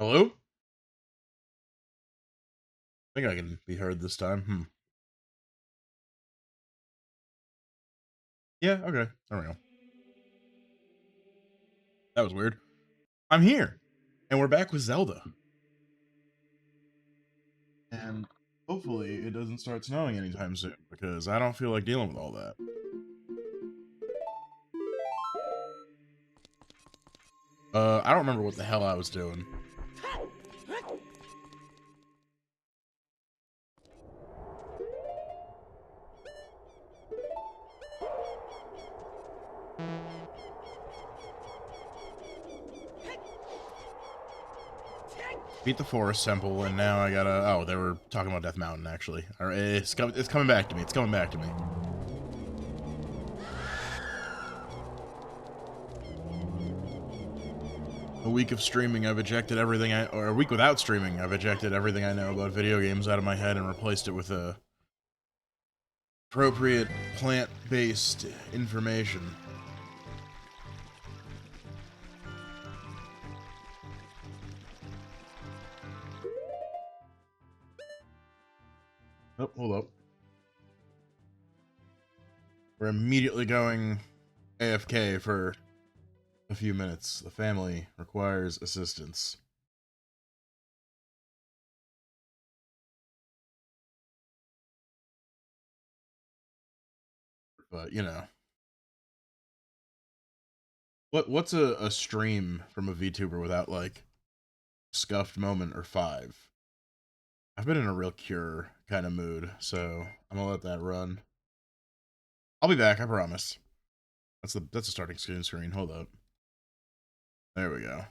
Hello? I think I can be heard this time. Yeah, okay. There we go. That was weird. I'm here. And we're back with Zelda. And hopefully it doesn't start snowing anytime soon because I don't feel like dealing with all that. I don't remember what the hell I was doing. Beat the Forest Temple, and now I gotta. Oh, they were talking about Death Mountain, actually. All right, it's coming back to me. It's coming back to me. A week of streaming, I've ejected everything or a week without streaming, I've ejected everything I know about video games out of my head and replaced it with a appropriate plant-based information. Oh, hold up. We're immediately going AFK for a few minutes. The family requires assistance. But, you know. What's a stream from a VTuber without, like, scuffed moment or five? I've been in a real cure kind of mood, so I'm gonna let that run. I'll be back, I promise. That's a starting screen. Hold up. There we go.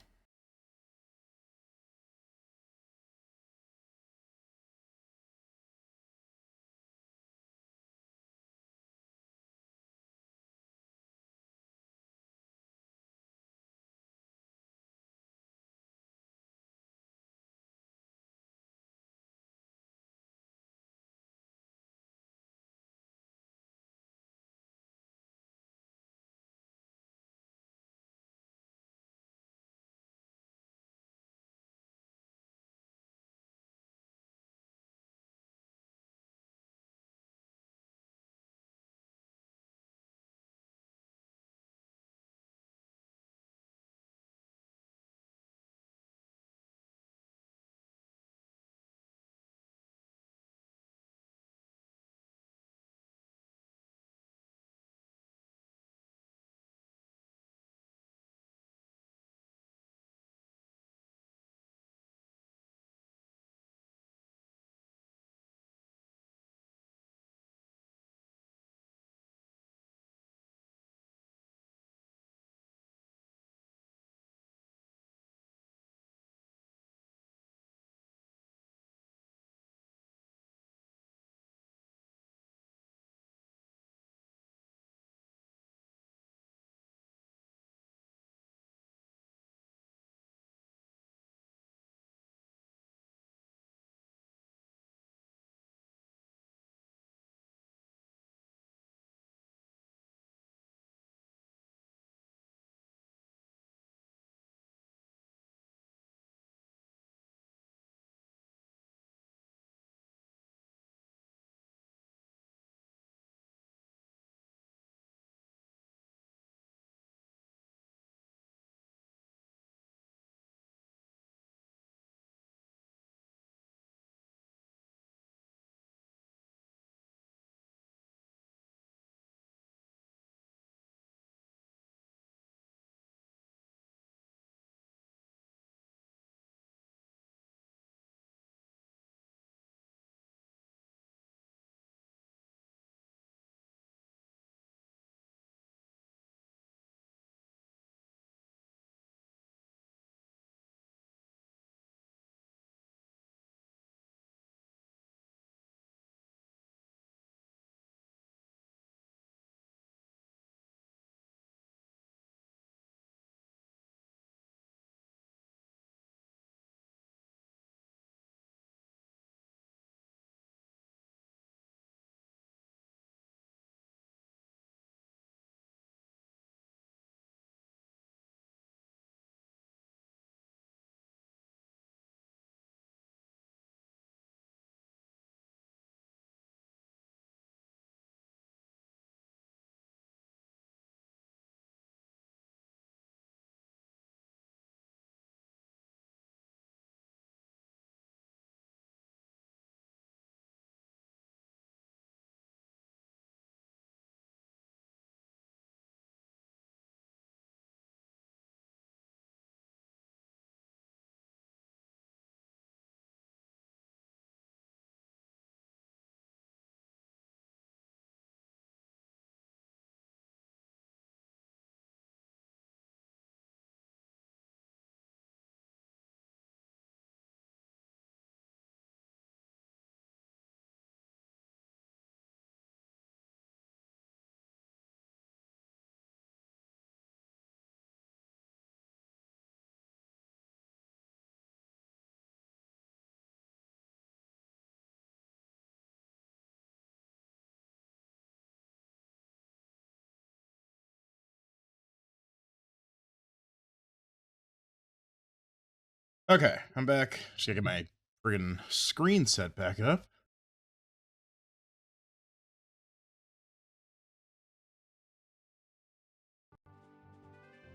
Okay, I'm back. Just gotta get my friggin' screen set back up.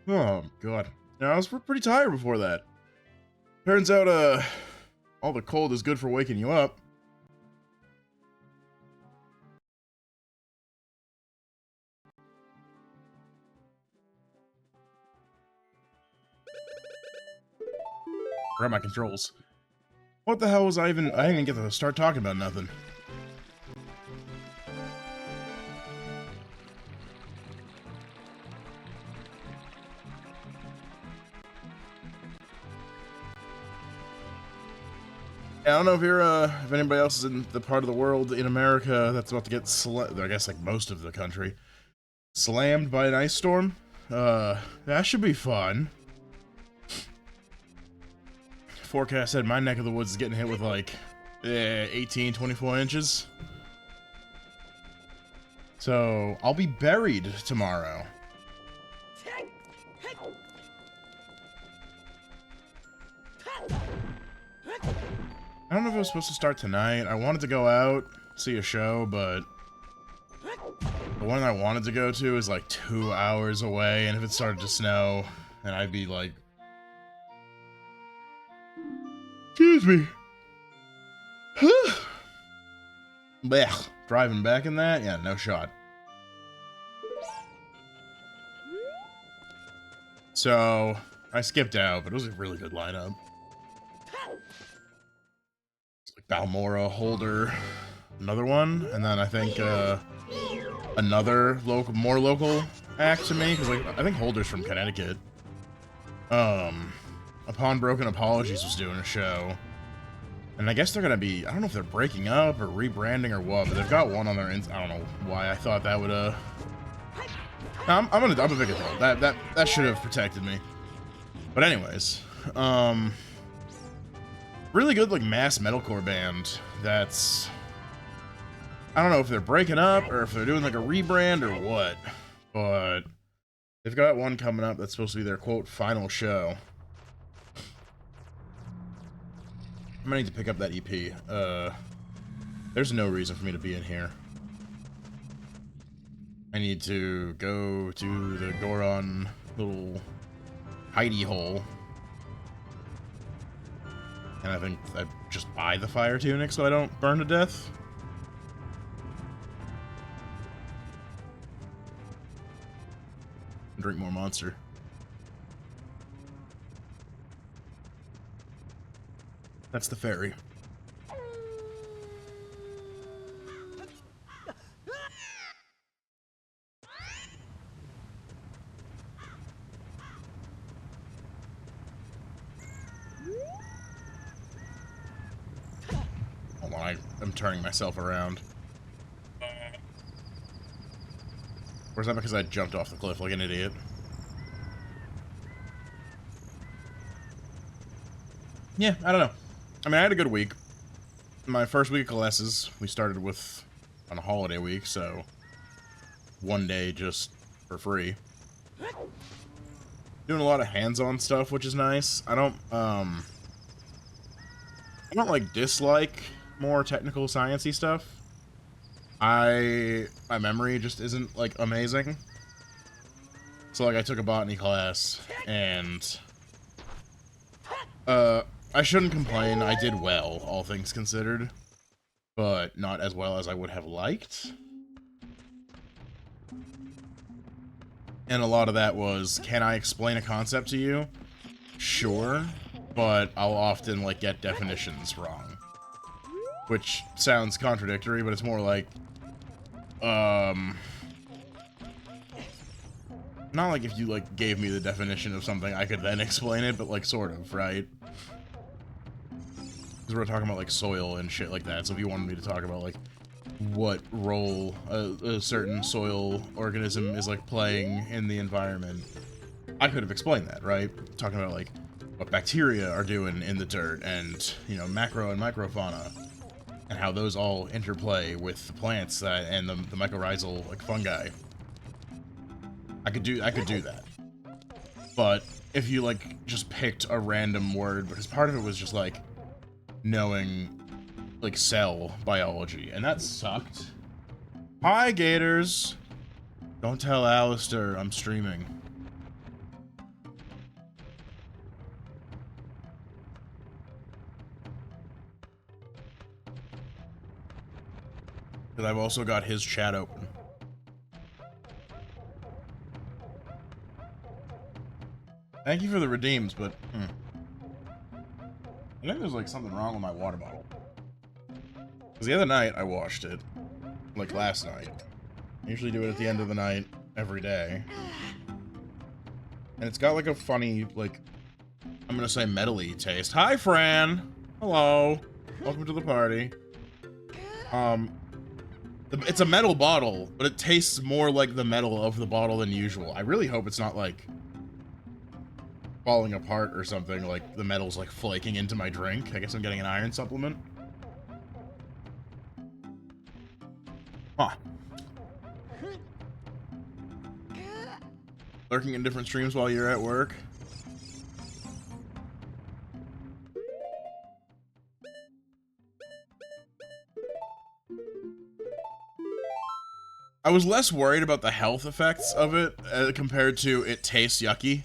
Oh, God. Yeah, I was pretty tired before that. Turns out, all the cold is good for waking you up. Grab my controls. What the hell was I didn't even get to start talking about nothing. Yeah, I don't know if you're, if anybody else is in the part of the world in America that's about to get I guess like most of the country, slammed by an ice storm. That should be fun. Forecast said my neck of the woods is getting hit with like 18, 24 inches. So I'll be buried tomorrow. I don't know if it was supposed to start tonight. I wanted to go out, see a show, but the one I wanted to go to is like 2 hours away, and if it started to snow, then I'd be like... Excuse me. Blech. Driving back in that? Yeah, no shot. So, I skipped out, but it was a really good lineup. It's like Balmora, Holder, another one, and then I think, another more local act to me, because like, I think Holder's from Connecticut. Upon Broken Apologies was doing a show. And I guess they're gonna be, I don't know if they're breaking up or rebranding or what, but they've got one on their I don't know why I thought that would, I'm a big adult. That should have protected me. But anyways, really good, like, mass metalcore band that's, I don't know if they're breaking up or if they're doing, like, a rebrand or what, but they've got one coming up that's supposed to be their, quote, final show. I'm gonna need to pick up that EP. There's no reason for me to be in here. I need to go to the Goron little hidey hole. And I think I just buy the fire tunic so I don't burn to death. Drink more Monster. That's the ferry. Hold on, I'm turning myself around. Or is that because I jumped off the cliff like an idiot? Yeah, I don't know. I mean, I had a good week. My first week of classes, we started with on a holiday week, so one day just for free. Doing a lot of hands-on stuff, which is nice. I don't like dislike more technical sciencey stuff. My memory just isn't like amazing. So like I took a botany class and I shouldn't complain. I did well, all things considered, but not as well as I would have liked. And a lot of that was, can I explain a concept to you? Sure, but I'll often like get definitions wrong. Which sounds contradictory, but it's more like, not like if you like gave me the definition of something, I could then explain it, but like sort of, right? Because we're talking about like soil and shit like that, so if you wanted me to talk about like what role a certain soil organism is like playing in the environment, I could have explained that, right? Talking about like what bacteria are doing in the dirt and, you know, macro and microfauna and how those all interplay with the plants and the mycorrhizal like fungi. I could do that. But if you like just picked a random word, because part of it was just like knowing like cell biology, and that sucked. Hi, Gators. Don't tell Alistair I'm streaming. Because I've also got his chat open. Thank you for the redeems, but I think there's like something wrong with my water bottle. Because the other night I washed it, like last night. I usually do it at the end of the night every day. And it's got like a funny, like, I'm gonna say metally taste. Hi, Fran! Hello! Welcome to the party. It's a metal bottle, but it tastes more like the metal of the bottle than usual. I really hope it's not like falling apart or something, like the metal's like flaking into my drink. I guess I'm getting an iron supplement. Huh. Lurking in different streams while you're at work. I was less worried about the health effects of it compared to it tastes yucky.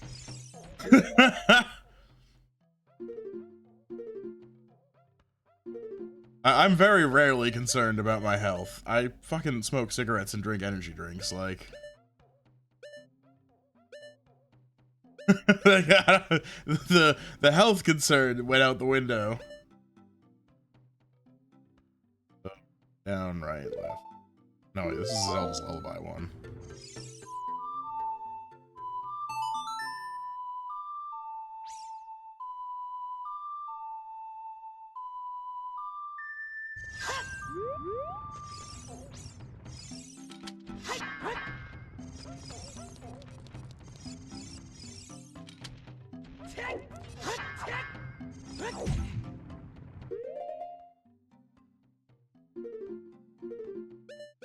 I'm very rarely concerned about my health. I fucking smoke cigarettes and drink energy drinks, like... the health concern went out the window. Down, right, left. No, wait, this is Zelda's Lullaby one.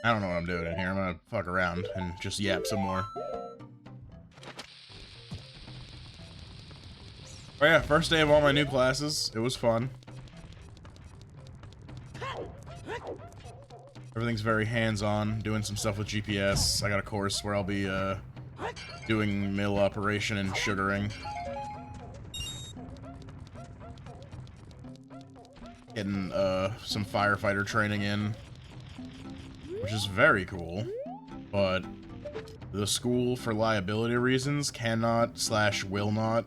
I don't know what I'm doing in here. I'm gonna fuck around and just yap some more. Oh yeah, first day of all my new classes. It was fun. Everything's very hands-on, doing some stuff with GPS. I got a course where I'll be doing mill operation and sugaring. Getting some firefighter training in, which is very cool, but the school, for liability reasons, cannot / will not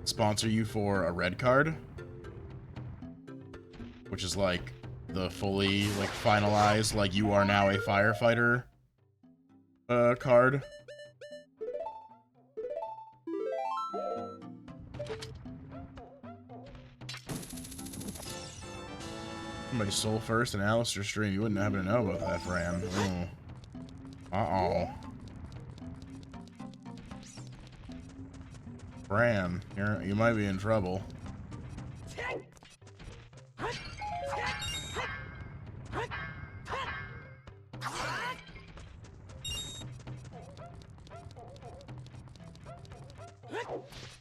sponsor you for a red card, which is like the fully like finalized, like you are now a firefighter card. Somebody stole first in Alistair's stream. You wouldn't happen to know about that, Fran. Ooh. Uh-oh. Fran, you might be in trouble.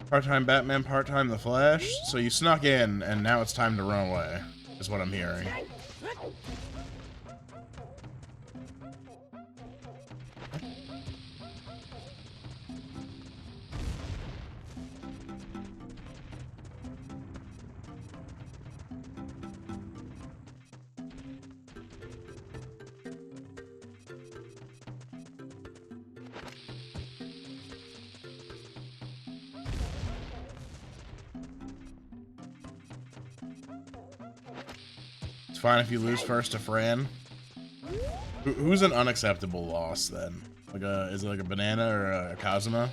Part-time Batman, part-time The Flash. So you snuck in, and now it's time to run away, is what I'm hearing. It's fine if you lose first to Fran. Who's an unacceptable loss then? Like is it like a Banana or a Kazuma?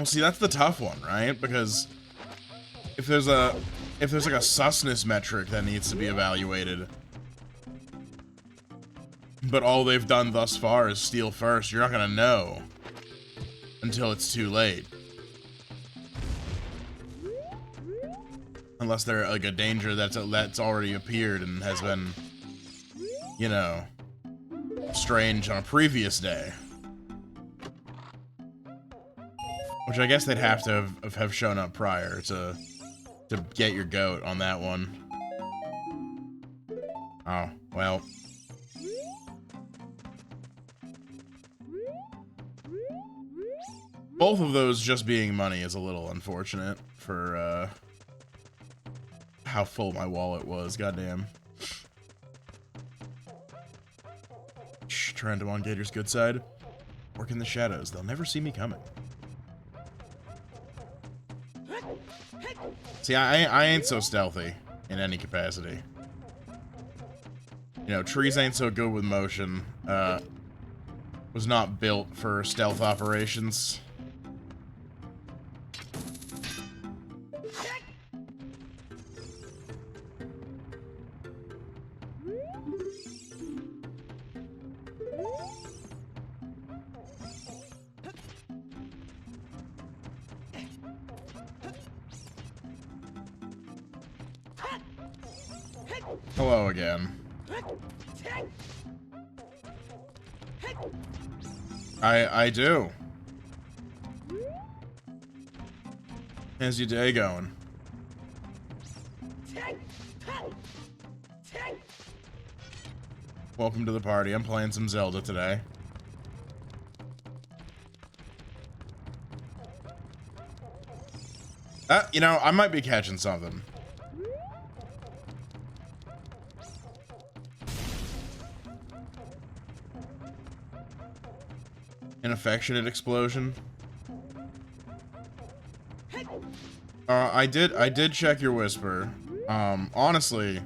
Well, see, that's the tough one, right? Because if there's like a susness metric that needs to be evaluated, but all they've done thus far is steal first, you're not gonna know until it's too late. Unless they're like a danger that's already appeared and has been, you know, strange on a previous day. Which I guess they'd have to have shown up prior to get your goat on that one. Oh, well. Both of those just being money is a little unfortunate for, how full my wallet was, goddamn. Shh, trying to on Gator's good side. Work in the shadows, they'll never see me coming. See, I ain't so stealthy in any capacity. You know, trees ain't so good with motion. Was not built for stealth operations. Hello again. I do. How's your day going? Welcome to the party. I'm playing some Zelda today. You know, I might be catching something. An affectionate explosion. I did check your whisper. Honestly,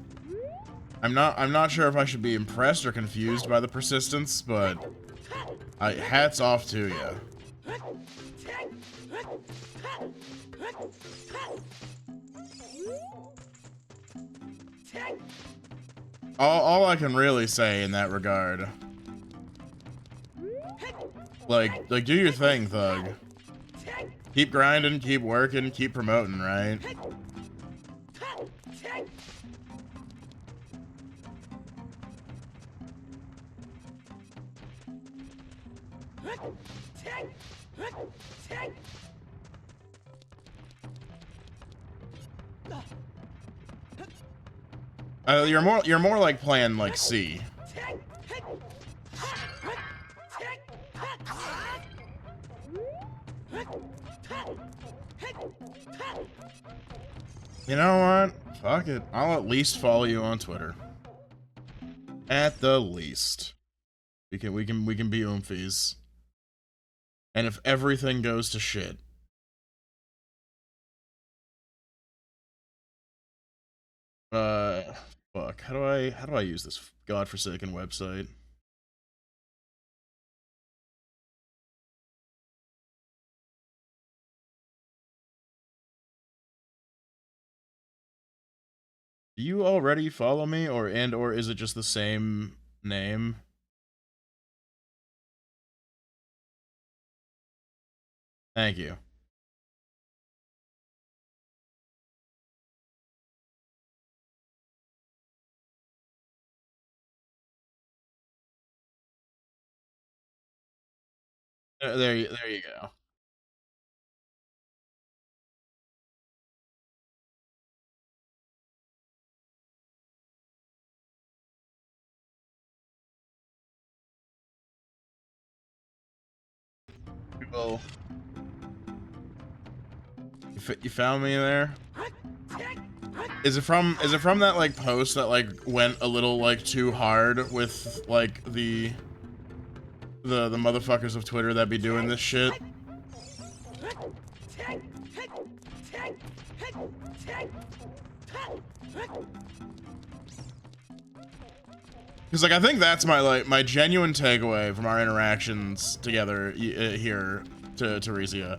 I'm not sure if I should be impressed or confused by the persistence, but hats off to you. All I can really say in that regard, like do your thing, Thug. Keep grinding, keep working, keep promoting, right? You're more like playing like C. You know what? Fuck it. I'll at least follow you on Twitter. At the least. We can be oomfies. And if everything goes to shit, fuck. How do I use this godforsaken website? Do you already follow me, or is it just the same name? Thank you. There you go. Well, you found me there? Is it from that like post that like went a little like too hard with like the motherfuckers of Twitter that be doing this shit? Because like I think that's my genuine takeaway from our interactions together here to Teresia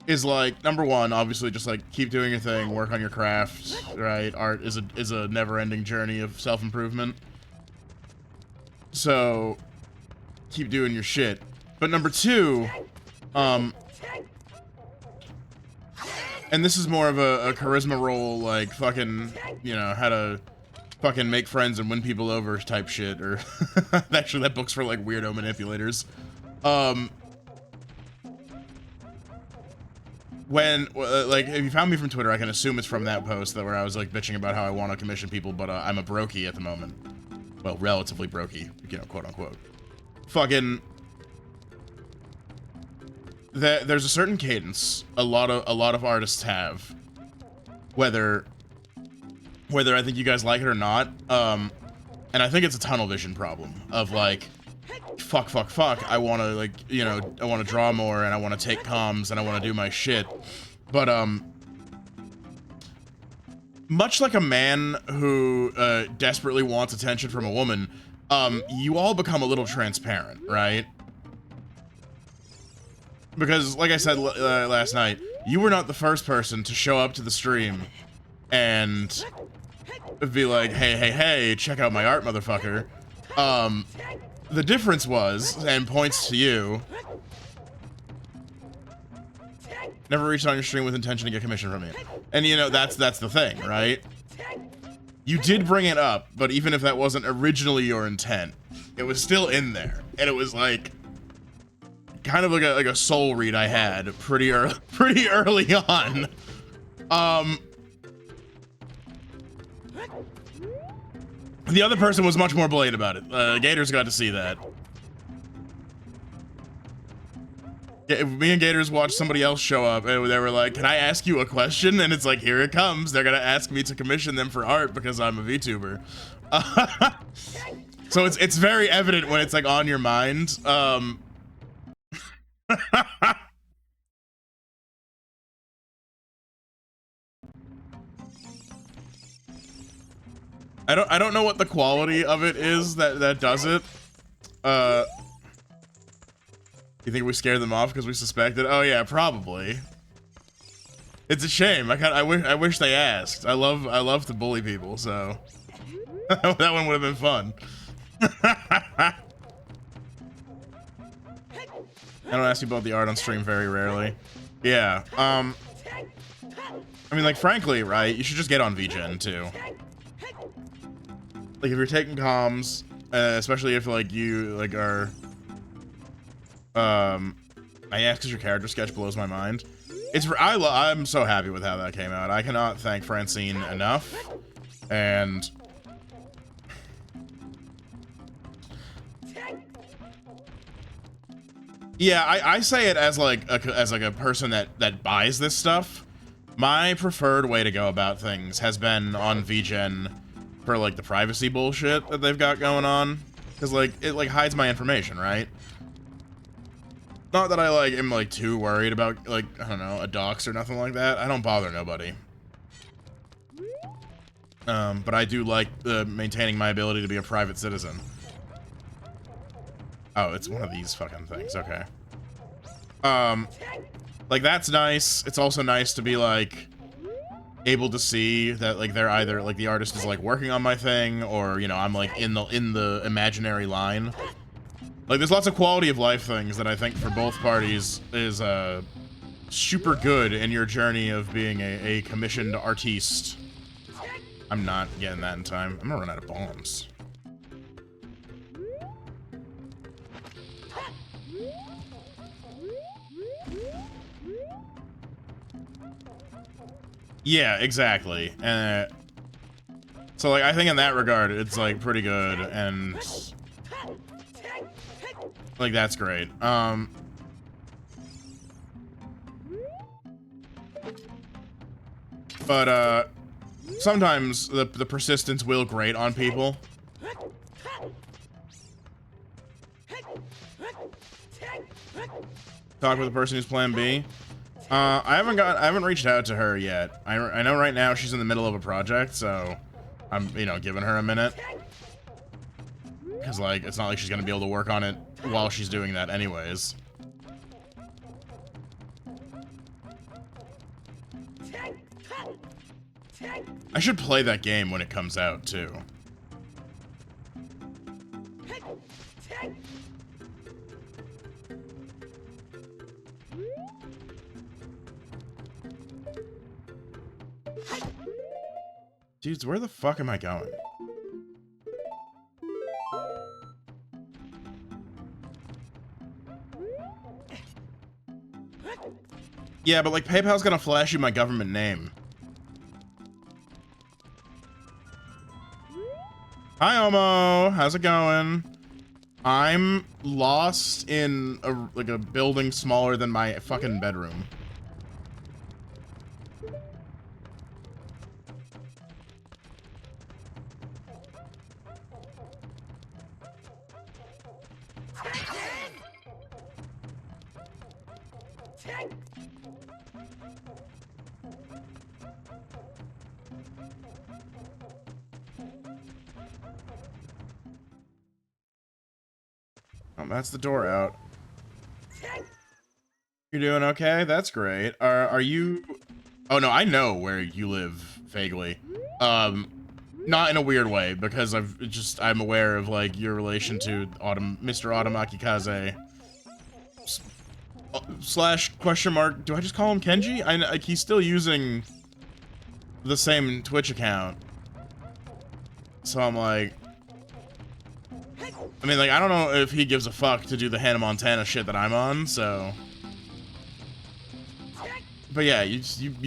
is like, number one, obviously just like keep doing your thing, work on your craft, right? Art is a never-ending journey of self-improvement. So keep doing your shit. But number two, and this is more of a charisma role, like fucking, you know, how to fucking make friends and win people over type shit, or actually that book's for like weirdo manipulators. When like, if you found me from Twitter, I can assume it's from that post that where I was like bitching about how I want to commission people, but I'm a brokey at the moment. Well, relatively brokey, you know, quote unquote. Fucking, there's a certain cadence a lot of artists have, whether I think you guys like it or not, and I think it's a tunnel vision problem of like, fuck, I want to, like, you know, I want to draw more and I want to take comms and I want to do my shit, but much like a man who desperately wants attention from a woman, you all become a little transparent, right? Because, like I said last night, you were not the first person to show up to the stream and be like, hey, check out my art, motherfucker. The difference was, and points to you, never reached on your stream with intention to get commission from you. And, you know, that's the thing, right? You did bring it up, but even if that wasn't originally your intent, it was still in there. And it was like, kind of like a soul read I had pretty early on. The other person was much more blatant about it. Gators got to see that. Me and Gators watched somebody else show up, and they were like, "Can I ask you a question?" And it's like, here it comes. They're gonna ask me to commission them for art because I'm a VTuber. So it's very evident when it's like on your mind. I don't know what the quality of it is that does it. You think we scared them off because we suspected? Oh yeah, probably. It's a shame. I wish they asked. I love to bully people, so that one would have been fun. I don't ask you about the art on stream very rarely. Yeah. I mean, like, frankly, right? You should just get on VGen too. Like, if you're taking comms, especially if like you like are. I ask because your character sketch blows my mind. I'm so happy with how that came out. I cannot thank Francine enough, and yeah, I say it as like a person that buys this stuff. My preferred way to go about things has been on VGen for like the privacy bullshit that they've got going on, because like it like hides my information, right? Not that I like am like too worried about like, I don't know, a dox or nothing like that. I don't bother nobody. But I do like maintaining my ability to be a private citizen. Oh, it's one of these fucking things. Okay. Like that's nice. It's also nice to be like able to see that like they're either like the artist is like working on my thing, or you know I'm like in the imaginary line. Like, there's lots of quality of life things that I think for both parties is super good in your journey of being a commissioned artiste. I'm not getting that in time. I'm gonna run out of bombs. Yeah, exactly. So, like, I think in that regard, it's, like, pretty good, and like, that's great. But, sometimes the persistence will grate on people. Talk with the person who's plan B. I haven't reached out to her yet. I know right now she's in the middle of a project, so I'm, you know, giving her a minute. Because, like, it's not like she's gonna be able to work on it while she's doing that anyways. I should play that game when it comes out, too. Dudes, where the fuck am I going? Yeah, but like PayPal's gonna flash you my government name. Hi, Omo. How's it going? I'm lost in a building smaller than my fucking bedroom. Oh, that's the door out. You're doing okay? That's great. Are you... Oh, no, I know where you live, vaguely. Not in a weird way, because I'm aware of, like, your relation to Mr. Automaki Kaze. Slash question mark, do I just call him Kenji? Like, he's still using the same Twitch account. So I'm like... I mean, like, I don't know if he gives a fuck to do the Hannah Montana shit that I'm on, so... But yeah, you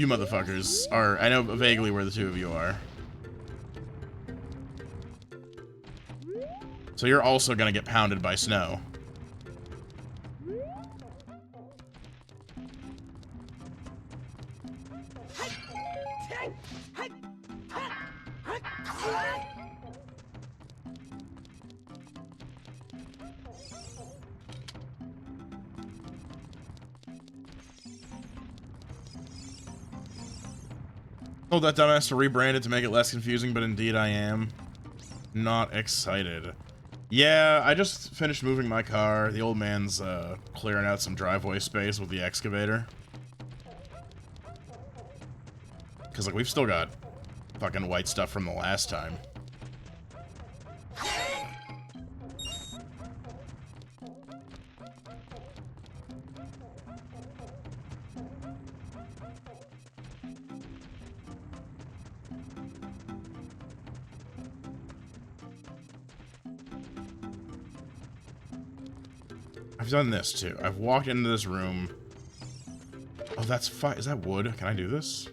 motherfuckers are... I know vaguely where the two of you are. So you're also gonna get pounded by snow. Told that dumbass to rebrand it to make it less confusing, but indeed I am not excited. Yeah, I just finished moving my car. The old man's clearing out some driveway space with the excavator. Because, like, we've still got fucking white stuff from the last time. I've done this too. I've walked into this room. Oh, that's fine. Is that wood? Can I do this?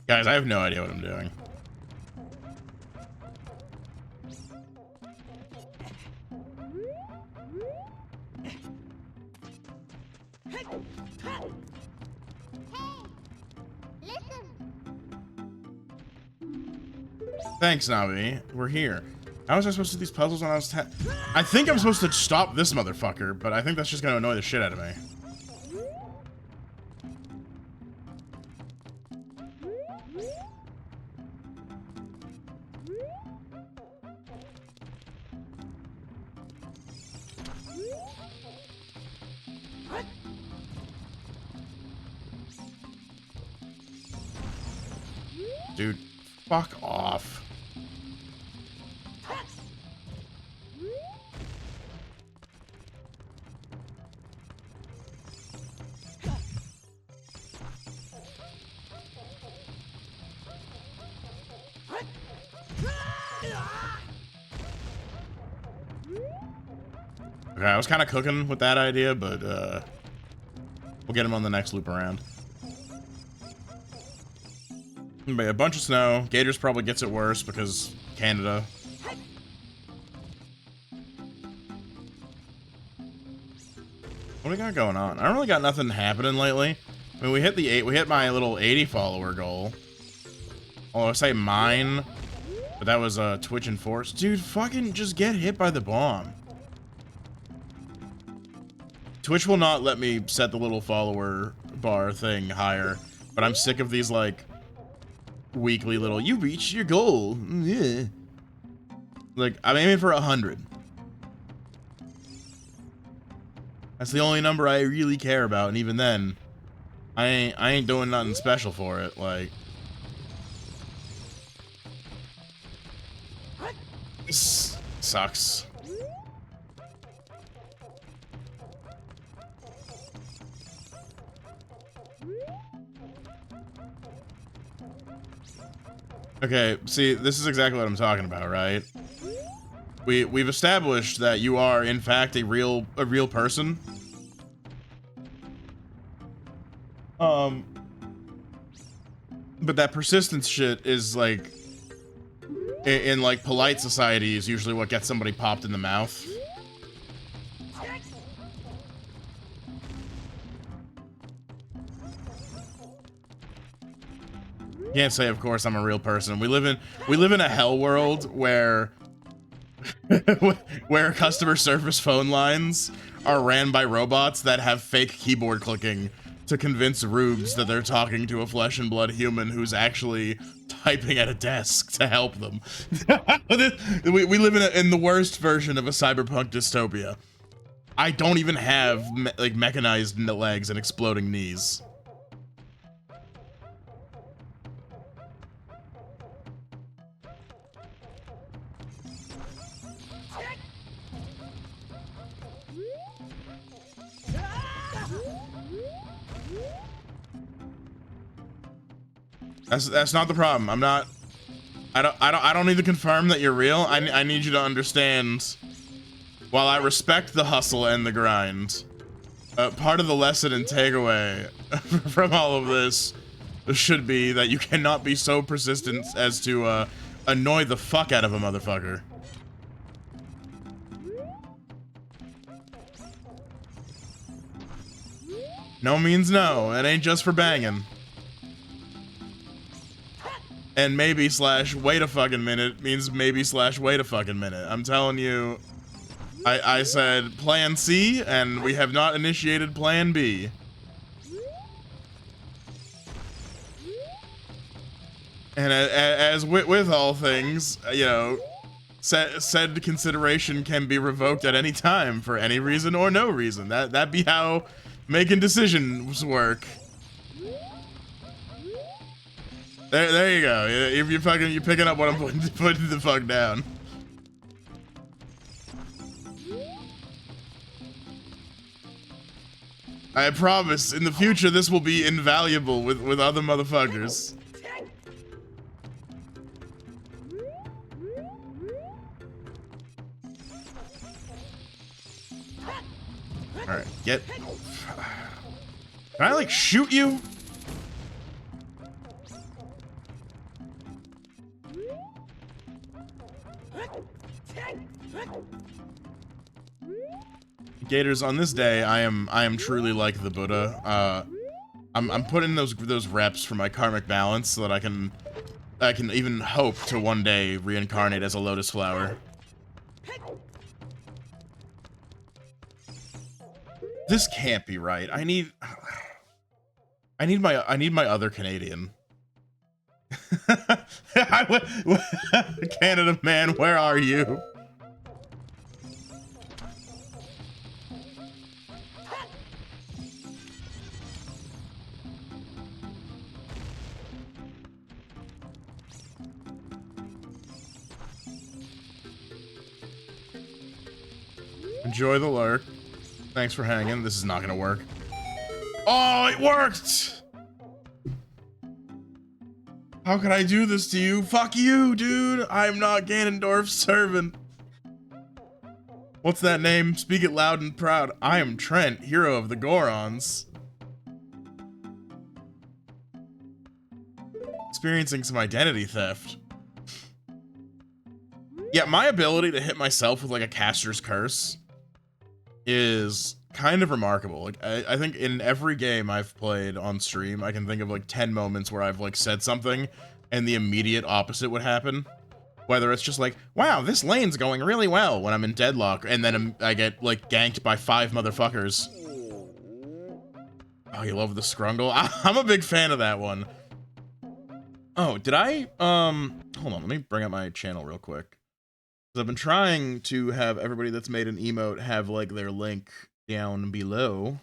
Guys, I have no idea what I'm doing. Thanks, Navi. We're here. How was I supposed to do these puzzles when I was 10? I think I'm supposed to stop this motherfucker, but I think that's just gonna annoy the shit out of me. Dude, fuck off. Okay, I was kind of cooking with that idea, but we'll get him on the next loop around. But a bunch of snow. Gators probably gets it worse because Canada. What do we got going on? I don't really got nothing happening lately. I mean, we hit my little 80 follower goal. Although I say mine, but that was Twitch and Force. Dude, fucking just get hit by the bomb. Twitch will not let me set the little follower bar thing higher, but I'm sick of these like weekly little, you reached your goal. Yeah. Like, I'm aiming for 100. That's the only number I really care about, and even then, I ain't doing nothing special for it. Like, this sucks. Okay, see, this is exactly what I'm talking about, right? We've established that you are in fact a real person. But that persistence shit is like in like polite society is usually what gets somebody popped in the mouth. Can't say, of course, I'm a real person. We live in a hell world where where customer service phone lines are ran by robots that have fake keyboard clicking to convince rubes that they're talking to a flesh and blood human who's actually typing at a desk to help them. we live in the worst version of a cyberpunk dystopia. I don't even have like mechanized legs and exploding knees. That's not the problem. I don't need to confirm that you're real. I need you to understand. While I respect the hustle and the grind, part of the lesson and takeaway from all of this should be that you cannot be so persistent as to annoy the fuck out of a motherfucker. No means no. It ain't just for banging. And maybe slash wait a fucking minute means maybe slash wait a fucking minute. I'm telling you, I said plan C, and we have not initiated plan B. And as with all things, you know, said consideration can be revoked at any time for any reason or no reason. That be how making decisions work. There you go. If you're picking up what I'm putting the fuck down. I promise, in the future, this will be invaluable with other motherfuckers. Alright, get... Can I, like, shoot you? Gators, on this day, I am truly like the Buddha. I'm putting those reps for my karmic balance so that I can even hope to one day reincarnate as a lotus flower. This can't be right. I need my other Canadian. Canada man, where are you? Enjoy the lurk. Thanks for hanging. This is not gonna work. Oh, it worked! How could I do this to you? Fuck you, dude! I'm not Ganondorf's servant. What's that name? Speak it loud and proud. I am Trent, hero of the Gorons. experiencing some identity theft. Yeah, my ability to hit myself with like a caster's curse is kind of remarkable. Like I think in every game I've played on stream, I can think of like 10 moments where I've like said something and the immediate opposite would happen. Whether it's just like, wow, this lane's going really well when I'm in deadlock, and then I get like ganked by 5 motherfuckers. Oh, you love the Scrungle? I'm a big fan of that one. Oh, did I, hold on, let me bring up my channel real quick. I've been trying to have everybody that's made an emote have like their link down below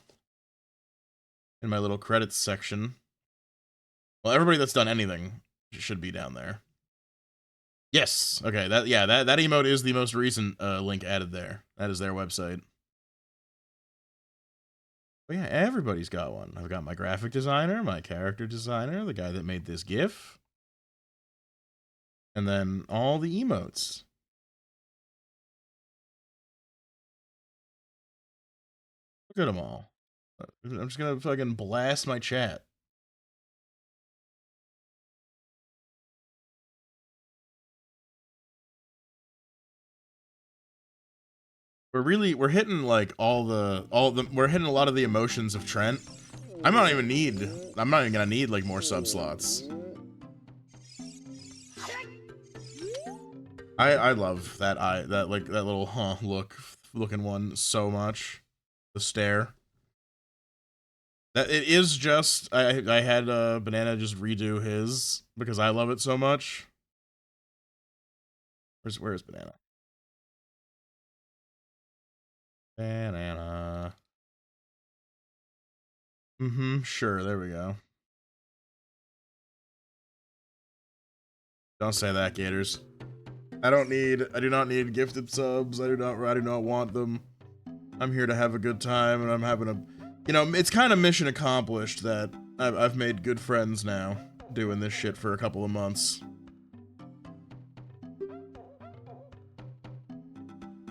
in my little credits section. Well, everybody that's done anything should be down there. Yes. Okay. That emote is the most recent link added there. That is their website. But yeah, everybody's got one. I've got my graphic designer, my character designer, the guy that made this GIF, and then all the emotes. Look at them all. I'm just gonna fucking blast my chat. We're hitting like we're hitting a lot of the emotions of Trent. I'm not even gonna need like more sub slots. I love that that little looking one so much. The stare. That it is just I had Banana just redo his because I love it so much. Where's Banana? Banana. Sure, there we go. Don't say that, Gators. I do not need gifted subs. I do not want them. I'm here to have a good time, and I'm having a, you know, it's kind of mission accomplished that I've made good friends now doing this shit for a couple of months.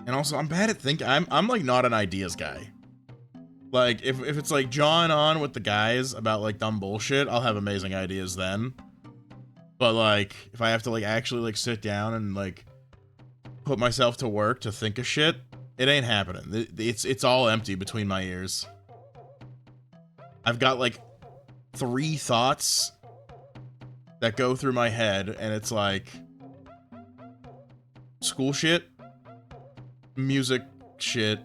And also, I'm bad at thinking. I'm like not an ideas guy. Like if it's like jawing on with the guys about like dumb bullshit, I'll have amazing ideas then. But like if I have to like actually like sit down and like put myself to work to think of shit, it ain't happening. It's all empty between my ears. I've got like 3 thoughts that go through my head, and it's like school shit, music shit,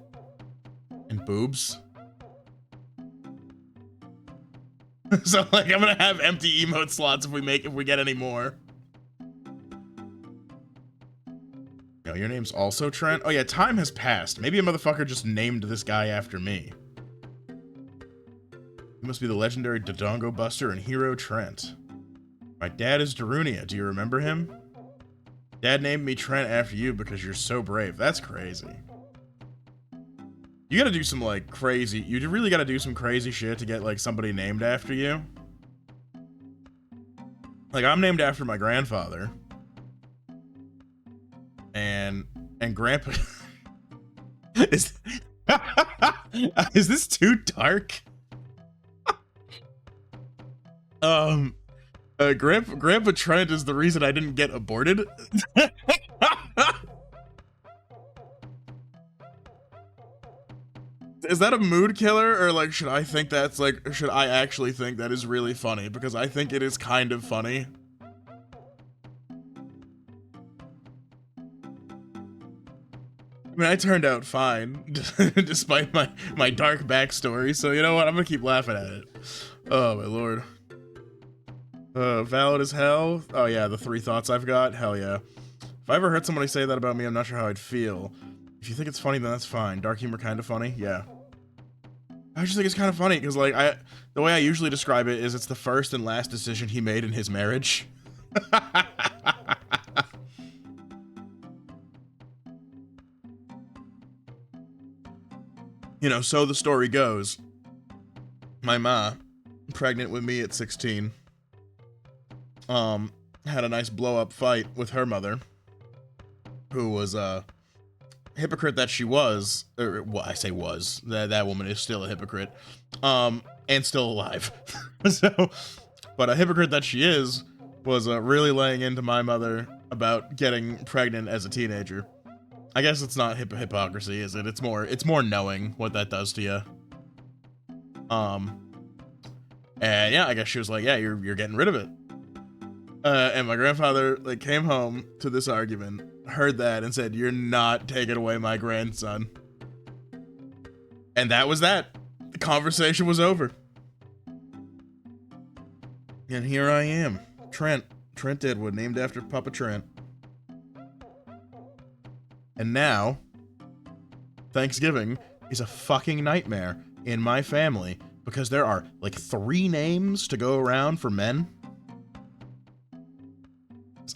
and boobs. So like I'm gonna have empty emote slots if we get any more. No, your name's also Trent? Oh yeah, time has passed. Maybe a motherfucker just named this guy after me. He must be the legendary Dodongo Buster and hero Trent. My dad is Darunia. Do you remember him? Dad named me Trent after you because you're so brave. That's crazy. You gotta do some like crazy, you really gotta do some crazy shit to get like somebody named after you. Like I'm named after my grandfather. And Grandpa is this too dark? Grandpa Trent is the reason I didn't get aborted. Is that a mood killer, or like should I actually think that is really funny? Because I think it is kind of funny. I mean, I turned out fine, despite my dark backstory, so you know what? I'm gonna keep laughing at it. Oh, my lord. Valid as hell? Oh yeah, the 3 thoughts I've got? Hell yeah. If I ever heard somebody say that about me, I'm not sure how I'd feel. If you think it's funny, then that's fine. Dark humor kind of funny? Yeah. I just think it's kind of funny, because like, the way I usually describe it is it's the first and last decision he made in his marriage. You know, so the story goes. My ma, pregnant with me at 16, had a nice blow-up fight with her mother, who was a hypocrite that she was, or well, I say was, that woman is still a hypocrite, and still alive. So, but a hypocrite that she is, was really laying into my mother about getting pregnant as a teenager. I guess it's not hypocrisy, is it? It's more knowing what that does to you. And yeah, I guess she was like, yeah, you're getting rid of it. And my grandfather like came home to this argument, heard that, and said, "You're not taking away my grandson." And that was that. The conversation was over. And here I am, Trent Deadwood, named after Papa Trent. And now, Thanksgiving is a fucking nightmare in my family because there are like 3 names to go around for men.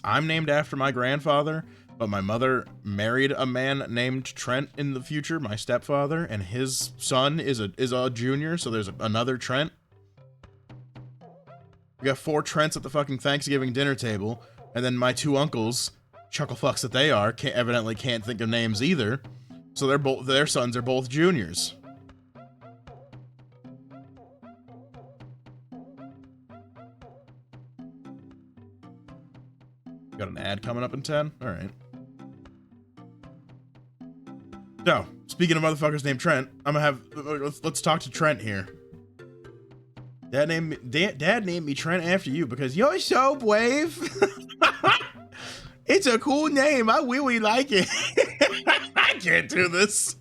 I'm named after my grandfather, but my mother married a man named Trent in the future, my stepfather, and his son is a junior, so there's another Trent. We got 4 Trents at the fucking Thanksgiving dinner table, and then my 2 uncles, chucklefucks that they are, evidently can't think of names either, so their sons are both juniors. Got an ad coming up in 10? Alright. So, speaking of motherfuckers named Trent, let's talk to Trent here. Dad named me Trent after you because you're so brave. It's a cool name. I really like it. I can't do this.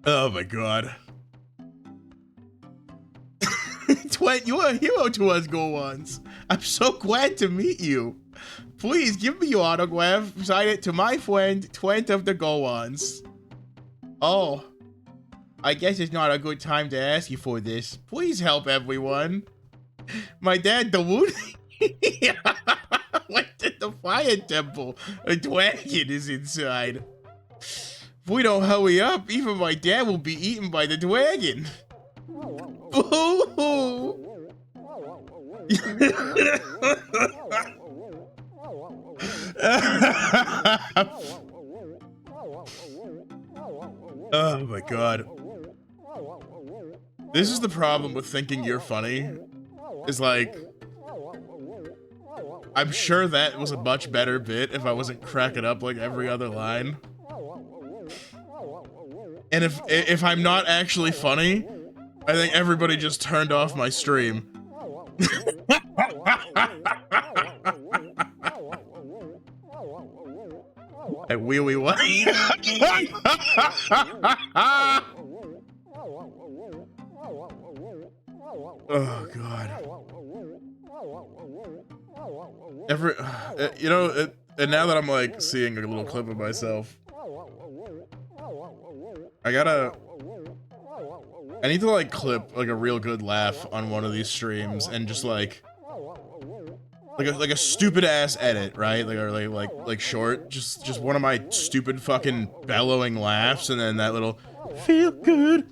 Oh my god. Twent, you're a hero to us Goans. I'm so glad to meet you. Please give me your autograph. Sign it to my friend, Twent of the Goans. Oh, I guess it's not a good time to ask you for this. Please help everyone. My dad, the wood, went to the fire temple. A dragon is inside. If we don't hurry up, even my dad will be eaten by the dragon. Boo-hoo! Oh my god. This is the problem with thinking you're funny. Is like, I'm sure that was a much better bit if I wasn't cracking up like every other line. And if I'm not actually funny, I think everybody just turned off my stream. I wheelie what? Oh god. And now that I'm like seeing a little clip of myself, I need to like clip like a real good laugh on one of these streams and just like a stupid ass edit, right? Like short, just one of my stupid fucking bellowing laughs, and then that little feel good.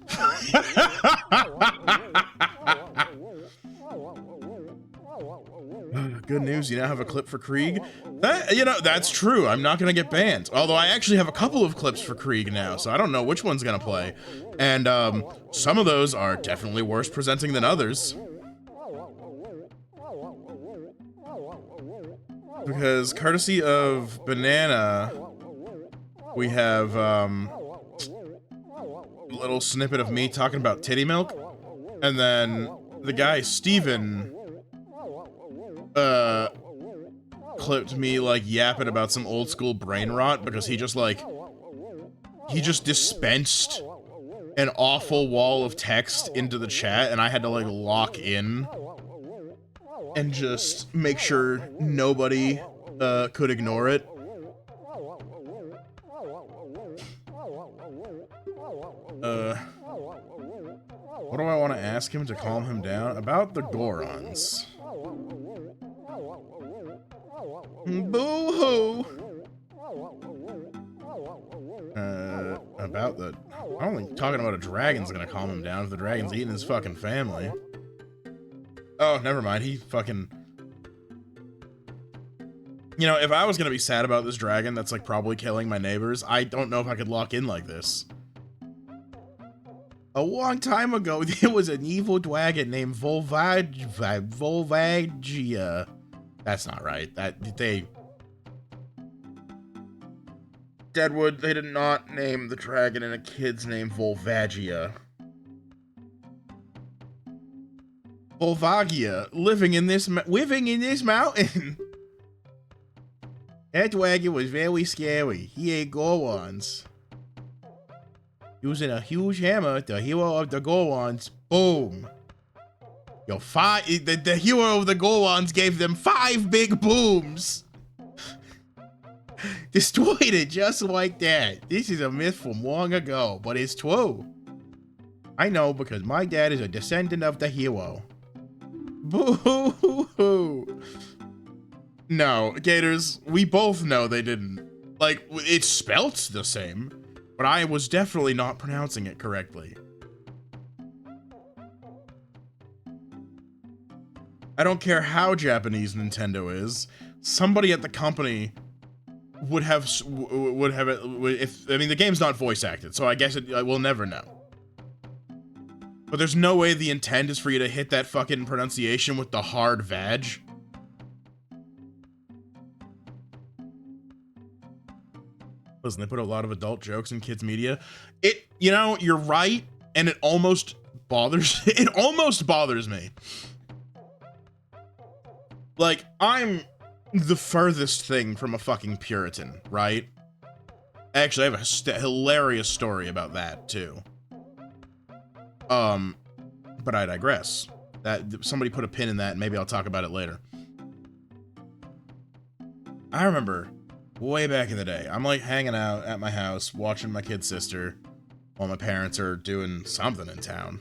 Good news, you now have a clip for Krieg. That's true. I'm not gonna get banned. Although I actually have a couple of clips for Krieg now, so I don't know which one's gonna play. And some of those are definitely worse presenting than others. Because courtesy of Banana, we have a little snippet of me talking about titty milk, and then the guy Steven clipped me like yapping about some old school brain rot because he just dispensed an awful wall of text into the chat, and I had to like lock in and just make sure nobody could ignore it. What do I want to ask him to calm him down? About the Gorons. Boo-hoo! About the... I don't think talking about a dragon's gonna calm him down if the dragon's eating his fucking family. Oh, never mind. He fucking... if I was gonna be sad about this dragon that's, like, probably killing my neighbors, I don't know if I could lock in like this. A long time ago, there was an evil dragon named Volvagia. That's not right. Deadwood, they did not name the dragon and a kid's name Volvagia. Volvagia, living in this mountain. That dragon was very scary. He ate Gorons. Using a huge hammer, the hero of the Gorons, boom. The hero of the Gorons gave them 5 big booms. Destroyed it just like that. This is a myth from long ago, but it's true. I know because my dad is a descendant of the hero. Boo-hoo-hoo-hoo. No, Gators, we both know they didn't. Like, it's spelt the same, but I was definitely not pronouncing it correctly. I don't care how Japanese Nintendo is. Somebody at the company would have it if, I mean, the game's not voice acted, so I guess we'll never know. But there's no way the intent is for you to hit that fucking pronunciation with the hard vag. Listen, they put a lot of adult jokes in kids' media. You know, you're right, and it almost bothers me. Like, I'm the furthest thing from a fucking Puritan, right? Actually, I have a hilarious story about that, too. But I digress. Somebody put a pin in that, and maybe I'll talk about it later. I remember way back in the day, I'm like hanging out at my house, watching my kid sister while my parents are doing something in town.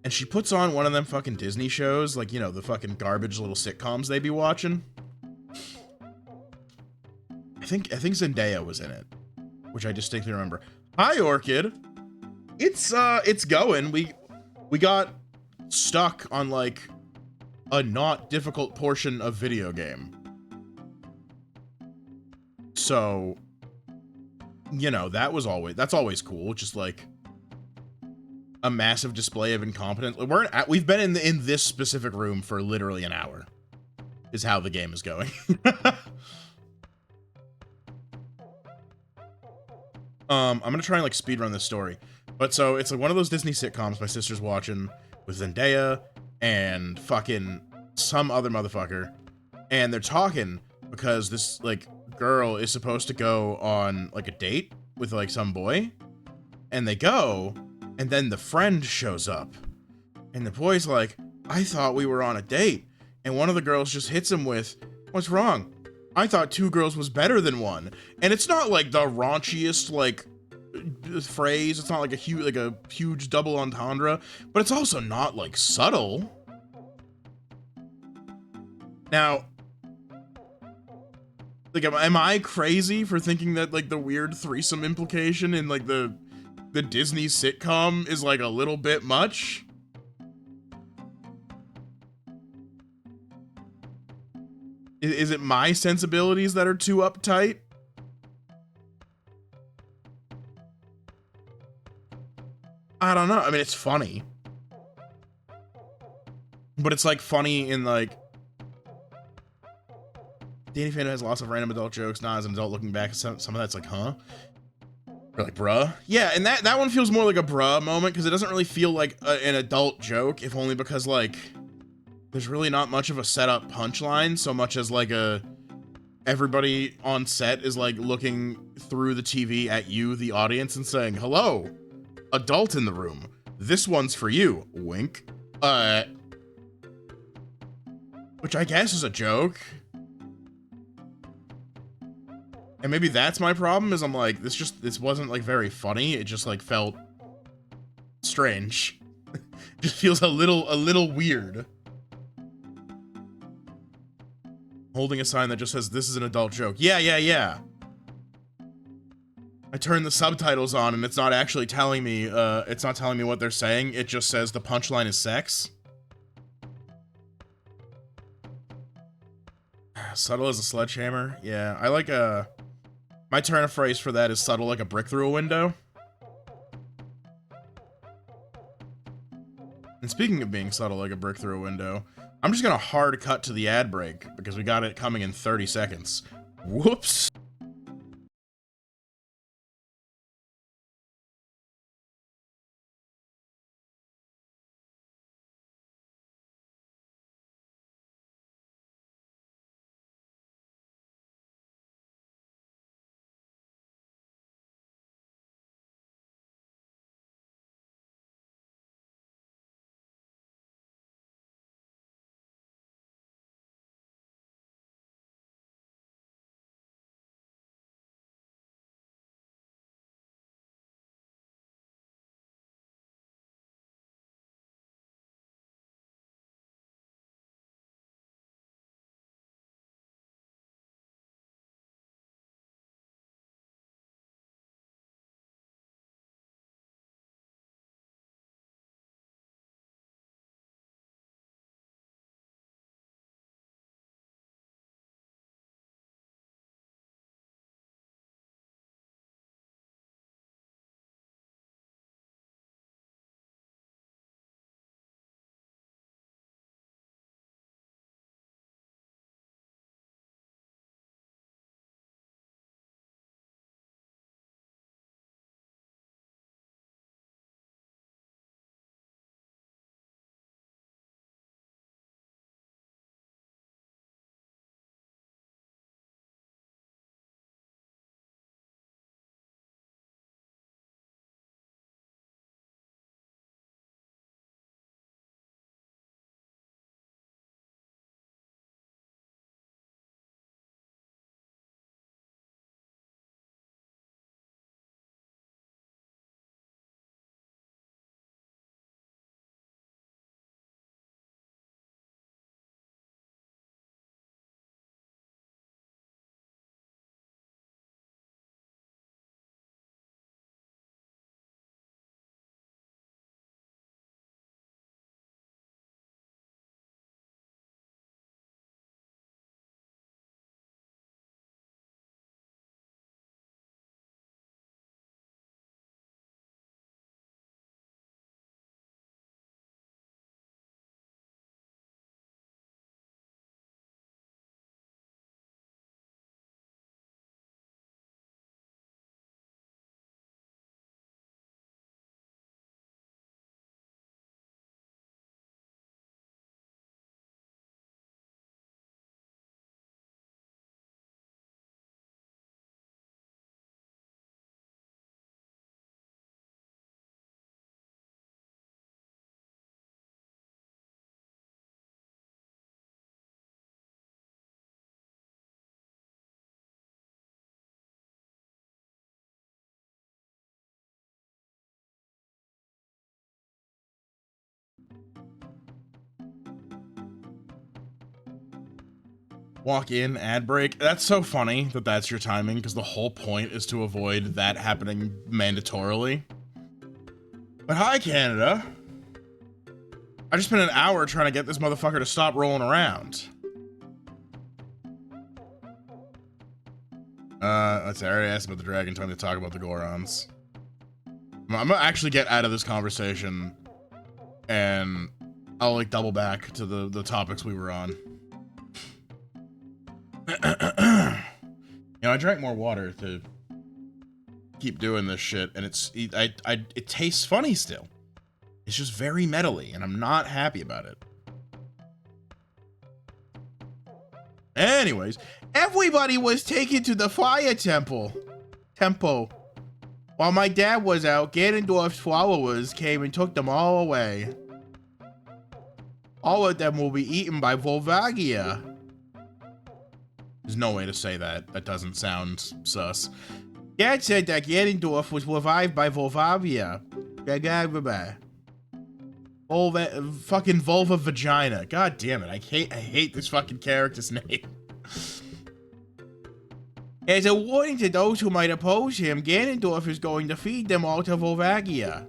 And she puts on one of them fucking Disney shows, like, you know, the fucking garbage little sitcoms they be watching. I think Zendaya was in it, which I distinctly remember. Hi, Orchid. It's going. We got stuck on like a not difficult portion of video game. So, you know, that's always cool. Just like a massive display of incompetence. We've been in this specific room for literally an hour. Is how the game is going. I'm gonna try and like speedrun this story. But so it's like one of those Disney sitcoms my sister's watching with Zendaya and fucking some other motherfucker. And they're talking because this like girl is supposed to go on like a date with like some boy. And they go, and then the friend shows up. And the boy's like, I thought we were on a date. And one of the girls just hits him with, what's wrong? I thought 2 girls was better than 1. And it's not like the raunchiest like phrase. It's not like a huge double entendre, but it's also not like subtle. Now, like, am I crazy for thinking that like the weird threesome implication in like the Disney sitcom is like a little bit much? Is it my sensibilities that are too uptight? I don't know. I mean, it's funny. But it's like funny in like Danny Phantom has lots of random adult jokes. Not as an adult looking back, some of that's like, huh? Or like, bruh. Yeah, and that one feels more like a bruh moment because it doesn't really feel like an adult joke, if only because like there's really not much of a setup punchline, so much as like everybody on set is like looking through the TV at you, the audience, and saying, hello, adult in the room. This one's for you. Wink. Which I guess is a joke. And maybe that's my problem, is I'm like, this wasn't like very funny. It just like felt strange. Just feels a little weird. Holding a sign that just says, this is an adult joke. Yeah. I turn the subtitles on and it's not actually telling me, what they're saying. It just says the punchline is sex. Subtle as a sledgehammer. Yeah, I like my turn of phrase for that is subtle like a brick through a window. And speaking of being subtle like a brick through a window, I'm just gonna hard cut to the ad break because we got it coming in 30 seconds. Whoops. Walk in, ad break. That's so funny that that's your timing, because the whole point is to avoid that happening mandatorily. But hi, Canada. I just spent an hour trying to get this motherfucker to stop rolling around. Let's see, I already asked about the dragon, time to talk about the Gorons. I'm gonna actually get out of this conversation, and I'll like double back to the topics we were on. You know, I drank more water to keep doing this shit, and it tastes funny still. It's just very metally, and I'm not happy about it. Anyways, everybody was taken to the fire temple. While my dad was out, Ganondorf's followers came and took them all away. All of them will be eaten by Volvagia. There's no way to say that. That doesn't sound sus. Dad said that Ganondorf was revived by Volvagia. Fucking vulva vagina. God damn it. I hate this fucking character's name. As a warning to those who might oppose him, Ganondorf is going to feed them all to Volvagia.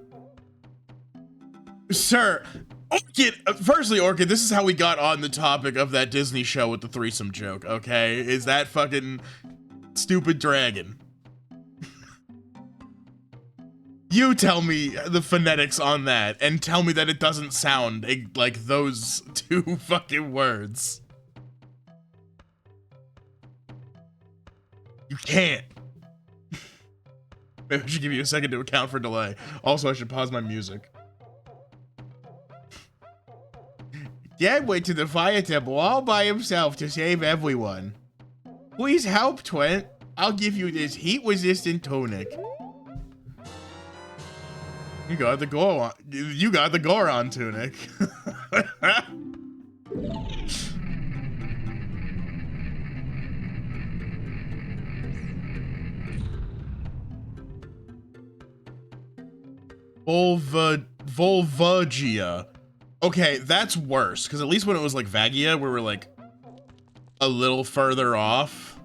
Sir, Orchid, firstly, Orchid, this is how we got on the topic of that Disney show with the threesome joke, okay? Is that fucking stupid dragon. You tell me the phonetics on that, and tell me that it doesn't sound like those two fucking words. You can't. Maybe I should give you a second to account for delay. Also, I should pause my music. Dad went to the fire temple all by himself to save everyone. Please help, Twent. I'll give you this heat-resistant tonic. You got the Goron. You got the Goron tunic. Volvagia. Okay, that's worse, because at least when it was like Vagia, we were like a little further off.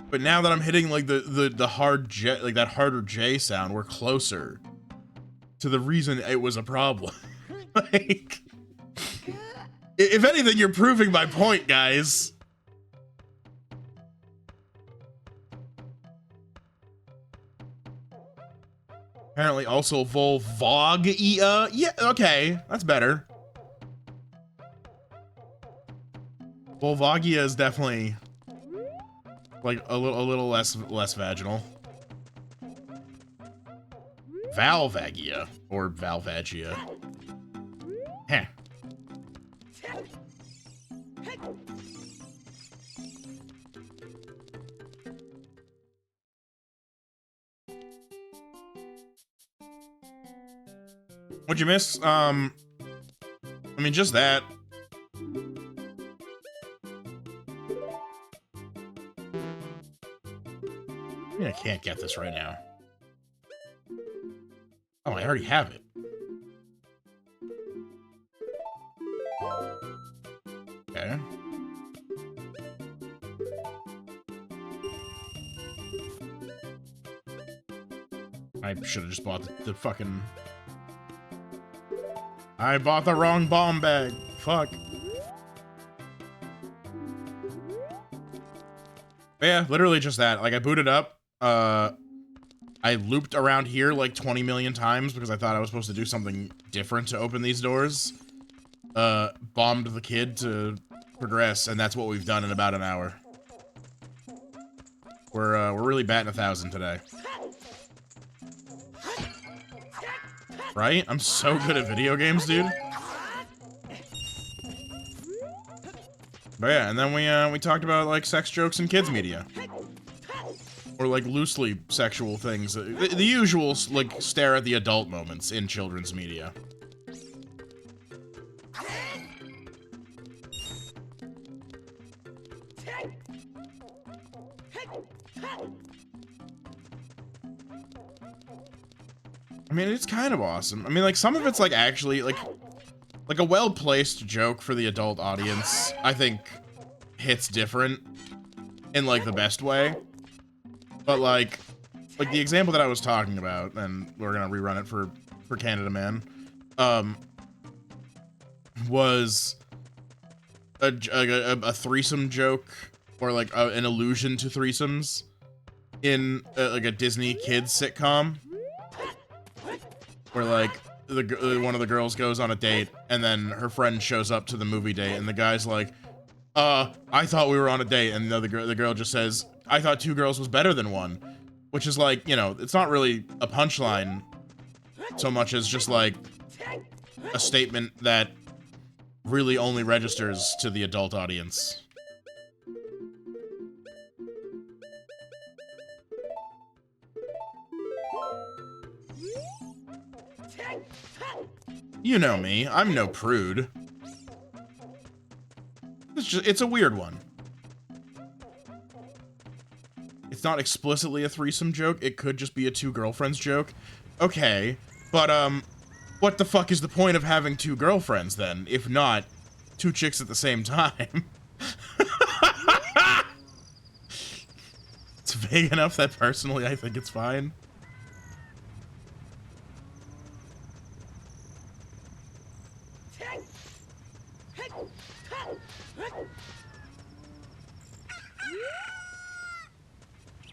But now that I'm hitting like the hard J, like that harder J sound, we're closer to the reason it was a problem. Like, if anything, you're proving my point, guys. Apparently also Volvagia. Yeah, okay, that's better. Volvagia is definitely like a little less vaginal. Valvagia or Valvagia. Heh. What'd you miss? I mean, just that. I can't get this right now. Oh, I already have it. Okay. I should have just bought the fucking... I bought the wrong bomb bag. Fuck. But yeah, literally just that. Like, I booted up. I looped around here like 20 million times because I thought I was supposed to do something different to open these doors. Bombed the kid to progress, and that's what we've done in about an hour. We're really batting 1,000 today. Right? I'm so good at video games, dude. But yeah, and then we talked about like sex jokes in kids media. Or like loosely sexual things. The usual like stare at the adult moments in children's media. I mean, it's kind of awesome. I mean, like, some of it's, like, actually, like a well-placed joke for the adult audience, I think, hits different in, like, the best way. But, like the example that I was talking about, and we're gonna rerun it for Canada Man, was a threesome joke, or, like, an allusion to threesomes in, like, a Disney kids sitcom. Where, like, one of the girls goes on a date, and then her friend shows up to the movie date, and the guy's like, I thought we were on a date, and the girl just says, I thought 2 girls was better than 1. Which is like, you know, it's not really a punchline so much as just, like, a statement that really only registers to the adult audience. You know me, I'm no prude. It's a weird one. It's not explicitly a threesome joke, it could just be a 2 girlfriends joke. Okay, but, what the fuck is the point of having 2 girlfriends, then, if not 2 chicks at the same time? It's vague enough that, personally, I think it's fine.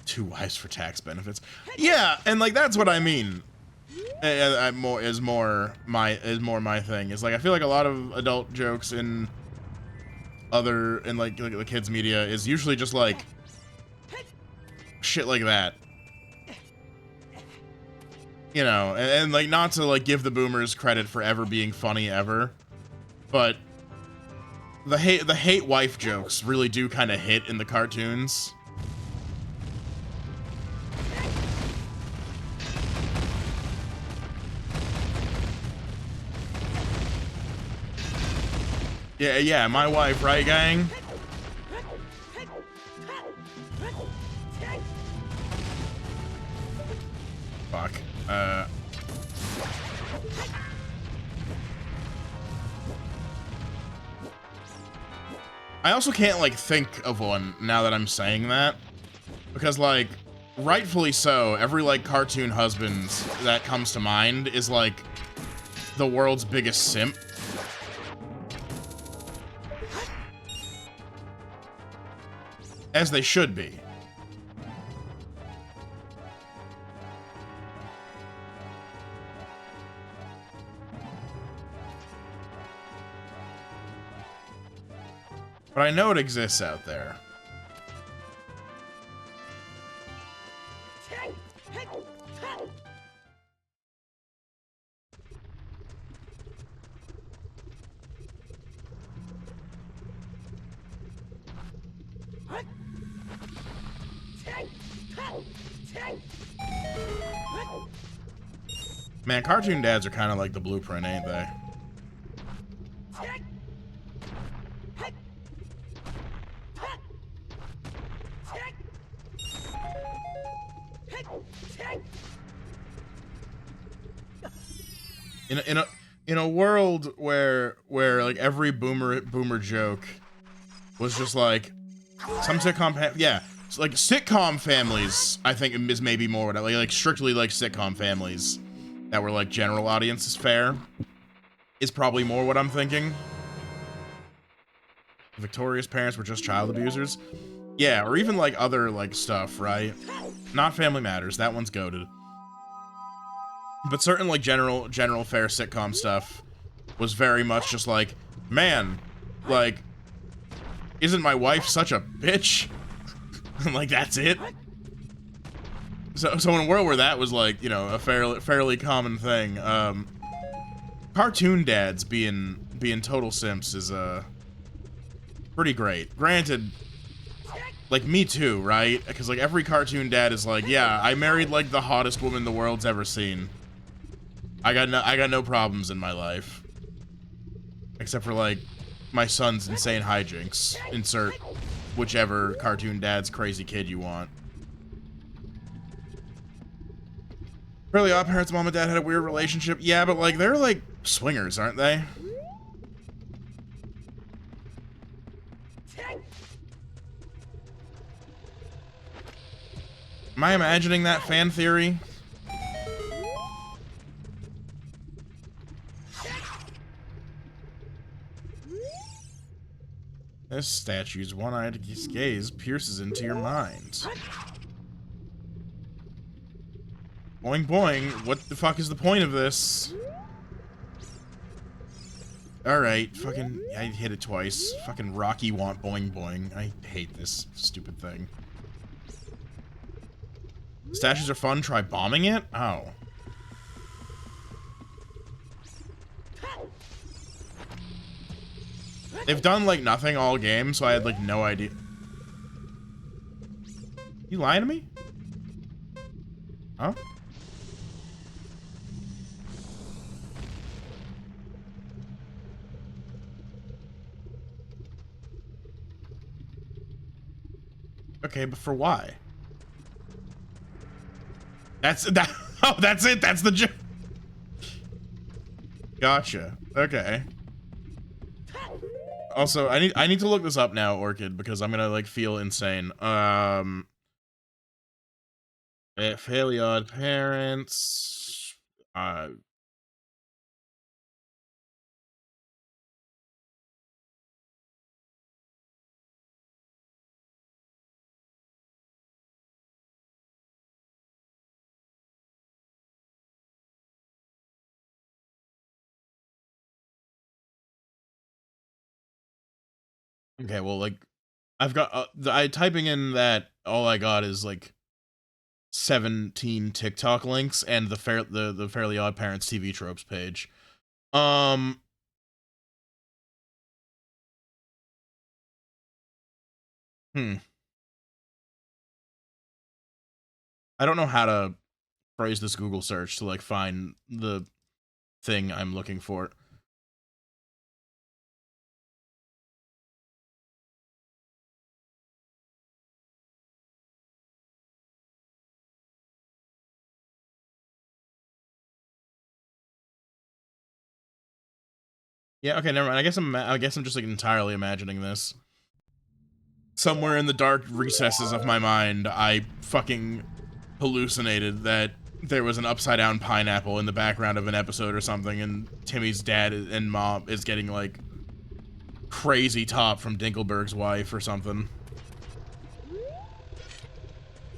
2 wives for tax benefits. Yeah, and like that's what I mean. Is more my thing. Is like I feel like a lot of adult jokes in like the kids media is usually just like shit like that. You know, and like not to like give the boomers credit for ever being funny ever, but the hate wife jokes really do kind of hit in the cartoons. Yeah, my wife, right, gang? Fuck. I also can't, like, think of one now that I'm saying that. Because, like, rightfully so, every, like, cartoon husband that comes to mind is, like, the world's biggest simp. As they should be. But I know it exists out there. Man, cartoon dads are kind of like the blueprint, ain't they? In a world where like every boomer joke was just like some sitcom yeah, so like sitcom families, I think is maybe more what I like strictly like sitcom families that were like general audiences fare is probably more what I'm thinking. Victoria's parents were just child abusers. Yeah, or even like other like stuff, right? Not Family Matters, that one's goated. But certain like general fare sitcom stuff was very much just like, man, like, isn't my wife such a bitch? Like that's it. So in a world where that was like, you know, a fairly common thing, cartoon dads being total simps is pretty great. Granted, like me too, right? Because like every cartoon dad is like, yeah, I married like the hottest woman the world's ever seen. I got no problems in my life. Except for like my son's insane hijinks. Insert whichever cartoon dad's crazy kid you want. Fairly Odd Parents' mom and dad had a weird relationship. Yeah, but like they're like swingers, aren't they? Am I imagining that fan theory? This statue's one-eyed gaze pierces into your mind. Boing boing, what the fuck is the point of this? Alright, fucking, I hit it twice. Fucking Rocky want boing boing. I hate this stupid thing. Statues are fun, try bombing it? Oh. They've done, like, nothing all game, so I had, like, no idea. You lying to me? Huh? Okay, but for why? That. Oh, that's it. That's the joke. Gotcha. Okay. Also, I need to look this up now, Orchid, because I'm gonna like feel insane. Fairly Odd Parents. Okay, well, like, I've got, typing in that, all I got is, like, 17 TikTok links and the Fairly Odd Parents TV tropes page. Um, hmm. I don't know how to phrase this Google search to, like, find the thing I'm looking for. Yeah, okay, never mind. I guess I'm just, like, entirely imagining this. Somewhere in the dark recesses of my mind, I fucking hallucinated that there was an upside down pineapple in the background of an episode or something, and Timmy's dad and mom is getting, like, crazy top from Dinkelberg's wife or something.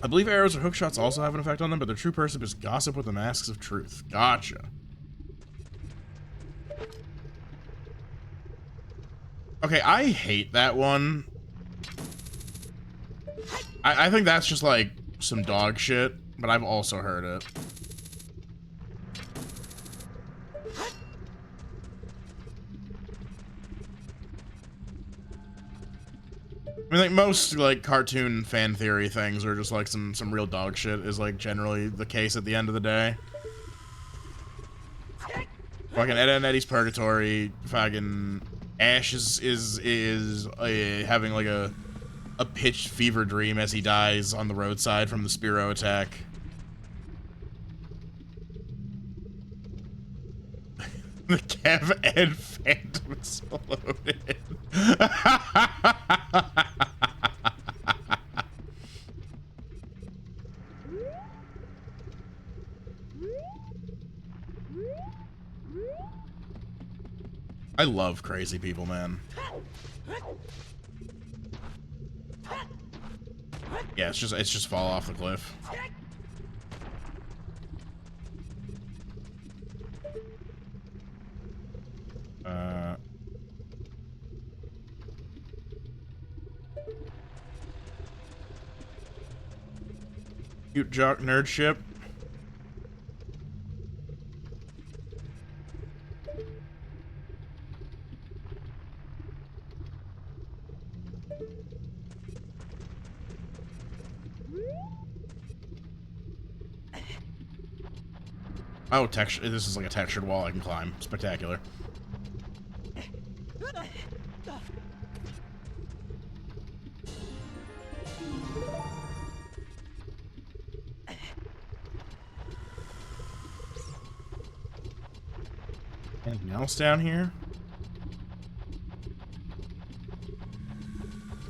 I believe arrows or hookshots also have an effect on them, but their true purpose is gossip with the masks of truth. Gotcha. Okay, I hate that one. I think that's just, like, some dog shit, but I've also heard it. I mean, like, most, like, cartoon fan theory things are just, like, some real dog shit is, like, generally the case at the end of the day. Fucking Ed, Edd n Eddy's Purgatory, fucking Ash is having, like, a pitched fever dream as he dies on the roadside from the Spearow attack. The Kev Ed Phantom exploded. I love crazy people, man. Yeah, it's just fall off the cliff. Cute jock nerd ship. Oh, texture. This is like a textured wall I can climb. Spectacular. Anything else down here?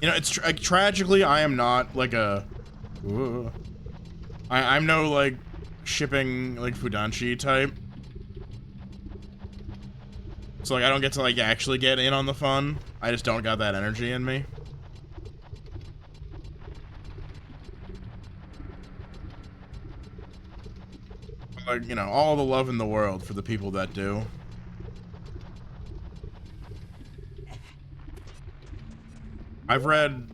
You know, it's like, tragically, I am not like a. I'm no like shipping like Fudanshi type. So like I don't get to like actually get in on the fun. I just don't got that energy in me. Like, you know, all the love in the world for the people that do. I've read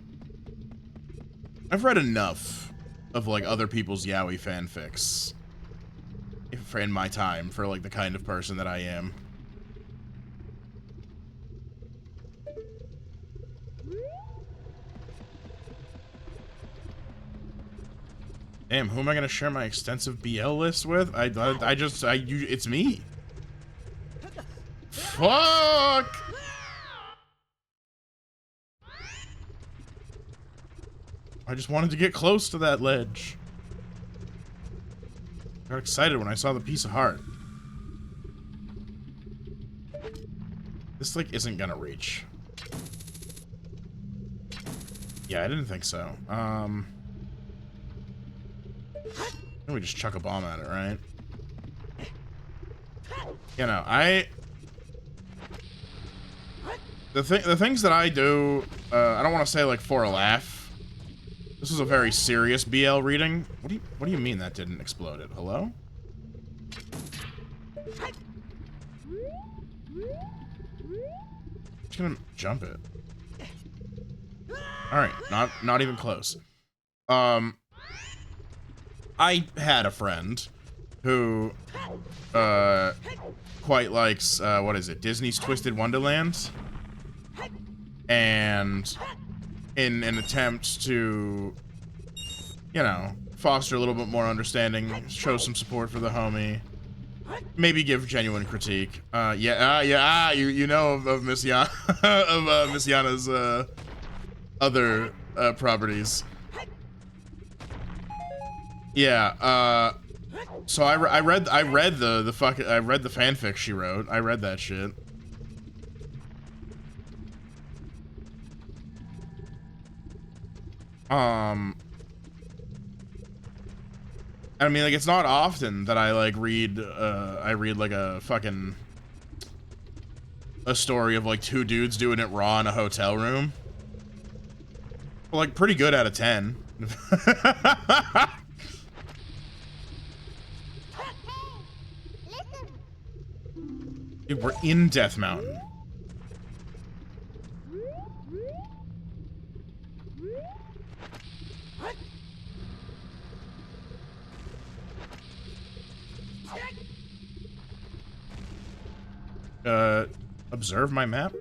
enough of like other people's yaoi fanfics in my time for like the kind of person that I am. Damn, who am I gonna share my extensive BL list with? It's me. Fuck! I just wanted to get close to that ledge. I got excited when I saw the piece of heart. This, like, isn't gonna reach. Yeah, I didn't think so. We just chuck a bomb at it, right? You know, the things that I do, I don't want to say like for a laugh. This is a very serious BL reading. What do you mean that didn't explode it? Hello? Just gonna jump it. All right, not even close. I had a friend who quite likes what is it? Disney's Twisted Wonderland. And in an attempt to, you know, foster a little bit more understanding, show some support for the homie, maybe give genuine critique. You know of Miss Yana of Miss Yana's other properties. Yeah. So I read the fanfic she wrote. I read that shit. I mean, like, it's not often that I like read like a story of like two dudes doing it raw in a hotel room. Well, like, pretty good out of 10. Dude, we're in Death Mountain. Observe my map?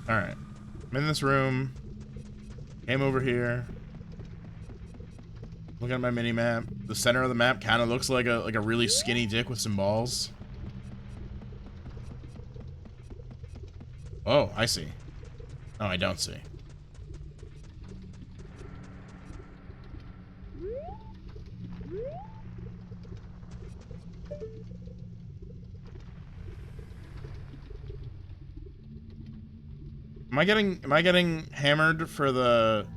Alright. I'm in this room. Came over here. Looking at my mini map. The center of the map kind of looks like a really skinny dick with some balls. Oh, I see. Oh, I don't see. Am I getting hammered for the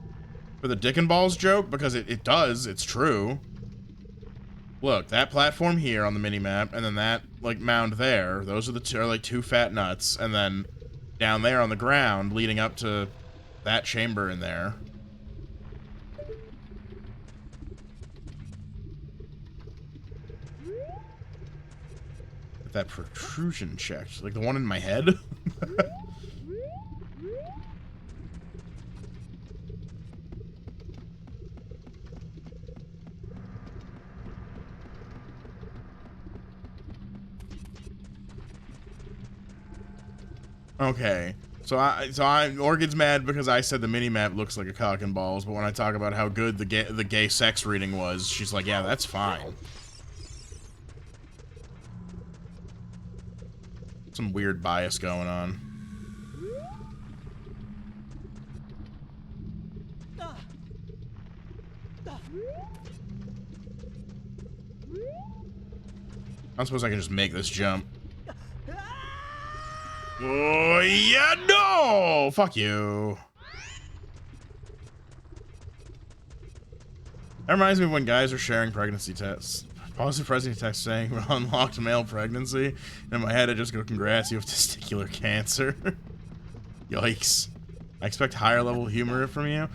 dick and balls joke? Because it does, it's true. Look, that platform here on the mini-map, and then that, like, mound there, those are the two fat nuts, and then down there on the ground, leading up to that chamber in there. Get that protrusion checked. Like the one in my head? Okay. So Orchid's mad because I said the mini-map looks like a cock and balls, but when I talk about how good the gay sex reading was, she's like, yeah, that's fine. Some weird bias going on. I suppose I can just make this jump. Oh, yeah, no! Fuck you. That reminds me of when guys are sharing pregnancy tests. Positive pregnancy test saying unlocked male pregnancy. And in my head, I just go, congrats, you have testicular cancer. Yikes. I expect higher level humor from you.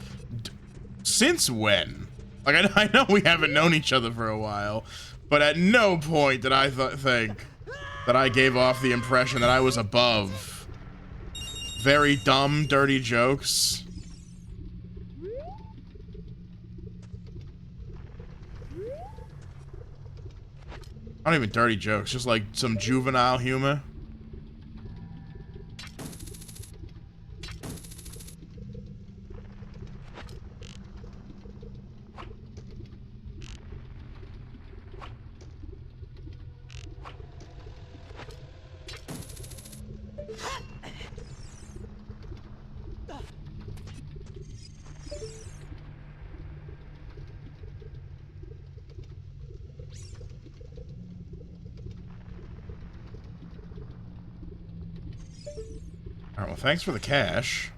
Since when? Like, I know we haven't known each other for a while, but at no point did I think that I gave off the impression that I was above very dumb, dirty jokes. Not even dirty jokes, just like some juvenile humor. Alright, well, thanks for the cash.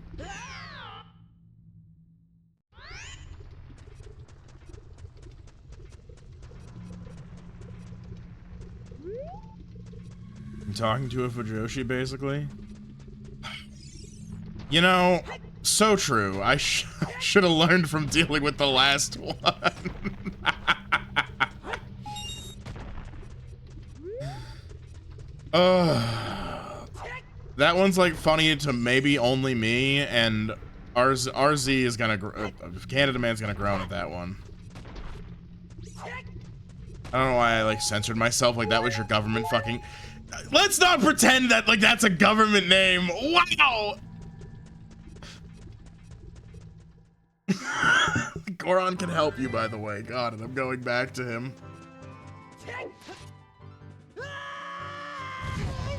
I'm talking to a Fujoshi, basically. You know, So true. I should have learned from dealing with the last one. That one's like funny to maybe only me, and RZ is gonna Canada Man's gonna groan at that one. I don't know why I like censored myself, like that was your government fucking. Let's not pretend that like that's a government name. Wow. Goron can help you, by the way. God, and I'm going back to him.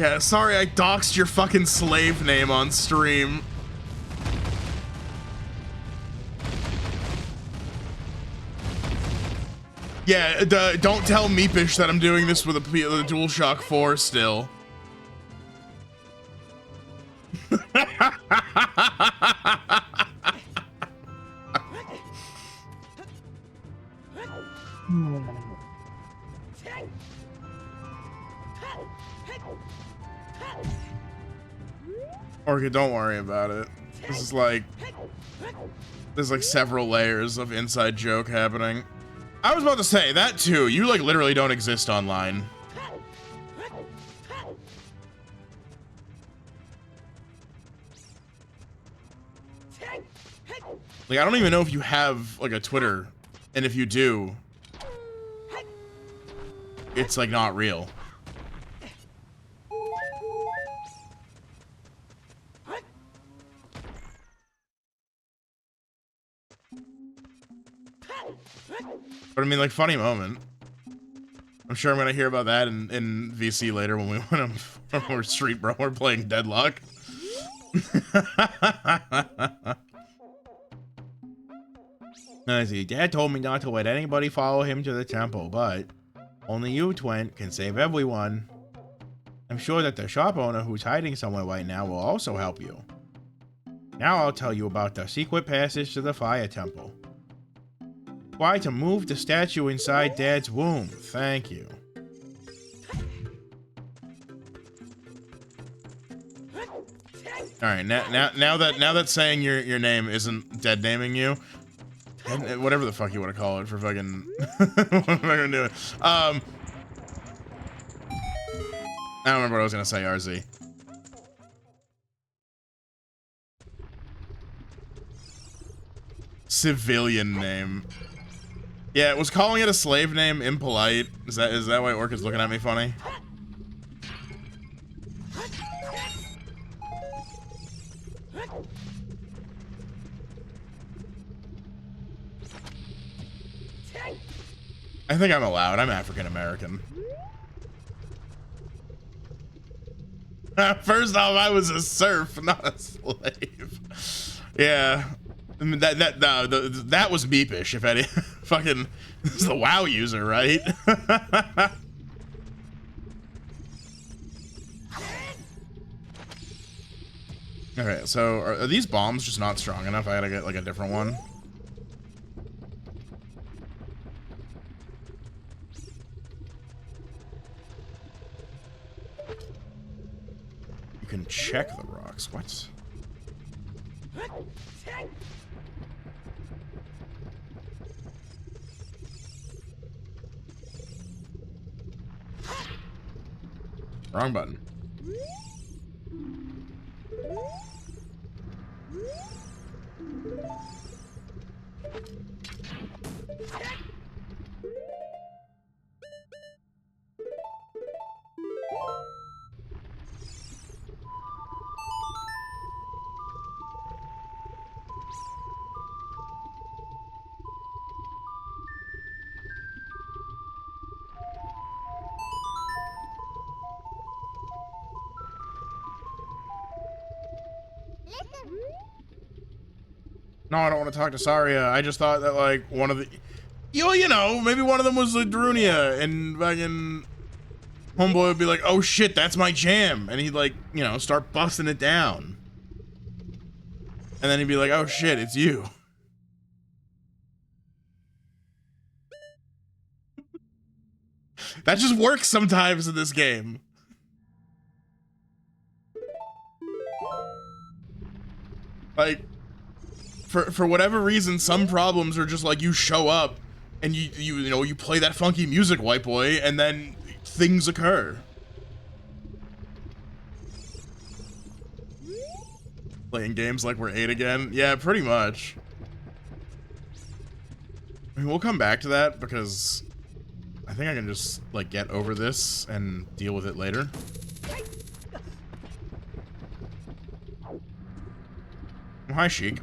Yeah, sorry I doxed your fucking slave name on stream. Yeah, don't tell Meepish that I'm doing this with a DualShock 4 still. Orca, don't worry about it. This is like, there's like several layers of inside joke happening. I was about to say that too. You like literally don't exist online. Like I don't even know if you have like a Twitter, and if you do, it's like not real. But I mean, like, funny moment. I'm sure I'm gonna hear about that in VC later when we're street bro. We're playing Deadlock. Let's see. Dad told me not to let anybody follow him to the temple, but only you, Twin, can save everyone. I'm sure that the shop owner who's hiding somewhere right now will also help you. Now I'll tell you about the secret passage to the Fire Temple. Try to move the statue inside Dad's womb. Thank you. All right, now that saying your name isn't dead naming you, whatever the fuck you want to call it for fucking what am I gonna do? I don't remember what I was gonna say. RZ. Civilian name. Yeah, was calling it a slave name impolite? Is that why Orca's looking at me funny? I think I'm allowed. I'm African American. First off, I was a serf, not a slave. Yeah. I mean, that was beepish, if any. Fucking, this is the WoW user, right? Okay, so are these bombs just not strong enough? I gotta get like a different one. You can check the rocks. What? Wrong button. No, I don't want to talk to Saria. I just thought that, like, one of the... You know, maybe one of them was like Drunia, and fucking homeboy would be like, oh shit, that's my jam. And he'd, like, you know, start busting it down. And then he'd be like, oh shit, it's you. That just works sometimes in this game. Like, for whatever reason, some problems are just like you show up and you play that funky music, white boy, and then things occur. Playing games like we're 8 again? Yeah, pretty much. I mean, we'll come back to that because I think I can just like get over this and deal with it later. Oh, hi, Sheik.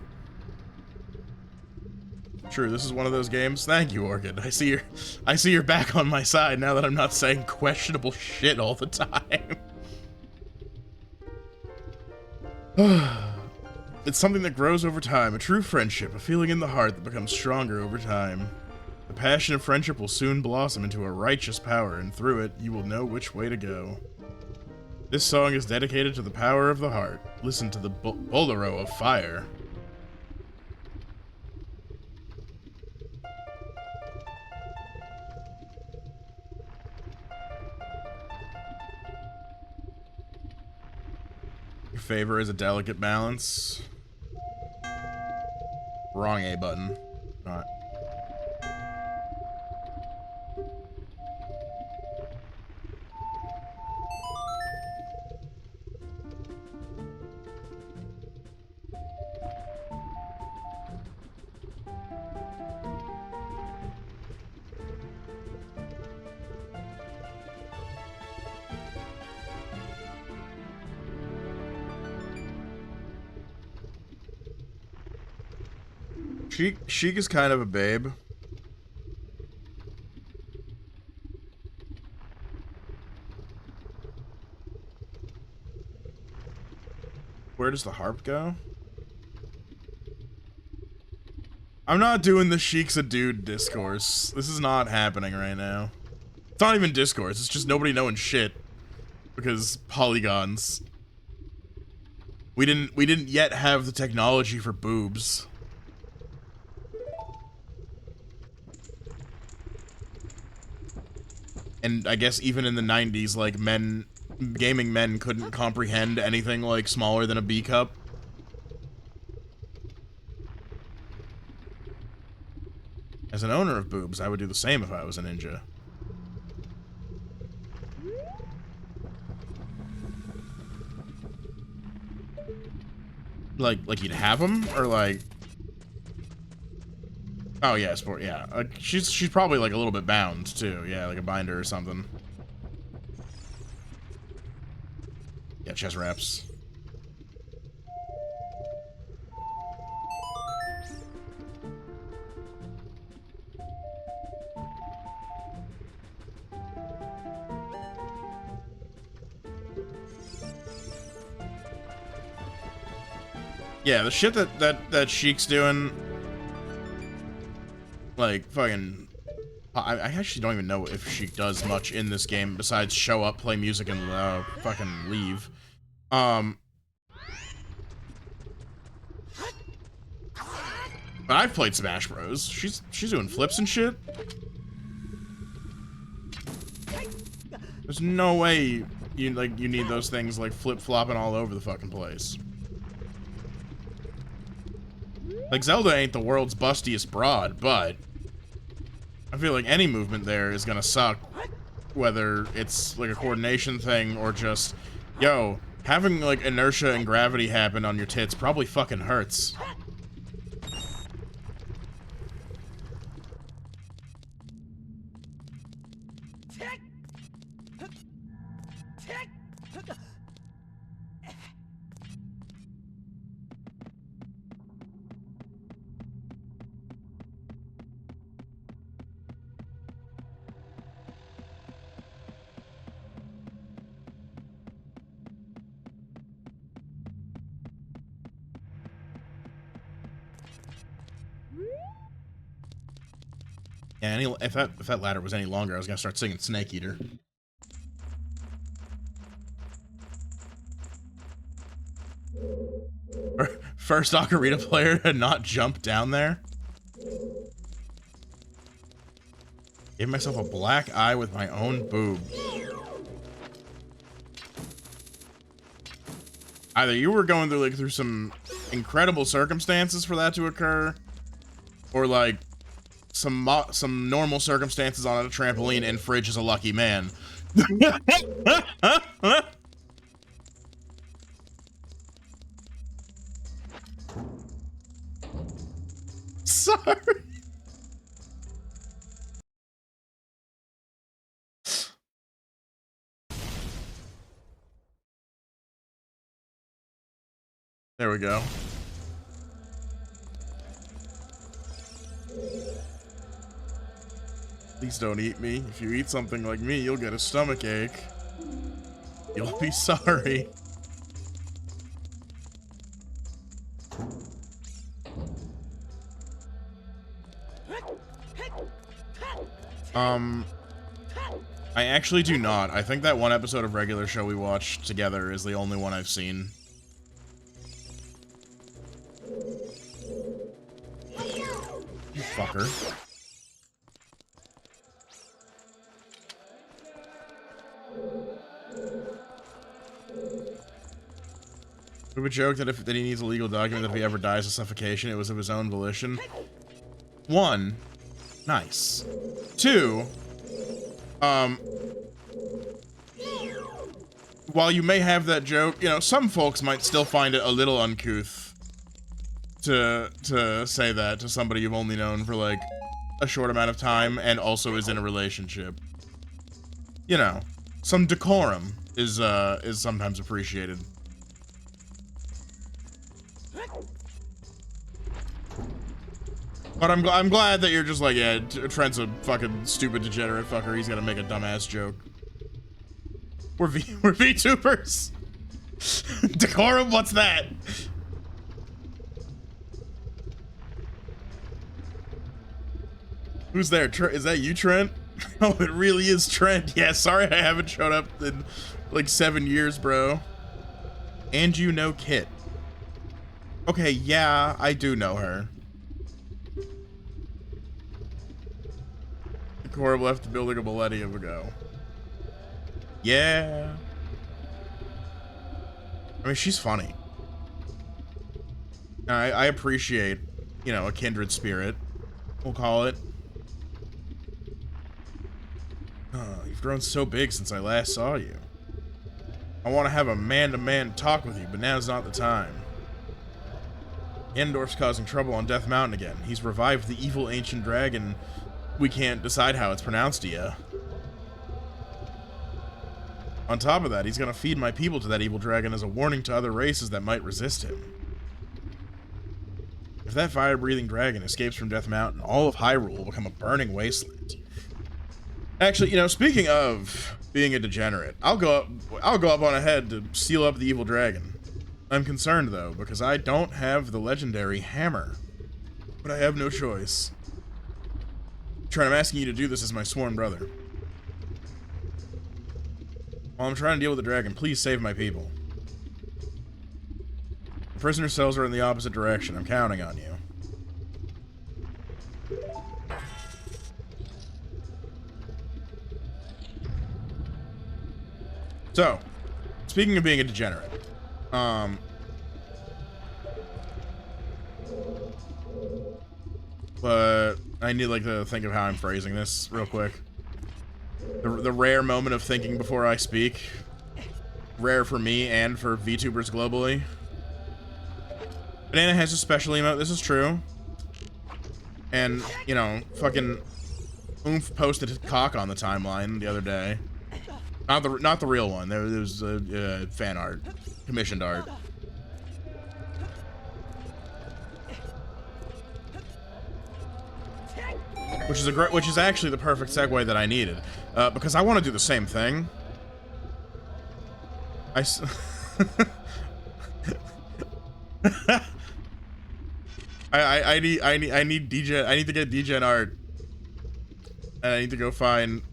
True, this is one of those games. Thank you, Orchid. I see you're back on my side now that I'm not saying questionable shit all the time. It's something that grows over time, a true friendship, a feeling in the heart that becomes stronger over time. The passion of friendship will soon blossom into a righteous power, and through it, you will know which way to go. This song is dedicated to the power of the heart. Listen to the bolero of fire. Your favor is a delicate balance. Wrong A button. Alright. Sheik is kind of a babe. Where does the harp go? I'm not doing the Sheik's a dude discourse. This is not happening right now. It's not even discourse, it's just nobody knowing shit. Because polygons. We didn't yet have the technology for boobs. And I guess even in the 90s, like, gaming men couldn't comprehend anything, like, smaller than a B cup. As an owner of boobs, I would do the same if I was a ninja. Like you'd have them? Or, like... Oh, yeah, sport, yeah. She's probably, like, a little bit bound, too. Yeah, like a binder or something. Yeah, chest wraps. Yeah, the shit that Sheik's doing... Like, fucking... I actually don't even know if Sheik does much in this game besides show up, play music, and fucking leave. But I've played Smash Bros. She's doing flips and shit. There's no way you need those things like flip-flopping all over the fucking place. Like, Zelda ain't the world's bustiest broad, but I feel like any movement there is gonna suck, whether it's like a coordination thing or just, yo, having like inertia and gravity happen on your tits probably fucking hurts. Yeah, if that ladder was any longer, I was gonna start singing Snake Eater. First Ocarina player to not jump down there. Gave myself a black eye with my own boob. Either you were going through some incredible circumstances for that to occur, or like some normal circumstances on a trampoline, and Fridge is a lucky man. Sorry. There we go. Please don't eat me. If you eat something like me, you'll get a stomach ache. You'll be sorry. I actually do not. I think that one episode of Regular Show we watched together is the only one I've seen. You fucker. We would joke that that he needs a legal document that if he ever dies of suffocation, it was of his own volition. 1, nice. 2, while you may have that joke, you know, some folks might still find it a little uncouth to say that to somebody you've only known for like a short amount of time and also is in a relationship. You know, some decorum is sometimes appreciated. But I'm glad that you're just like, yeah, Trent's a fucking stupid degenerate fucker. He's gonna make a dumbass joke. We're VTubers. Decorum, what's that? Who's there? Is that you, Trent? Oh, it really is Trent. Yeah, sorry I haven't showed up in like 7 years, bro. And you know Kit. Okay, yeah, I do know her. Corb left the building a millennium ago. Yeah. I mean, she's funny. I appreciate, you know, a kindred spirit, we'll call it. You've grown so big since I last saw you. I want to have a man-to-man talk with you, but now's not the time. Endorf's causing trouble on Death Mountain again. He's revived the evil ancient dragon. We can't decide how it's pronounced yet. On top of that, he's gonna feed my people to that evil dragon as a warning to other races that might resist him. If that fire-breathing dragon escapes from Death Mountain, all of Hyrule will become a burning wasteland. Actually, you know, speaking of being a degenerate, I'll go up on ahead to seal up the evil dragon. I'm concerned though, because I don't have the legendary hammer. But I have no choice. Trent, I'm asking you to do this as my sworn brother. While I'm trying to deal with the dragon, please save my people. The prisoner cells are in the opposite direction. I'm counting on you. So, speaking of being a degenerate, but I need like to think of how I'm phrasing this real quick. The rare moment of thinking before I speak. Rare for me and for VTubers globally. Banana has a special emote, this is true. And, you know, fucking Oomph posted his cock on the timeline the other day. Not the real one. There was fan art, commissioned art. Which is actually the perfect segue that I needed, because I want to do the same thing. I need to get degen art, and I need to go find.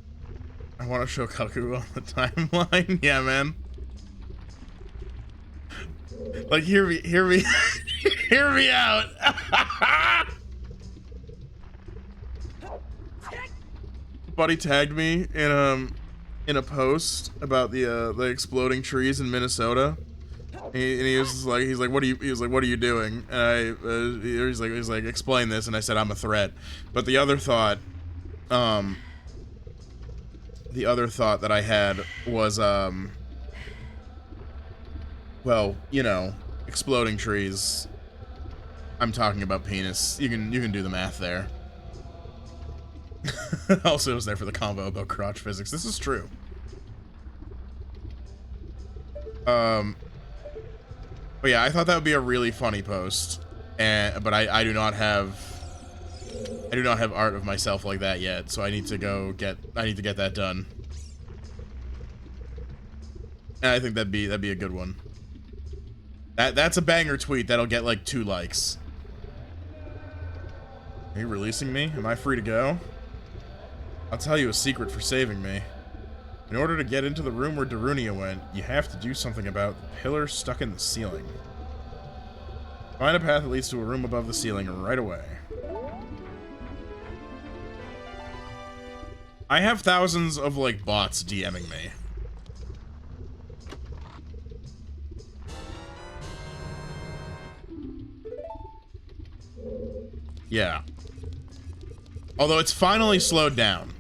I want to show Kaku on the timeline. Yeah, man. Like, hear me, hear me out. Buddy tagged me in a post about the exploding trees in Minnesota, And he was like, he was like, what are you doing? And he's like, explain this. And I said, I'm a threat. But um, the other thought that I had was, well, you know, exploding trees. I'm talking about penis. You can do the math there. Also, it was there for the convo about crotch physics. This is true. But yeah, I thought that would be a really funny post, but I do not have art of myself like that yet, so I need to get that done. And I think that'd be a good one. That's a banger tweet that'll get like 2 likes. Are you releasing me? Am I free to go? I'll tell you a secret for saving me. In order to get into the room where Darunia went, you have to do something about the pillar stuck in the ceiling. Find a path that leads to a room above the ceiling right away. I have thousands of, like, bots DMing me. Yeah. Although it's finally slowed down.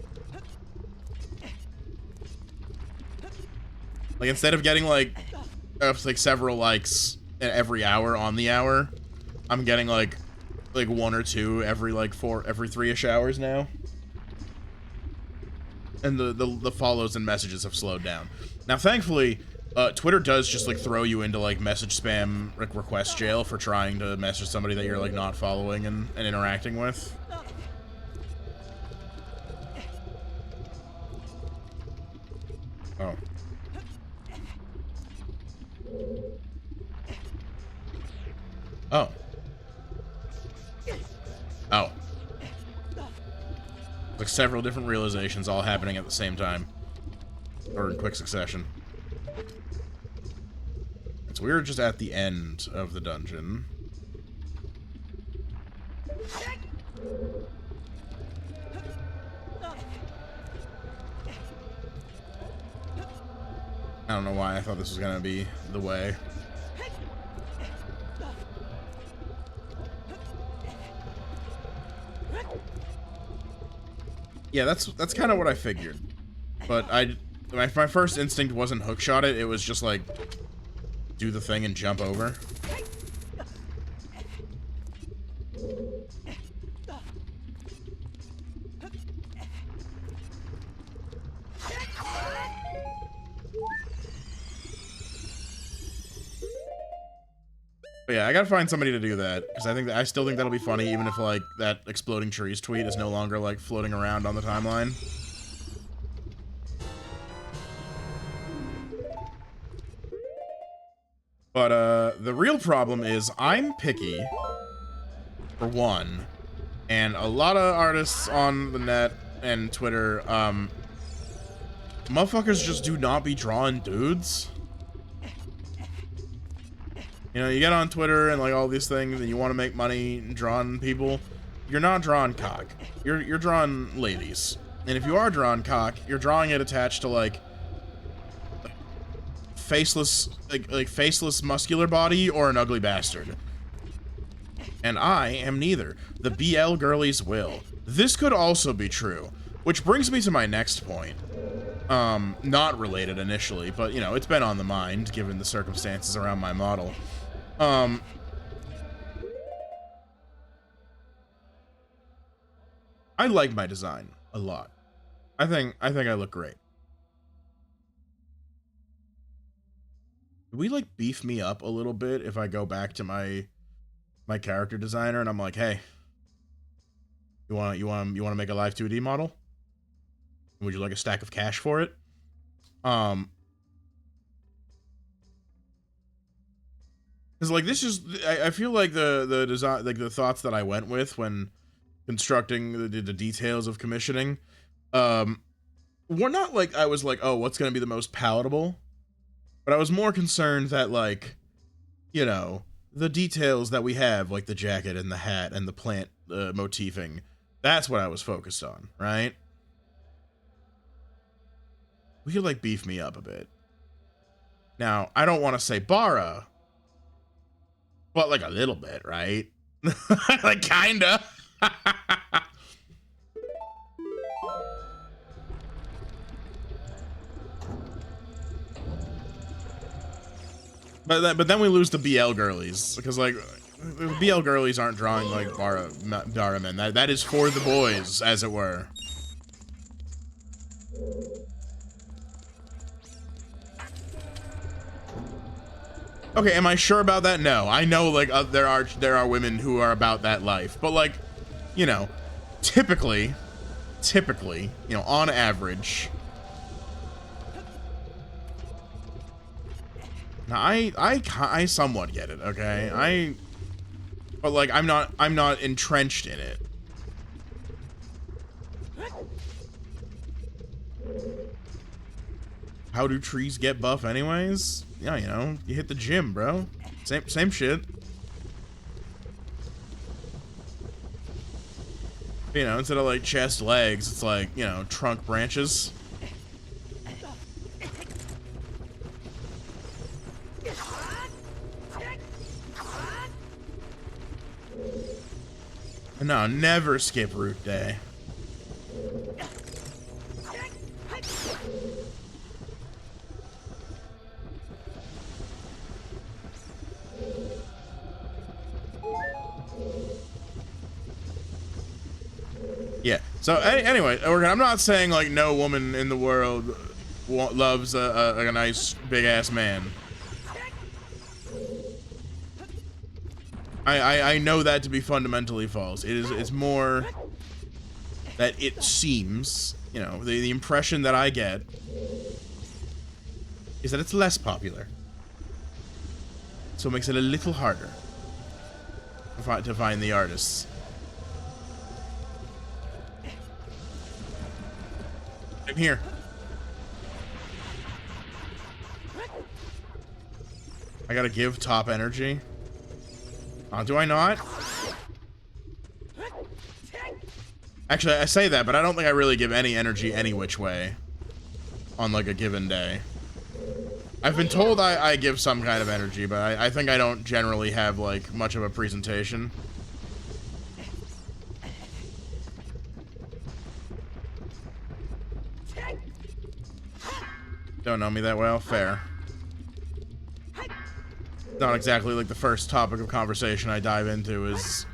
Like, instead of getting, like several likes every hour on the hour, I'm getting, like 1 or 2 every, like, 3-ish hours now. And the follows and messages have slowed down. Now, thankfully, Twitter does just, like, throw you into, like, message spam request jail for trying to message somebody that you're, like, not following and interacting with. Oh. Oh. Oh. Like several different realizations all happening at the same time. Or in quick succession. So we were just at the end of the dungeon. I don't know why I thought this was gonna be the way. Yeah, that's kind of what I figured. But my first instinct wasn't hookshot it. It was just like do the thing and jump over. But yeah, I gotta find somebody to do that because I still think that'll be funny, even if like that exploding trees tweet is no longer like floating around on the timeline. But the real problem is I'm picky, for one, and a lot of artists on the net and Twitter, motherfuckers just do not be drawing dudes. You know, you get on Twitter and like all these things and you want to make money drawing people. You're not drawing cock. You're drawing ladies. And if you are drawing cock, you're drawing it attached to like faceless faceless muscular body or an ugly bastard. And I am neither. The BL girlies will. This could also be true. Which brings me to my next point. Not related initially, but you know, it's been on the mind given the circumstances around my model. I like my design a lot. I think I look great. Would we like beef me up a little bit if I go back to my character designer and I'm like, hey, you want to make a live 2D model? Would you like a stack of cash for it? Because like this is, I feel like the design, like the thoughts that I went with when constructing the details of commissioning, were not like I was like, oh, what's gonna be the most palatable, but I was more concerned that like, you know, the details that we have, like the jacket and the hat and the plant motifing, that's what I was focused on, right? We could like beef me up a bit. Now, I don't want to say Bara, but like a little bit, right? Like kinda. But then we lose the BL girlies because like BL girlies aren't drawing like Dara men. That is for the boys, as it were. Okay, am I sure about that? No, I know like there are women who are about that life, but like, you know, typically, you know, on average. Now, I somewhat get it, okay? But like I'm not entrenched in it. How do trees get buff anyways? Yeah, you know, you hit the gym, bro. Same shit. You know, instead of like chest, legs, it's like, you know, trunk, branches. No, never skip root day. Yeah. So anyway, I'm not saying like no woman in the world loves a nice big ass man. I know that to be fundamentally false. It's more that it seems, you know, the impression that I get is that it's less popular. So it makes it a little harder to find the artists. I'm here. I gotta give top energy. Do I not? Actually, I say that, but I don't think I really give any energy any which way on like a given day. I've been told I give some kind of energy, but I think I don't generally have like much of a presentation. Don't know me that well. Fair. Not exactly like the first topic of conversation I dive into is,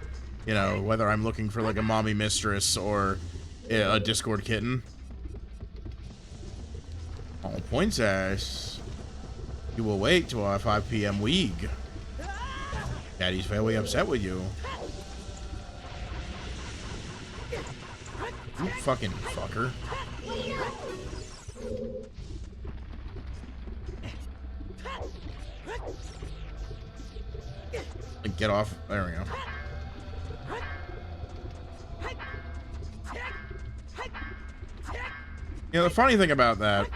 you know, whether I'm looking for like a mommy mistress or a Discord kitten. Oh, princess. You will wait till our 5 p.m. week. Daddy's very upset with you. You fucking fucker. Get off. There we go. You know, the funny thing about that,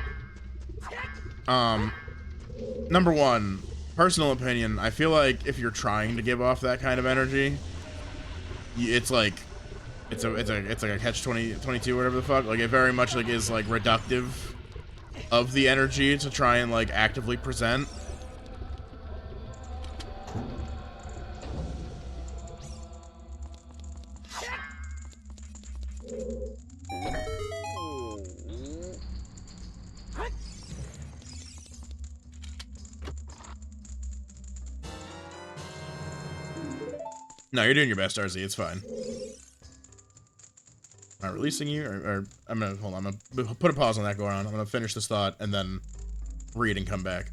number one, personal opinion, I feel like if you're trying to give off that kind of energy, it's like, it's like a catch 22, whatever the fuck. Like, it very much like is like reductive of the energy to try and like actively present. No, you're doing your best, RZ. It's fine. Am I releasing you, or I'm gonna hold on. I'm gonna put a pause on that going on. I'm gonna finish this thought and then read and come back.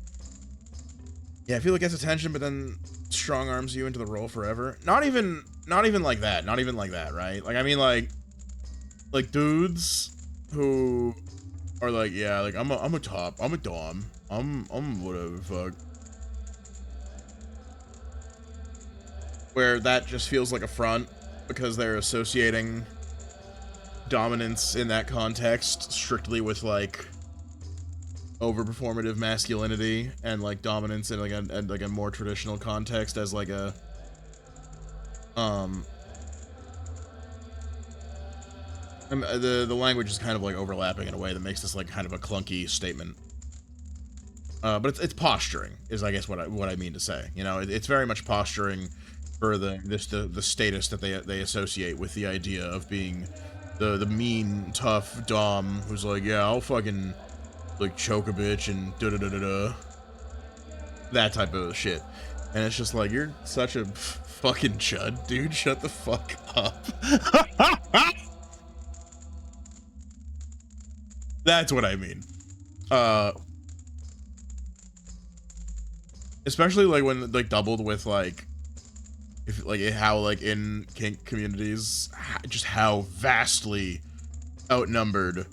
Yeah, I feel it gets attention, but then strong arms you into the role forever. Not even like that. Not even like that, right? Like, I mean, like dudes who are like, yeah, like I'm a top, I'm a dom, I'm whatever, fuck. Where that just feels like a front because they're associating dominance in that context strictly with like overperformative masculinity, and like dominance in like a more traditional context as like a the language is kind of like overlapping in a way that makes this like kind of a clunky statement. But it's posturing, is I guess what I mean to say. You know, it's very much posturing for the status that they associate with the idea of being the mean, tough dom who's like, yeah, I'll fucking like choke a bitch and da da da da da, that type of shit. And it's just like, you're such a fucking chud, dude. Shut the fuck up. That's what I mean. Especially like when like doubled with like, if like how like in kink communities, just how vastly outnumbered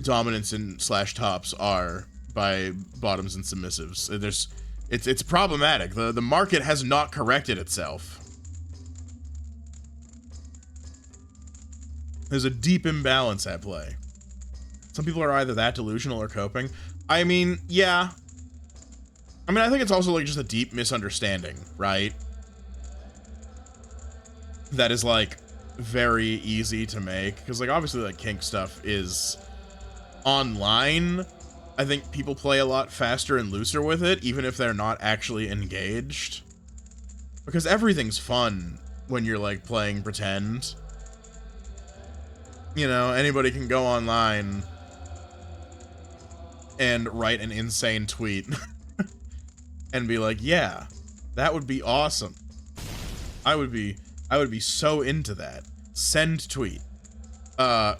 dominants and slash tops are by bottoms and submissives. It's problematic. The market has not corrected itself. There's a deep imbalance at play. Some people are either that delusional or coping. I mean, yeah. I mean, I think it's also like just a deep misunderstanding, right? That is like very easy to make, because like obviously like kink stuff is online. I think people play a lot faster and looser with it, even if they're not actually engaged, because everything's fun when you're like playing pretend. You know, anybody can go online and write an insane tweet and be like, yeah, that would be awesome. I would be so into that. Send tweet. I've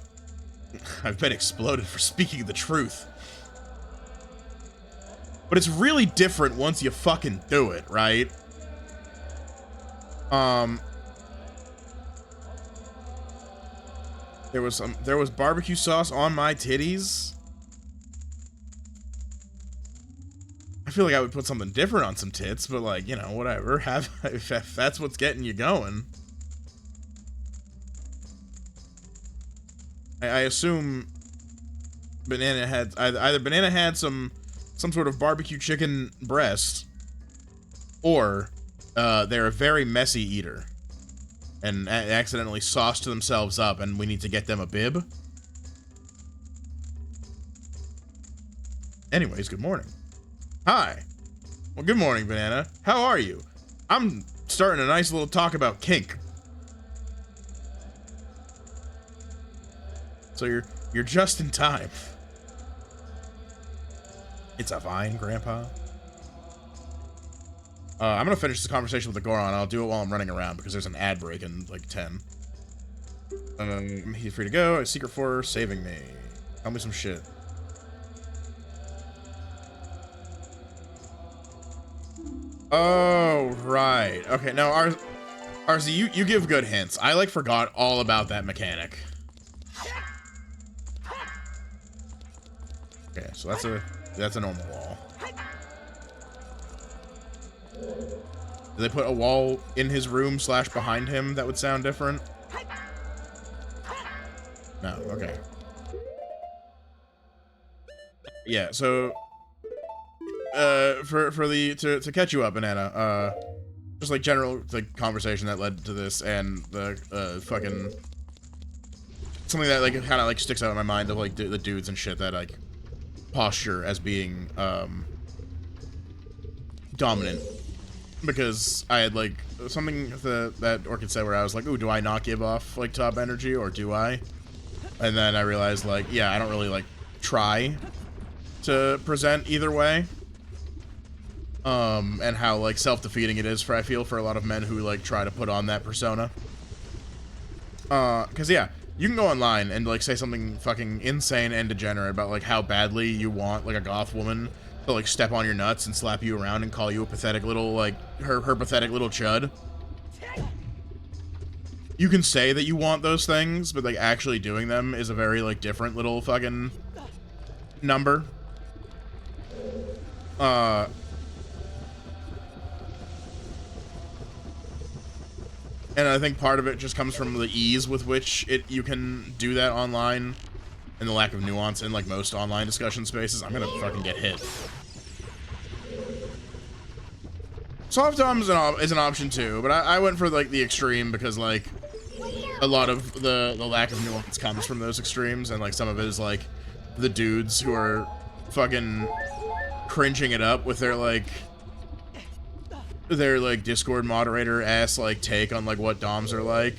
been exploded for speaking the truth. But it's really different once you fucking do it, right? There was barbecue sauce on my titties. I feel like I would put something different on some tits, but like, you know, whatever. If that's what's getting you going. I assume Banana had either Banana had some sort of barbecue chicken breast, or they're a very messy eater and accidentally sauced themselves up, and we need to get them a bib. Anyways, good morning. Hi. Well, good morning, Banana. How are you? I'm starting a nice little talk about kink. So you're just in time. It's a vine, Grandpa. I'm gonna finish this conversation with the Goron. I'll do it while I'm running around because there's an ad break in like 10. He's free to go. A secret for saving me. Tell me some shit. Oh, right. Okay, now RZ, you give good hints. I like forgot all about that mechanic. Okay, so that's a normal wall. Did they put a wall in his room / behind him that would sound different? No, okay. Yeah, so to catch you up, Banana, just like general like conversation that led to this, and the fucking something that like kind of like sticks out in my mind of like the dudes and shit that like posture as being dominant, because I had like something that Orchid said where I was like, ooh, do I not give off like top energy, or do I? And then I realized like, yeah, I don't really like try to present either way. And how like self-defeating it is for, I feel, for a lot of men who like try to put on that persona. Cause yeah, you can go online and like say something fucking insane and degenerate about like how badly you want like a goth woman to like step on your nuts and slap you around and call you a pathetic little like her pathetic little chud. You can say that you want those things, but like actually doing them is a very like different little fucking number. And I think part of it just comes from the ease with which you can do that online, and the lack of nuance in like most online discussion spaces. I'm gonna fucking get hit. Soft dom is an option too, but I went for like the extreme because like a lot of the lack of nuance comes from those extremes, and like some of it is like the dudes who are fucking cringing it up with their like Discord moderator ass like take on like what doms are like.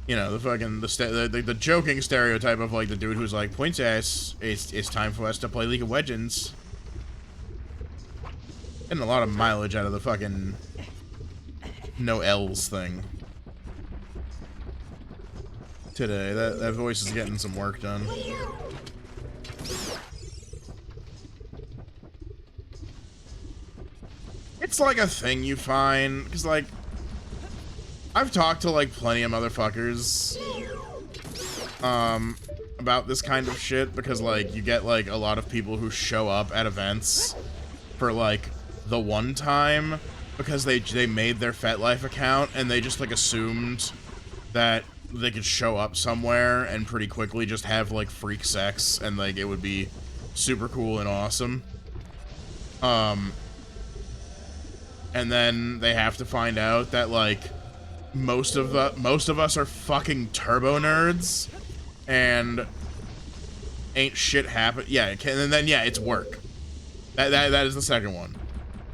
You know, the fucking the joking stereotype of like the dude who's like, "Princess, it's time for us to play League of Legends." Getting a lot of mileage out of the fucking no L's thing today. That voice is getting some work done. It's like a thing you find, because like I've talked to like plenty of motherfuckers about this kind of shit, because like you get like a lot of people who show up at events for like the one time because they made their FetLife account and they just like assumed that they could show up somewhere and pretty quickly just have like freak sex and like it would be super cool and awesome. And then they have to find out that like most of us are fucking turbo nerds and ain't shit happen. Yeah, and then yeah, it's work. That is the second one.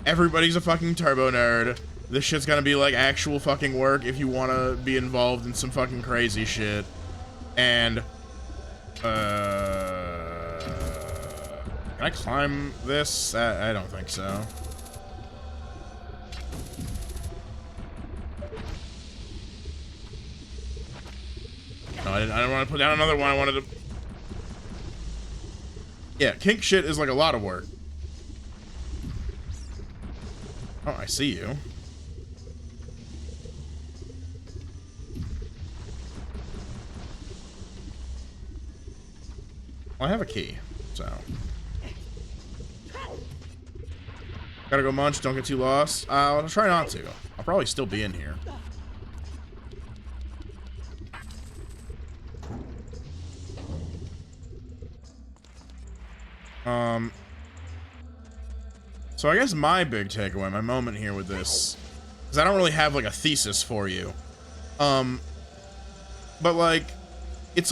Everybody's a fucking turbo nerd. This shit's gonna be like actual fucking work if you want to be involved in some fucking crazy shit. And can I climb this? I don't think so. No, I don't want to put down another one. I wanted to... Yeah, kink shit is like a lot of work. Oh, I see you. Well, I have a key, so... Gotta go munch, don't get too lost. I'll try not to. I'll probably still be in here. So I guess my big takeaway, my moment here with this, is I don't really have like a thesis for you. But like, it's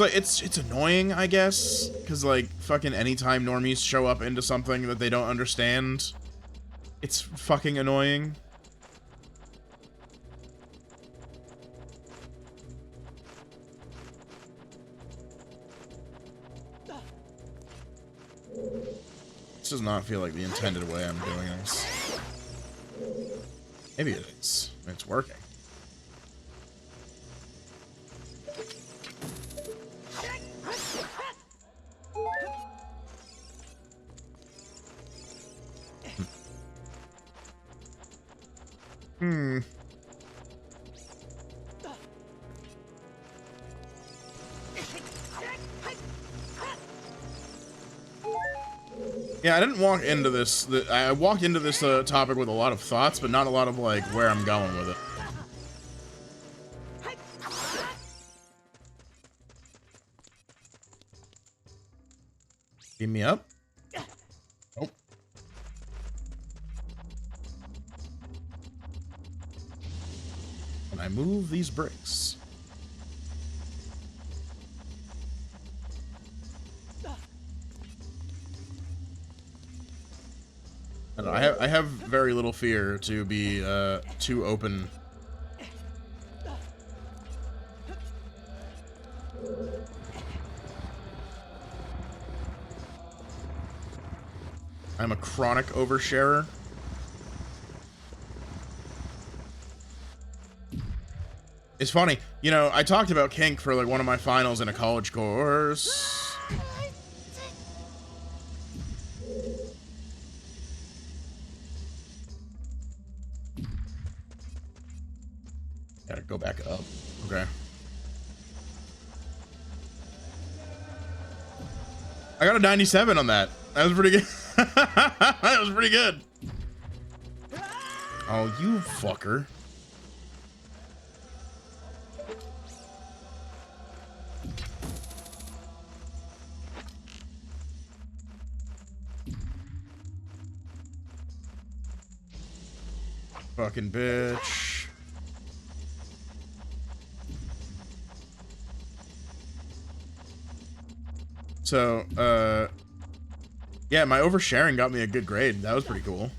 annoying, I guess, because like fucking anytime normies show up into something that they don't understand, it's fucking annoying. This does not feel like the intended way I'm doing this. Maybe it is. It's working. Yeah, I didn't walk into this. I walked into this topic with a lot of thoughts, but not a lot of like where I'm going with it. Beam me up. Oh. Can I move these bricks? I have very little fear to be too open. I'm a chronic oversharer. It's funny, you know, I talked about kink for like one of my finals in a college course. Gotta go back up. Okay. I got a 97 on that. That was pretty good. That was pretty good. Oh, you fucker. Fucking bitch. So, Yeah, my oversharing got me a good grade. That was pretty cool.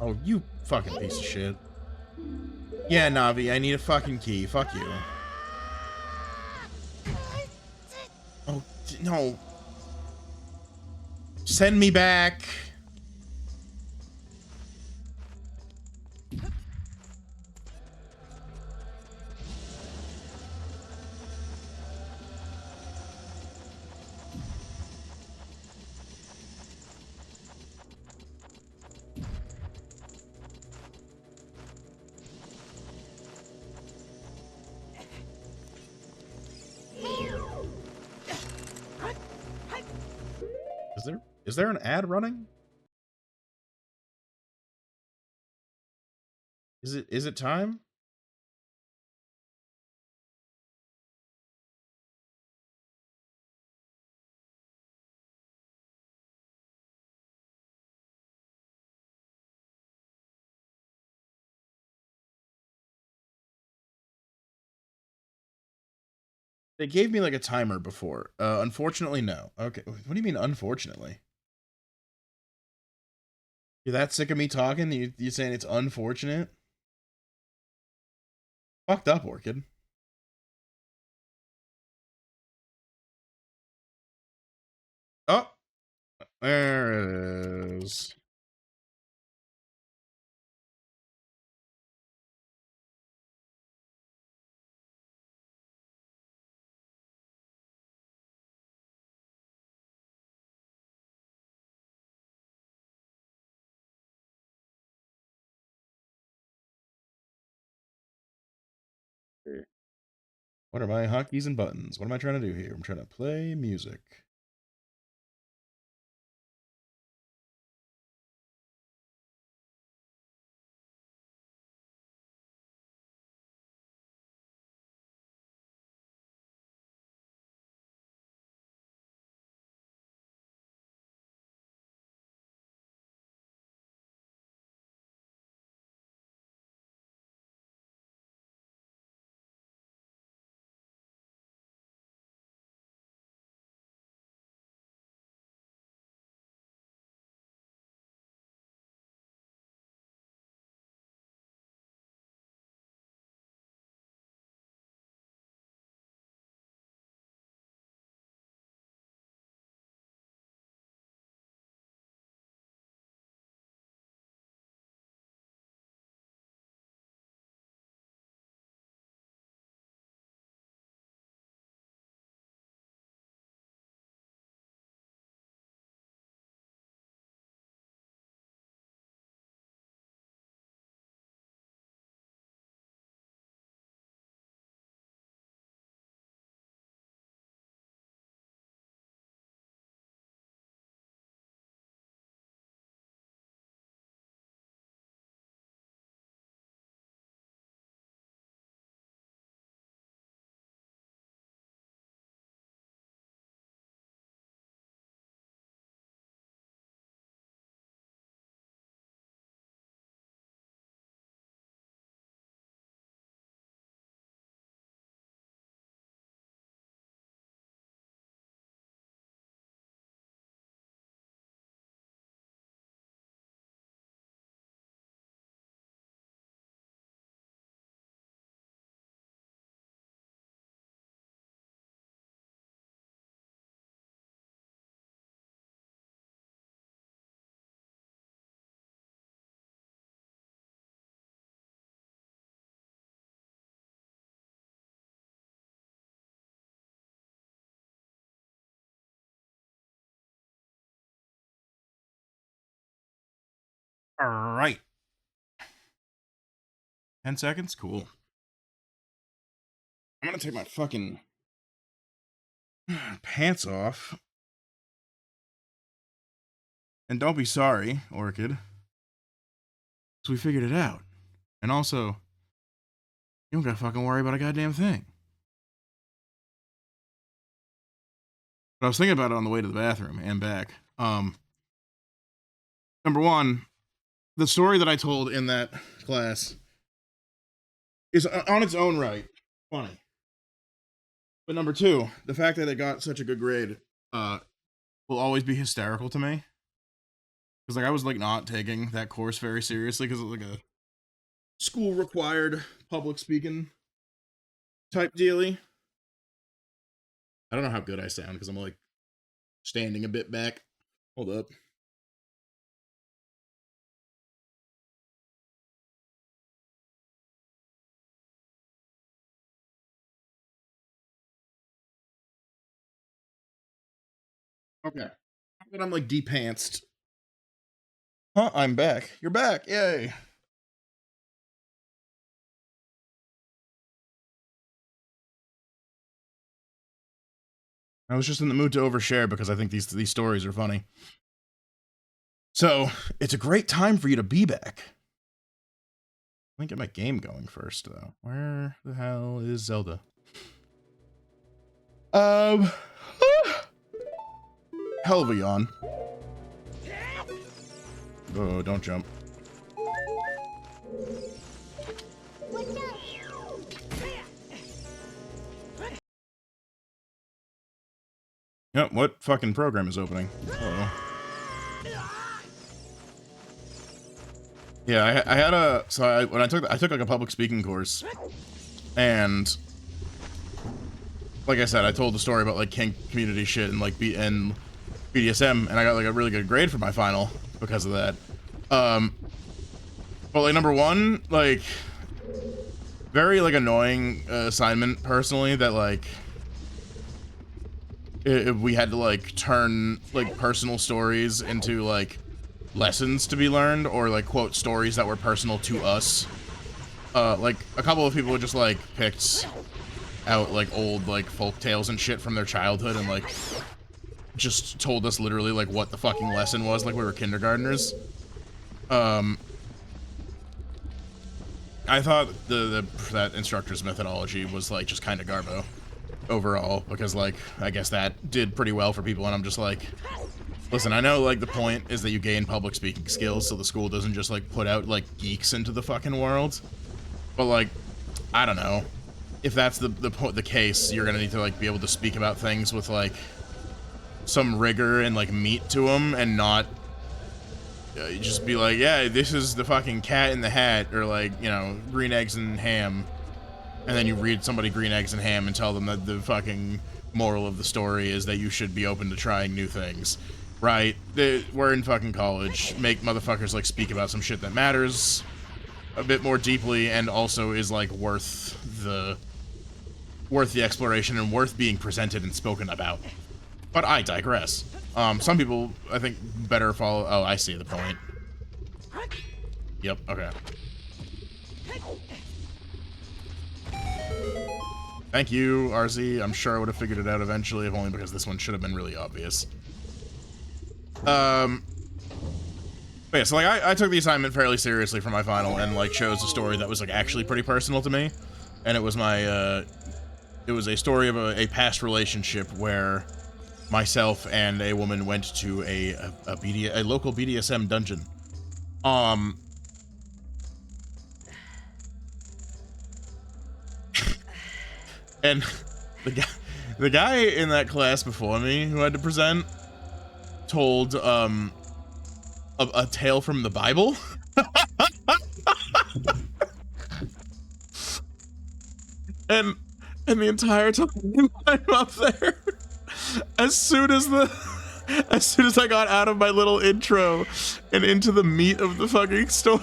Oh, you fucking piece of shit. Yeah, Navi, I need a fucking key. Fuck you. Oh, no. Send me back. Is there an ad running? Is it time? They gave me like a timer before. Unfortunately, no. Okay, what do you mean unfortunately? You're that sick of me talking? You saying it's unfortunate? Fucked up, Orchid. Oh, there it is. What are my hotkeys and buttons? What am I trying to do here? I'm trying to play music. All right. 10 seconds? Cool. I'm gonna take my fucking pants off. And don't be sorry, Orchid. Because we figured it out. And also, you don't gotta fucking worry about a goddamn thing. But I was thinking about it on the way to the bathroom and back. Number one, the story that I told in that class is on its own right funny. But number two, the fact that it got such a good grade will always be hysterical to me. Because like I was like not taking that course very seriously because it was like a school required public speaking type dealy. I don't know how good I sound because I'm like standing a bit back. Hold up. Okay. But I'm like de-pantsed. Huh? I'm back. You're back. Yay. I was just in the mood to overshare because I think these stories are funny. So, it's a great time for you to be back. Let me get my game going first, though. Where the hell is Zelda? Hell of a yawn. Oh, don't jump. Yep, what fucking program is opening? Uh-oh. Yeah, I had a when I took like a public speaking course, and like I said, I told the story about like kink community shit and like BDSM, and I got like a really good grade for my final because of that. But like number one, like very like annoying assignment personally that like we had to like turn like personal stories into like lessons to be learned, or like quote stories that were personal to us. Like a couple of people just like picked out like old like folk tales and shit from their childhood and like just told us literally like what the fucking lesson was, like we were kindergartners. I thought that instructor's methodology was like just kind of garbo overall, because like I guess that did pretty well for people, and I'm just like, listen, I know like the point is that you gain public speaking skills so the school doesn't just like put out like geeks into the fucking world, but like I don't know, if that's the case, you're gonna need to like be able to speak about things with like some rigor and like meat to them, and not just be like, yeah, this is the fucking Cat in the Hat, or like, you know, Green Eggs and Ham, and then you read somebody Green Eggs and Ham and tell them that the fucking moral of the story is that you should be open to trying new things. Right? We're in fucking college. Make motherfuckers like speak about some shit that matters a bit more deeply and also is like worth the exploration and worth being presented and spoken about. But I digress. Some people, I think, better follow... Oh, I see the point. Yep, okay. Thank you, RZ. I'm sure I would have figured it out eventually, if only because this one should have been really obvious. But yeah, so like I took the assignment fairly seriously for my final and like chose a story that was like actually pretty personal to me. And it was my, it was a story of a past relationship where myself and a woman went to a local BDSM dungeon. And the guy in that class before me who had to present told a tale from the Bible. and the entire time I'm up there, as soon as I got out of my little intro and into the meat of the fucking story,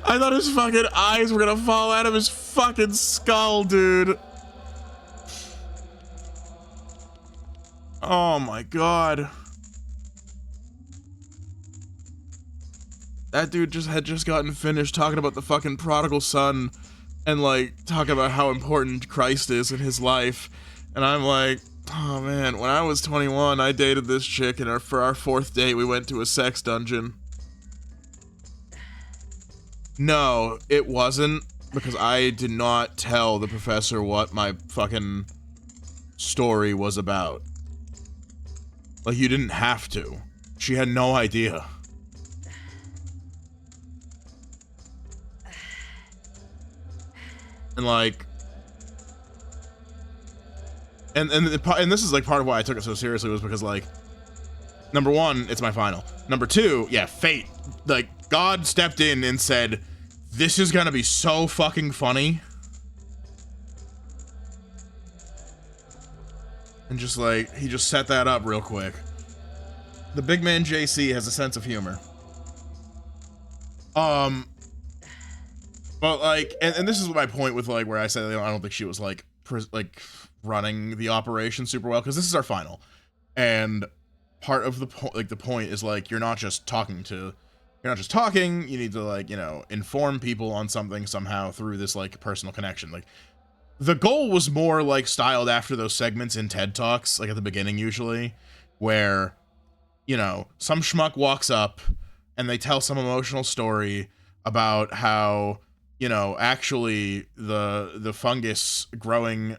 I thought his fucking eyes were gonna fall out of his fucking skull, dude. Oh my god. That dude had just gotten finished talking about the fucking prodigal son and like talking about how important Christ is in his life. And I'm like, oh man, when I was 21, I dated this chick, and for our 4th date, we went to a sex dungeon. No, it wasn't, because I did not tell the professor what my fucking story was about. Like, you didn't have to. She had no idea. And like, and this is like part of why I took it so seriously, was because like, number one, it's my final. Number two, yeah, fate. Like, God stepped in and said, this is gonna be so fucking funny. And just like, he just set that up real quick. The big man JC has a sense of humor. But like, and this is my point with like, where I said, I don't think she was like running the operation super well, because this is our final. And part of the point, like the point is like, you're not just talking, you need to like, you know, inform people on something somehow through this like personal connection. Like, the goal was more like styled after those segments in TED Talks, like at the beginning usually, where, you know, some schmuck walks up and they tell some emotional story about how, you know, actually the fungus growing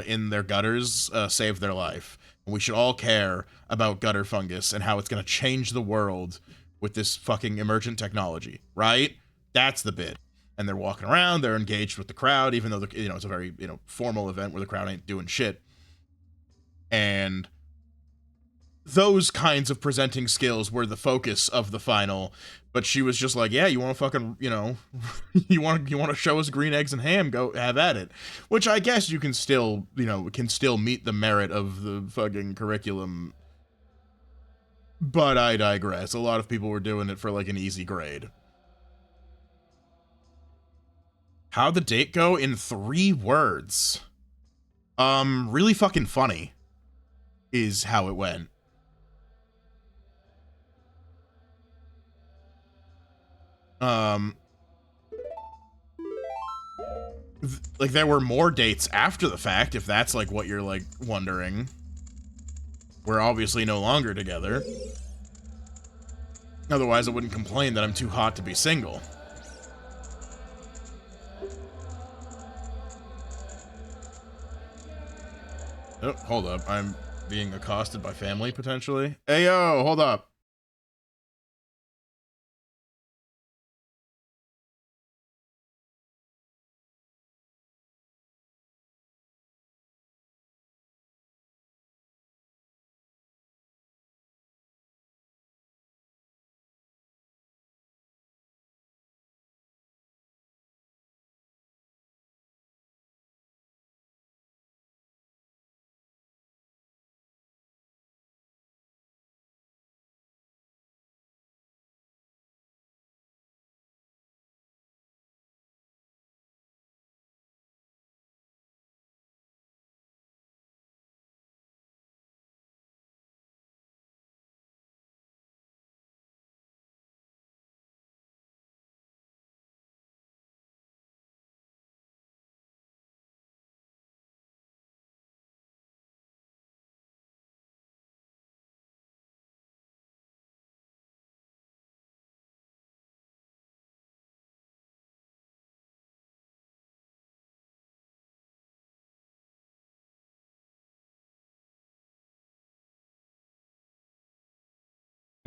in their gutters saved their life. And we should all care about gutter fungus and how it's going to change the world with this fucking emergent technology, right? That's the bit. And they're walking around, they're engaged with the crowd, even though, you know, it's a very, you know, formal event where the crowd ain't doing shit. And those kinds of presenting skills were the focus of the final. But she was just like, yeah, you want to fucking, you know, you want to show us green eggs and ham, go have at it. Which I guess you can still, you know, can still meet the merit of the fucking curriculum. But I digress. A lot of people were doing it for like an easy grade. How'd the date go in 3 words? Really fucking funny is how it went. Like, there were more dates after the fact, if that's like what you're like wondering. We're obviously no longer together. Otherwise I wouldn't complain that I'm too hot to be single. Oh, hold up. I'm being accosted by family, potentially. Hey, yo, hold up.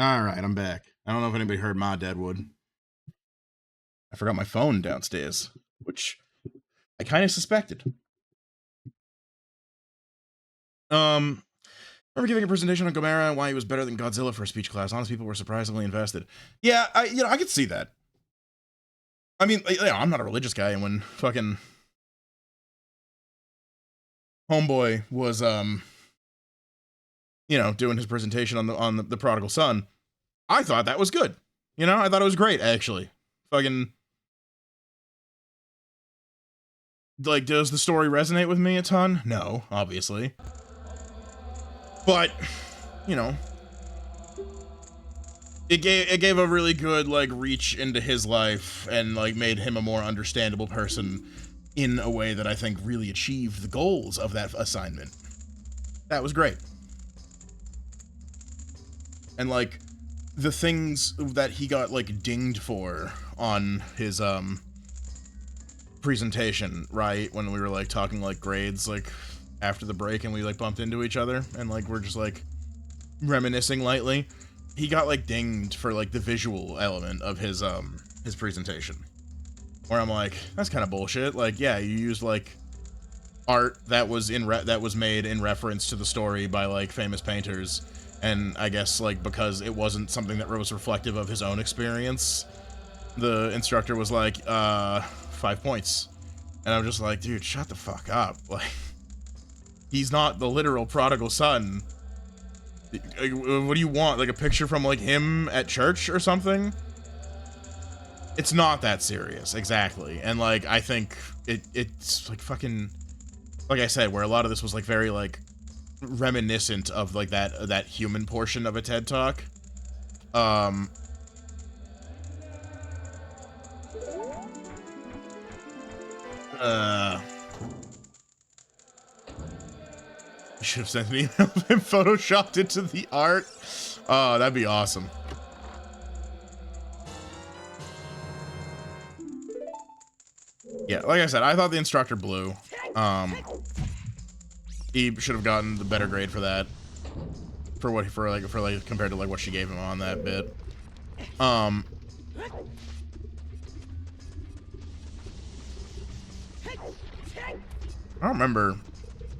All right, I'm back. I don't know if anybody heard my Deadwood. I forgot my phone downstairs, which I kind of suspected. Remember giving a presentation on Gomera and why he was better than Godzilla for a speech class. Honest people were surprisingly invested. Yeah, I could see that. I mean, you know, I'm not a religious guy, and when fucking homeboy was you know, doing his presentation on the prodigal son, I thought that was good. You know, I thought it was great, actually. Fucking, like, does the story resonate with me a ton? No, obviously. But, you know, it gave a really good like reach into his life and like made him a more understandable person in a way that I think really achieved the goals of that assignment. That was great. And like the things that he got like dinged for on his presentation, right, when we were like talking like grades, like after the break, and we like bumped into each other, and like we're just like reminiscing lightly. He got like dinged for like the visual element of his presentation, where I'm like, that's kind of bullshit. Like, yeah, you used like art that was made in reference to the story by like famous painters, and I guess like because it wasn't something that was reflective of his own experience, the instructor was like 5 points. And I'm just like, dude, shut the fuck up. Like, he's not the literal prodigal son. What do you want, like a picture from like him at church or something? It's not that serious. Exactly. And like I think it's like fucking, like I said, where a lot of this was like very like reminiscent of like that human portion of a TED Talk. You should have sent an email and photoshopped into the art. Oh, that'd be awesome. Yeah, like I said, I thought the instructor blew. He should have gotten the better grade for that. For compared to like what she gave him on that bit. I don't remember.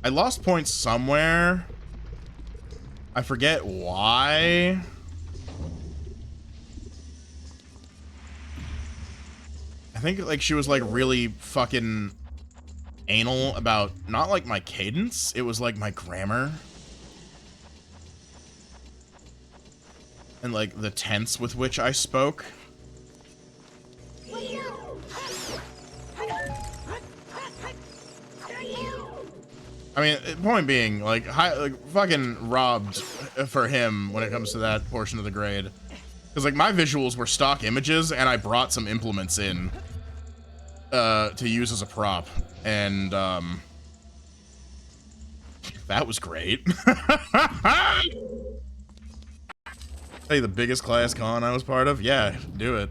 I lost points somewhere. I forget why. I think like she was like really fucking anal about not like my cadence, it was like my grammar. And like the tense with which I spoke. I mean, point being, like fucking robbed for him when it comes to that portion of the grade. Because like my visuals were stock images, and I brought some implements in to use as a prop, and that was great. Hey, the biggest class con I was part of? Yeah, do it.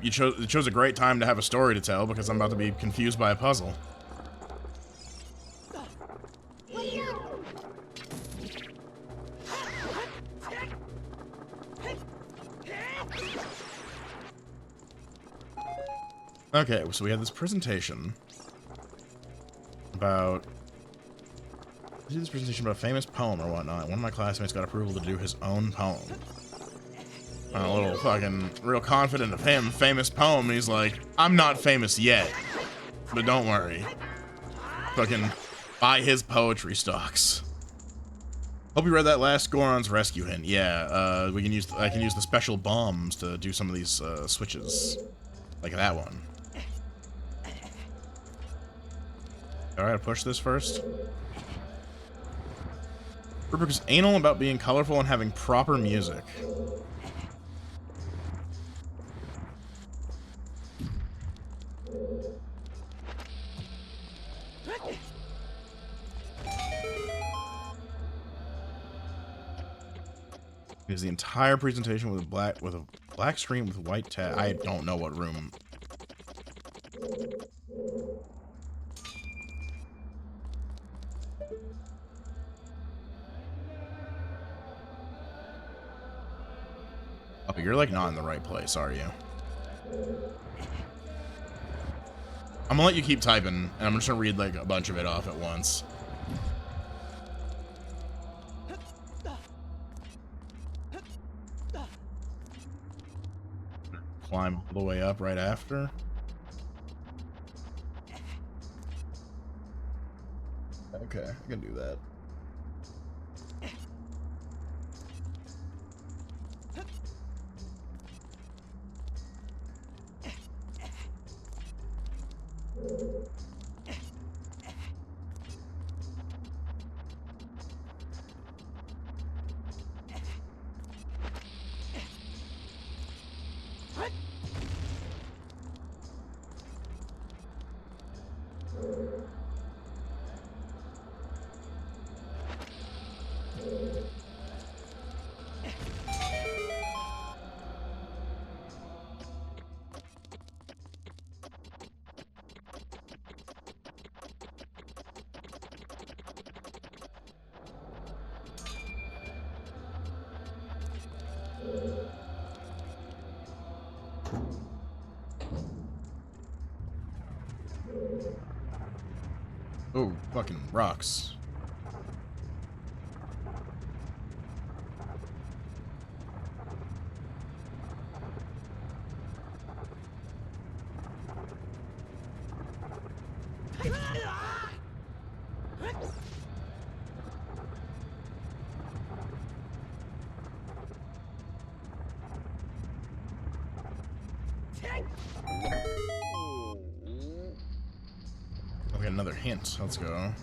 You chose a great time to have a story to tell, because I'm about to be confused by a puzzle. Okay, so we had this presentation about a famous poem or whatnot. One of my classmates got approval to do his own poem. A little fucking real confident of him, famous poem. He's like, I'm not famous yet, but don't worry. Fucking buy his poetry stocks. Hope you read that last Goron's rescue hint. Yeah, I can use the special bombs to do some of these switches, like that one. Alright, push this first. Rubric is anal about being colorful and having proper music. It is the entire presentation with a black screen with white tab. I don't know what room. Oh, you're like not in the right place, are you? I'm gonna let you keep typing, and I'm just gonna read like a bunch of it off at once. Climb all the way up right after. Okay, I can do that. Oh, fucking rocks. We got another hint. Let's go. Are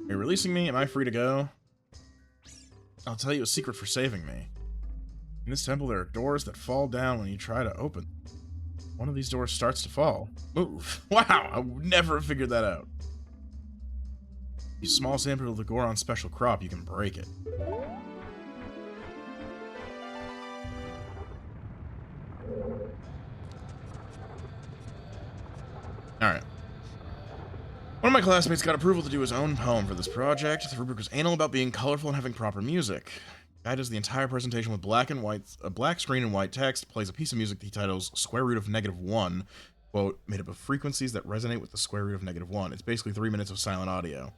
you releasing me? Am I free to go? I'll tell you a secret for saving me. In this temple, there are doors that fall down when you try to open. One of these doors starts to fall. Move. Wow, I would never have figured that out. Use small sample of the Goron special crop, you can break it. Alright. One of my classmates got approval to do his own poem for this project. The rubric was anal about being colorful and having proper music. Guy does the entire presentation with black and white, a black screen and white text, plays a piece of music he titles square root of -1, quote, made up of frequencies that resonate with the square root of -1. It's basically 3 minutes of silent audio.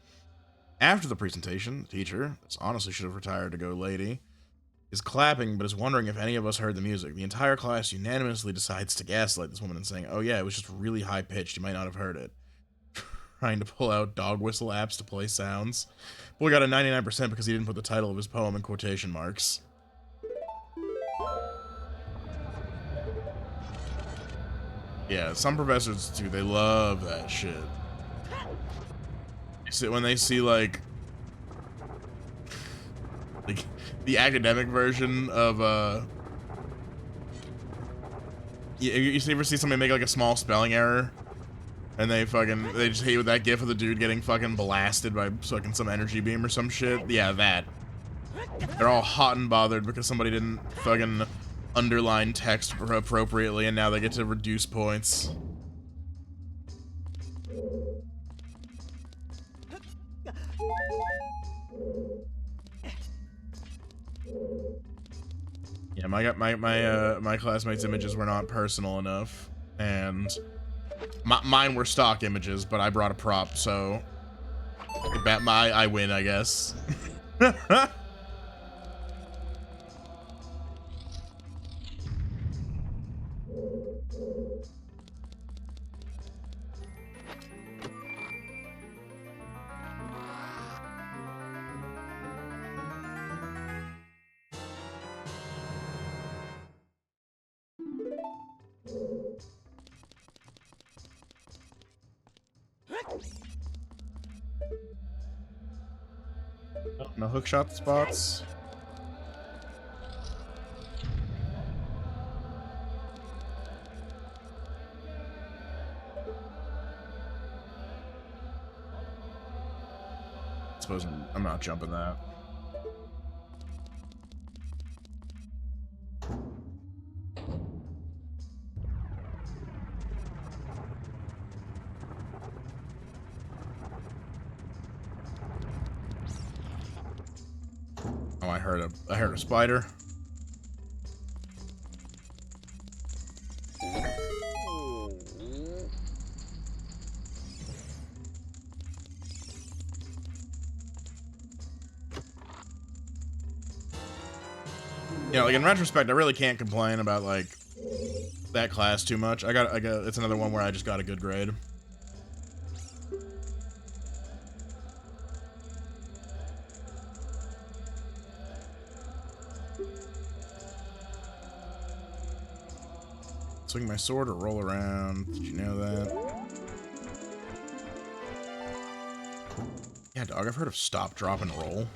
After the presentation, the teacher, this honestly should have retired to go lady, is clapping but is wondering if any of us heard the music. The entire class unanimously decides to gaslight this woman and saying, oh yeah, it was just really high pitched, you might not have heard it. Trying to pull out dog whistle apps to play sounds. Boy got a 99% because he didn't put the title of his poem in quotation marks. Yeah, some professors do. They love that shit. When they see like the academic version of you ever see somebody make like a small spelling error? And they just hate with that gif of the dude getting fucking blasted by fucking some energy beam or some shit. Yeah, that. They're all hot and bothered because somebody didn't fucking underline text appropriately and now they get to reduce points. Yeah, my classmates' images were not personal enough, and mine were stock images, but I brought a prop, so I win, I guess. No hookshot spots. I suppose I'm not jumping that. Oh, I heard a spider. Yeah, like in retrospect, I really can't complain about like that class too much. I got it's another one where I just got a good grade. Swing my sword or roll around. Did you know that? Yeah, dog, I've heard of stop, drop, and roll.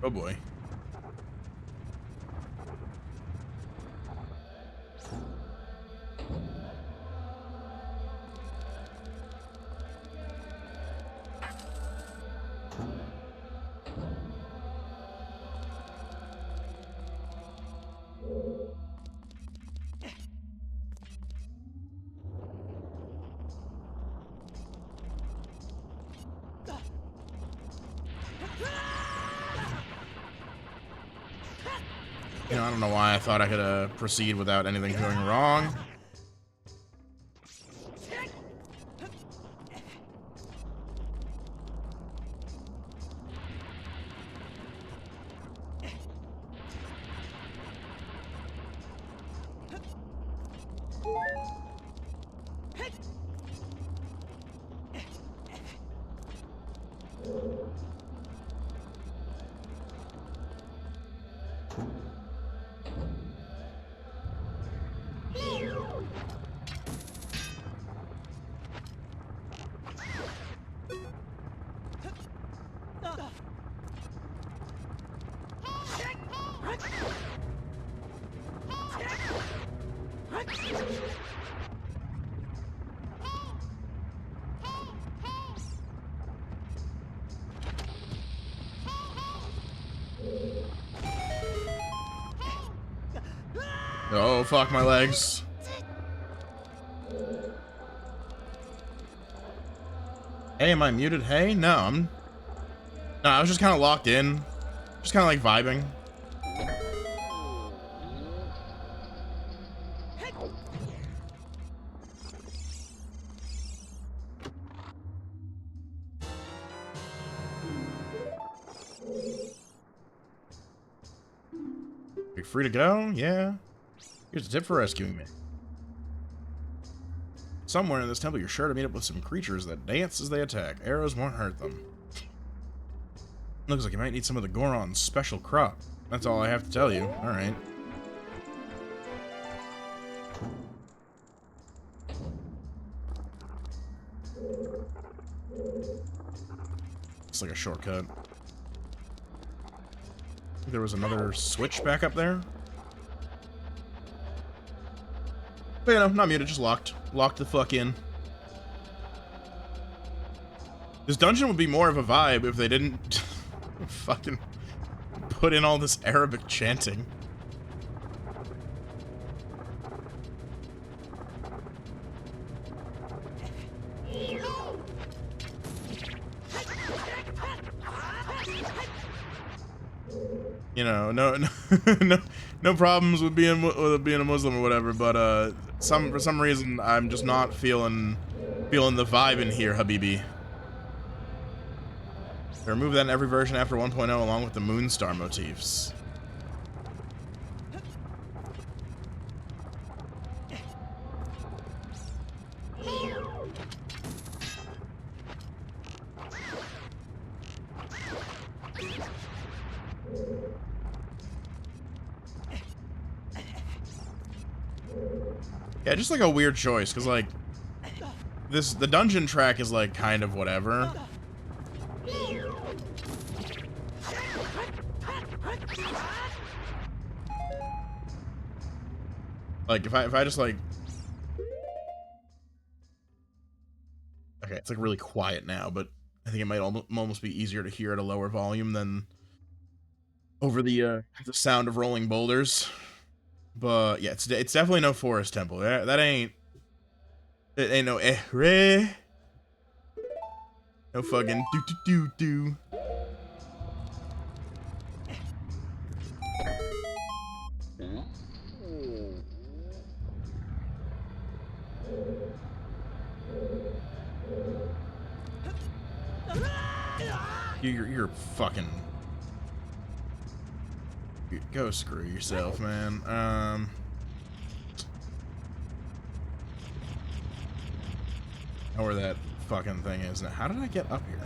Oh boy. You know, I don't know why I thought I could proceed without anything going wrong. Oh, fuck my legs. Hey, am I muted? Hey? No, no, I was just kind of locked in. Just kind of like vibing. You're free to go? Yeah. Here's a tip for rescuing me. Somewhere in this temple, you're sure to meet up with some creatures that dance as they attack. Arrows won't hurt them. Looks like you might need some of the Goron's special crop. That's all I have to tell you. Alright. It's like a shortcut. There was another switch back up there. But you know, not muted, just locked. Locked the fuck in. This dungeon would be more of a vibe if they didn't fucking put in all this Arabic chanting. You know, no problems with being a Muslim or whatever, but for some reason I'm just not feeling the vibe in here, Habibi. They remove that in every version after 1.0 along with the Moonstar motifs. Yeah, just like a weird choice, because like the dungeon track is like kind of whatever. Like if I just like, okay, it's like really quiet now, but I think it might almost be easier to hear at a lower volume than over the sound of rolling boulders. But yeah, it's definitely no forest temple. That ain't, it ain't no re, no fucking do. You're fucking. Go screw yourself, man. Know where that fucking thing is now. How did I get up here?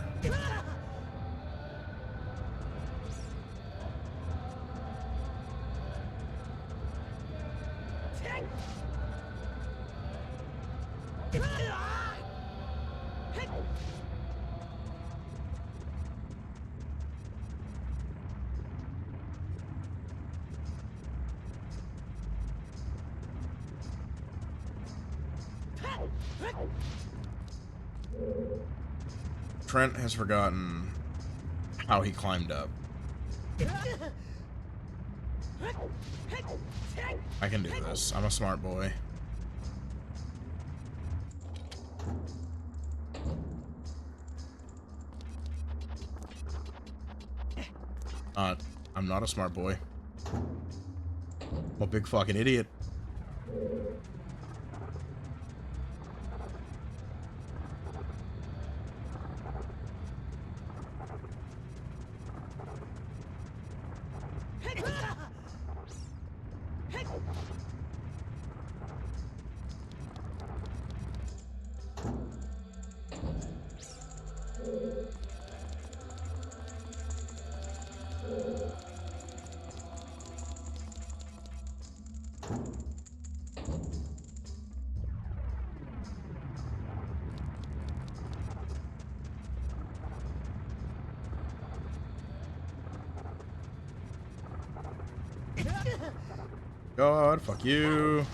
Trent has forgotten how he climbed up. I can do this. I'm a smart boy. I'm not a smart boy. I'm a big fucking idiot. God, fuck you.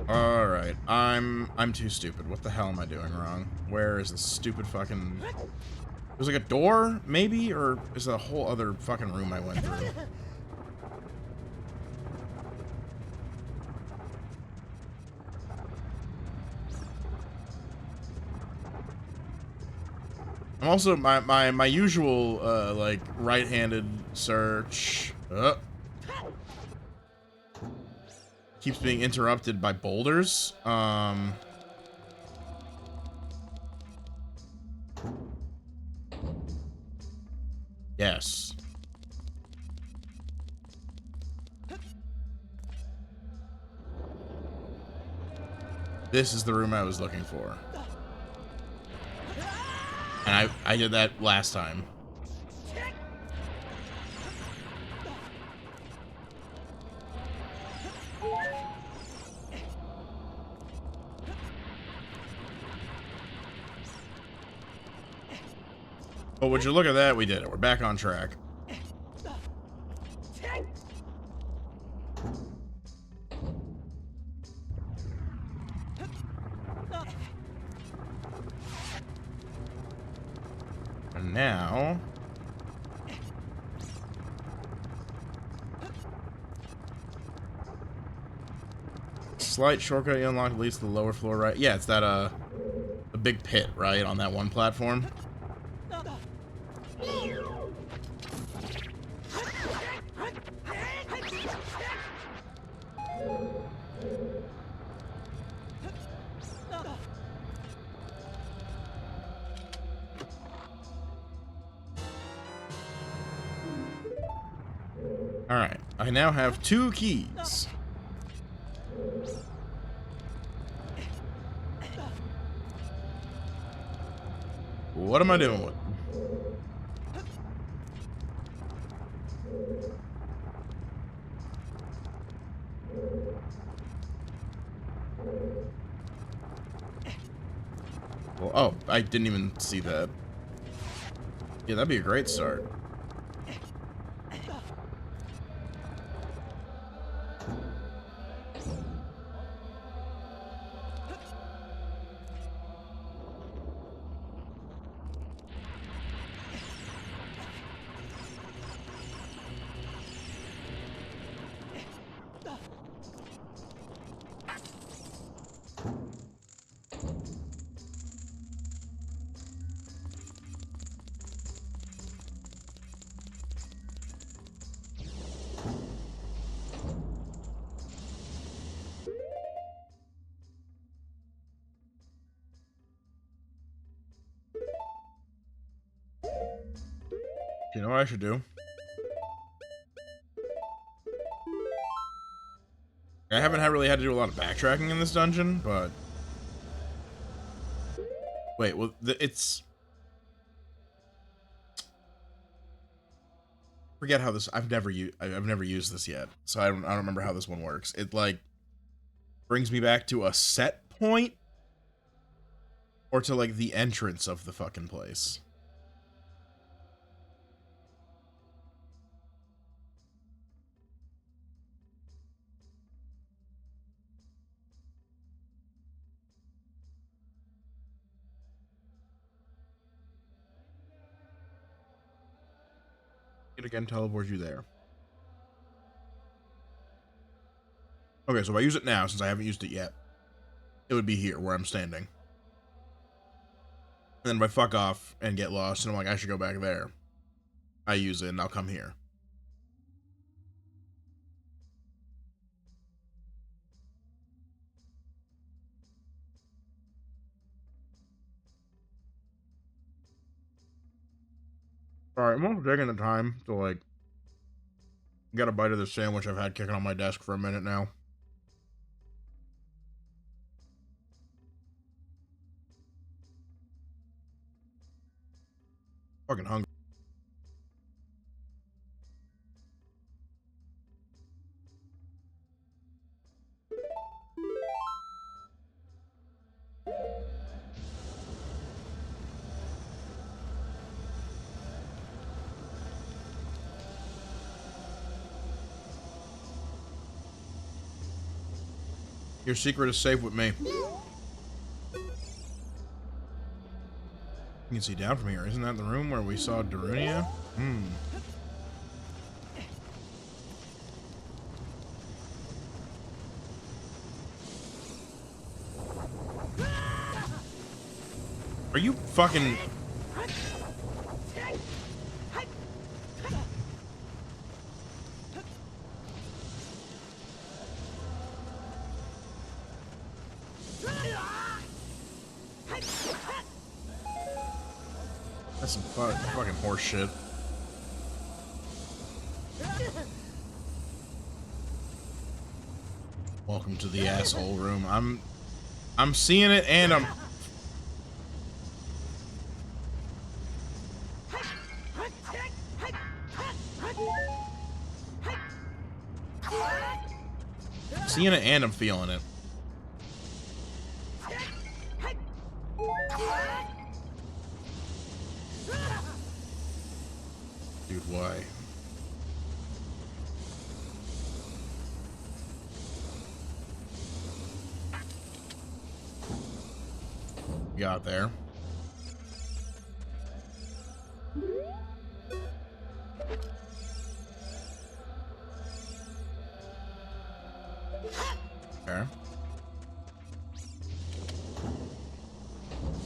Alright, I'm too stupid. What the hell am I doing wrong? Where is this stupid fucking... There's like a door, maybe? Or is it a whole other fucking room I went through? I'm also, my usual, like, right-handed search... keeps being interrupted by boulders. Yes. This is the room I was looking for. And I did that last time. But would you look at that? We did it. We're back on track. And now... Slight shortcut you unlock leads to the lower floor, right? Yeah, it's that, a big pit, right? On that one platform. Alright, I now have 2 keys. What am I doing with them? Well, oh, I didn't even see that. Yeah, that'd be a great start. You know what I should do? I haven't really had to do a lot of backtracking in this dungeon, but... Wait, well, it's... Forget how this... I've never used this yet, so I don't remember how this one works. It, like, brings me back to a set point or to like the entrance of the fucking place? It again teleports you there. Okay, so if I use it now, since I haven't used it yet, it would be here where I'm standing. And then if I fuck off and get lost and I'm like, I should go back there, I use it and I'll come here. Alright, I'm almost taking the time to like get a bite of this sandwich I've had kicking on my desk for a minute now. Fucking hungry. Your secret is safe with me. You can see down from here. Isn't that the room where we saw Darunia? Are you fucking... That's some fucking horse shit. Welcome to the asshole room. I'm seeing it and I'm... seeing it and I'm feeling it. Dude, why? Got there. Okay.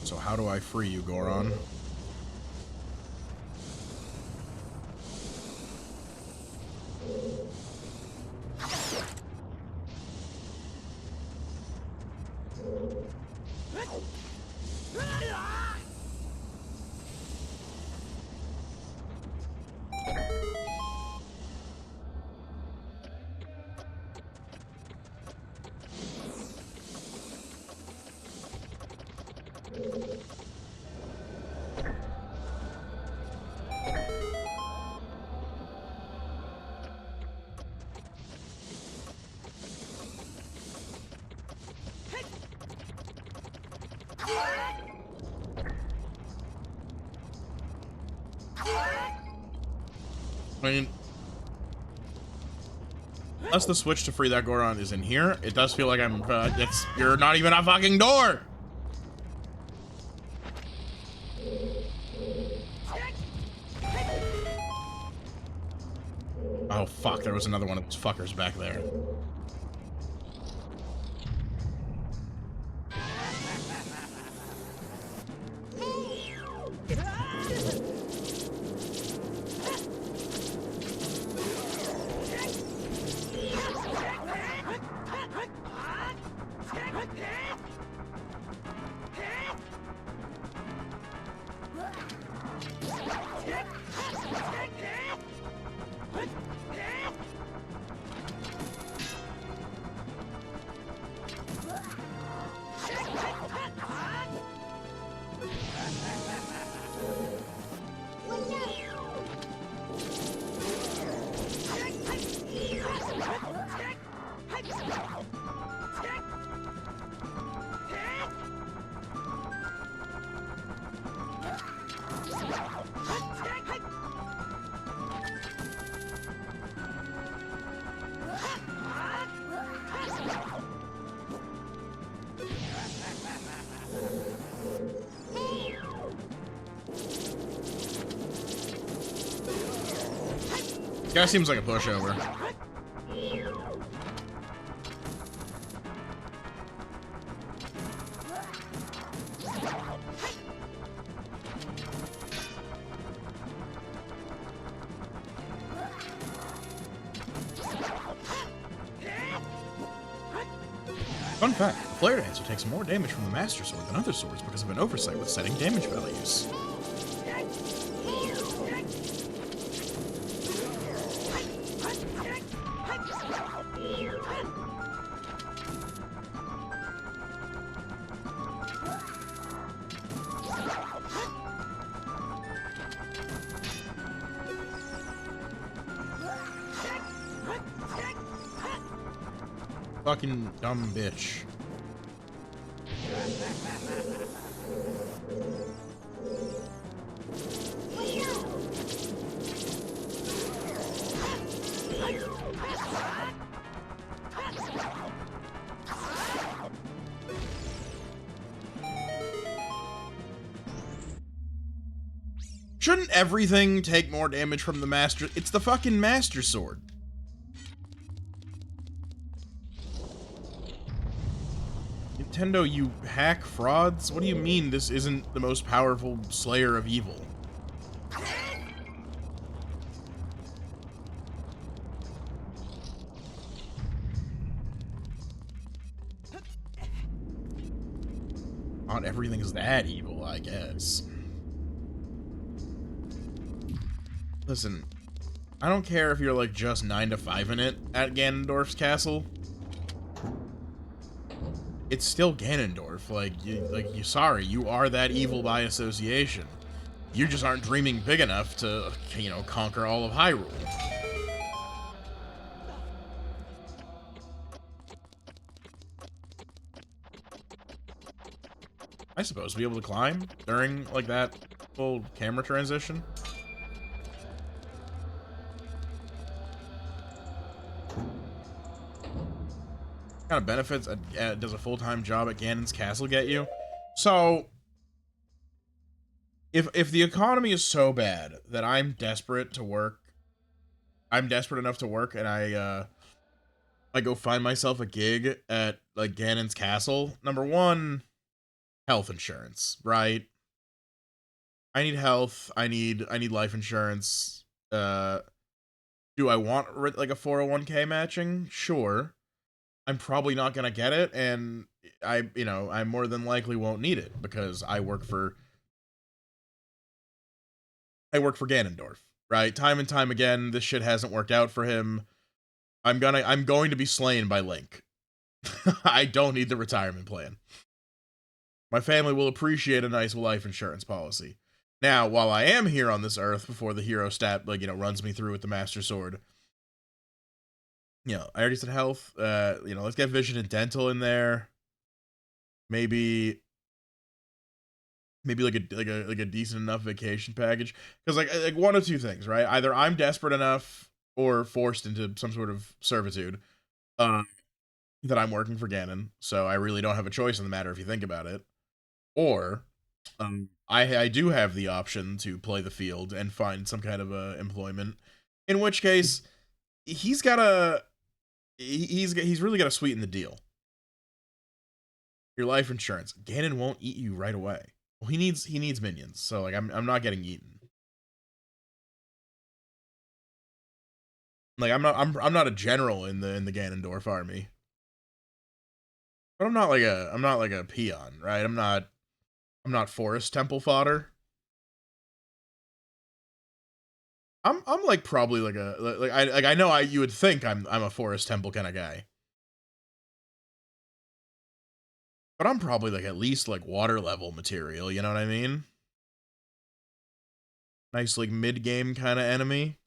So how do I free you, Goron? I mean, unless the switch to free that Goron is in here, it does feel like I'm, you're not even a fucking door! Oh fuck, there was another one of those fuckers back there. Guy seems like a pushover. Fun fact, the Flare Dancer takes more damage from the Master Sword than other swords because of an oversight with setting damage values. Fucking dumb bitch. Shouldn't everything take more damage from the Master? It's the fucking Master Sword. Nintendo, you hack frauds? What do you mean this isn't the most powerful slayer of evil? Not everything's that evil, I guess. Listen, I don't care if you're like just 9 to 5 in it at Ganondorf's castle. It's still Ganondorf. Sorry, you are that evil by association. You just aren't dreaming big enough to, you know, conquer all of Hyrule. I suppose be able to climb during like that full camera transition. What kind of benefits does a full-time job at Ganon's castle get you? So, if the economy is so bad that I'm desperate enough to work, and I go find myself a gig at like Ganon's castle. Number one, health insurance, right? I need health. I need life insurance. Do I want like a 401k matching? Sure. I'm probably not gonna get it, and I more than likely won't need it because I work for Ganondorf, right? Time and time again, this shit hasn't worked out for him. I'm going to be slain by Link. I don't need the retirement plan. My family will appreciate a nice life insurance policy. Now, while I am here on this earth before the hero stat runs me through with the Master Sword, I already said health. Let's get vision and dental in there. Maybe like a decent enough vacation package, because like one of two things, right? Either I'm desperate enough or forced into some sort of servitude that I'm working for Ganon, so I really don't have a choice in the matter if you think about it, or I do have the option to play the field and find some kind of employment, in which case he's really got to sweeten the deal. Your life insurance, Ganon won't eat you right away. Well, he needs minions, so like I'm not getting eaten. Like I'm not a general in the Ganondorf army, but I'm not like a peon, right? I'm not Forest Temple fodder. I'm like probably like I know you would think I'm a Forest Temple kind of guy, but I'm probably like at least like water level material. You know what I mean? Nice like mid game kind of enemy.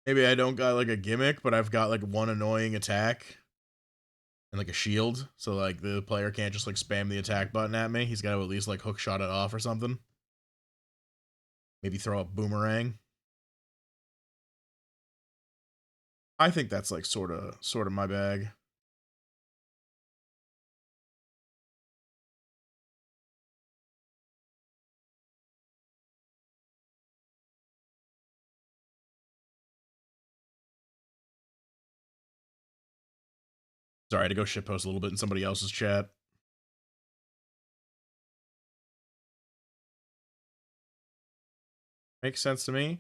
Maybe I don't got like a gimmick, but I've got like one annoying attack and like a shield, so like the player can't just like spam the attack button at me. He's got to at least like hook shot it off or something. Maybe throw a boomerang. I think that's like sort of my bag. Sorry, I had to go shitpost a little bit in somebody else's chat. Makes sense to me.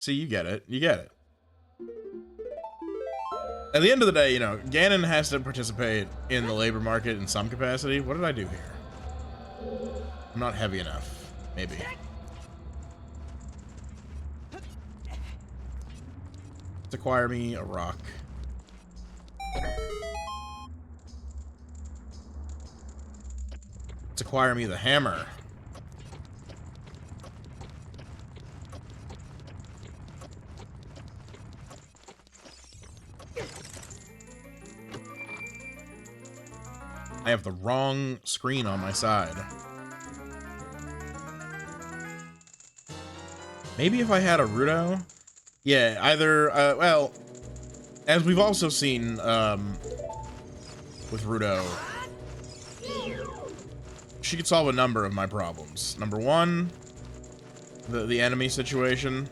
See, you get it. You get it. At the end of the day, you know, Ganon has to participate in the labor market in some capacity. What did I do here? I'm not heavy enough. Maybe. Let's acquire me a rock. Let's acquire me the hammer. I have the wrong screen on my side. Maybe if I had a Rudo? Yeah, either, well, as we've also seen, with Rudo, she could solve a number of my problems. Number one, the enemy situation.